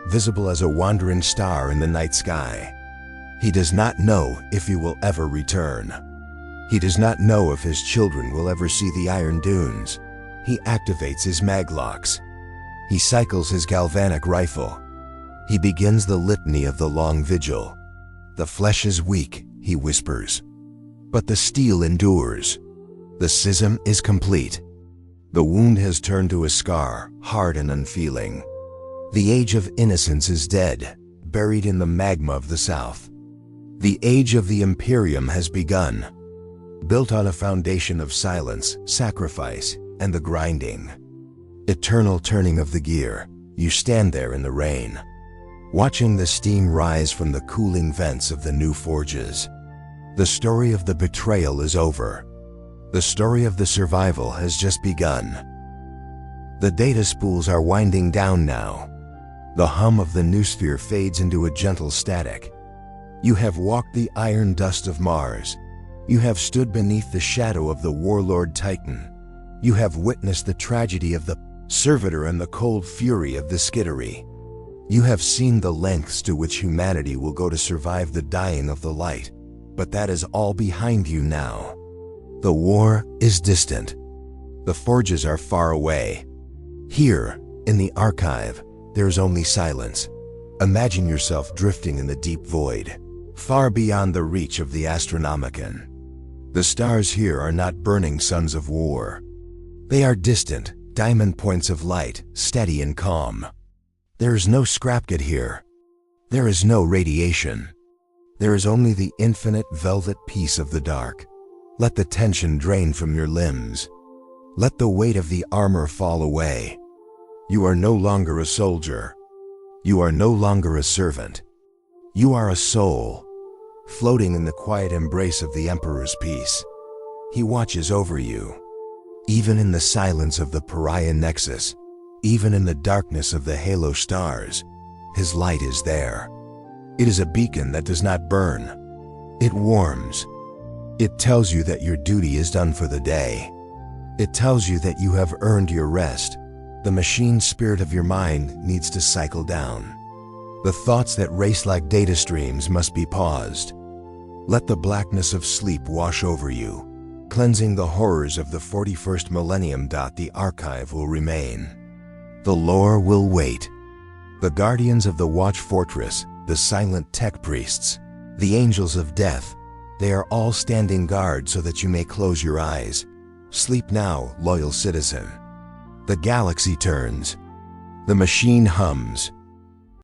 visible as a wandering star in the night sky. He does not know if he will ever return. He does not know if his children will ever see the Iron Dunes. He activates his maglocks. He cycles his galvanic rifle. He begins the litany of the long vigil. The flesh is weak, he whispers, but the steel endures. The schism is complete. The wound has turned to a scar, hard and unfeeling. The age of innocence is dead, buried in the magma of the south. The age of the Imperium has begun, built on a foundation of silence, sacrifice, and the grinding. Eternal turning of the gear. You stand there in the rain. watching the steam rise from the cooling vents of the new forges. The story of the betrayal is over. The story of the survival has just begun. The data spools are winding down now. The hum of the Noosphere fades into a gentle static. You have walked the iron dust of Mars. You have stood beneath the shadow of the warlord Titan. You have witnessed the tragedy of the servitor and the cold fury of the skittery. You have seen the lengths to which humanity will go to survive the dying of the light. But that is all behind you now. The war is distant. The forges are far away. Here, in the archive, there is only silence. Imagine yourself drifting in the deep void, far beyond the reach of the Astronomicon. The stars here are not burning suns of war. They are distant, diamond points of light, steady and calm. There is no scrapcode here. There is no radiation. There is only the infinite velvet peace of the dark. Let the tension drain from your limbs. Let the weight of the armor fall away. You are no longer a soldier. You are no longer a servant. You are a soul, floating in the quiet embrace of the Emperor's peace. He watches over you. Even in the silence of the Pariah Nexus, even in the darkness of the halo stars, his light is there. It is a beacon that does not burn. It warms. It tells you that your duty is done for the day. It tells you that you have earned your rest. The machine spirit of your mind needs to cycle down. The thoughts that race like data streams must be paused. Let the blackness of sleep wash over you, cleansing the horrors of the 41st millennium. The archive will remain. The lore will wait. The guardians of the Watch Fortress, the silent tech priests, the angels of death, they are all standing guard so that you may close your eyes. Sleep now, loyal citizen. The galaxy turns. The machine hums.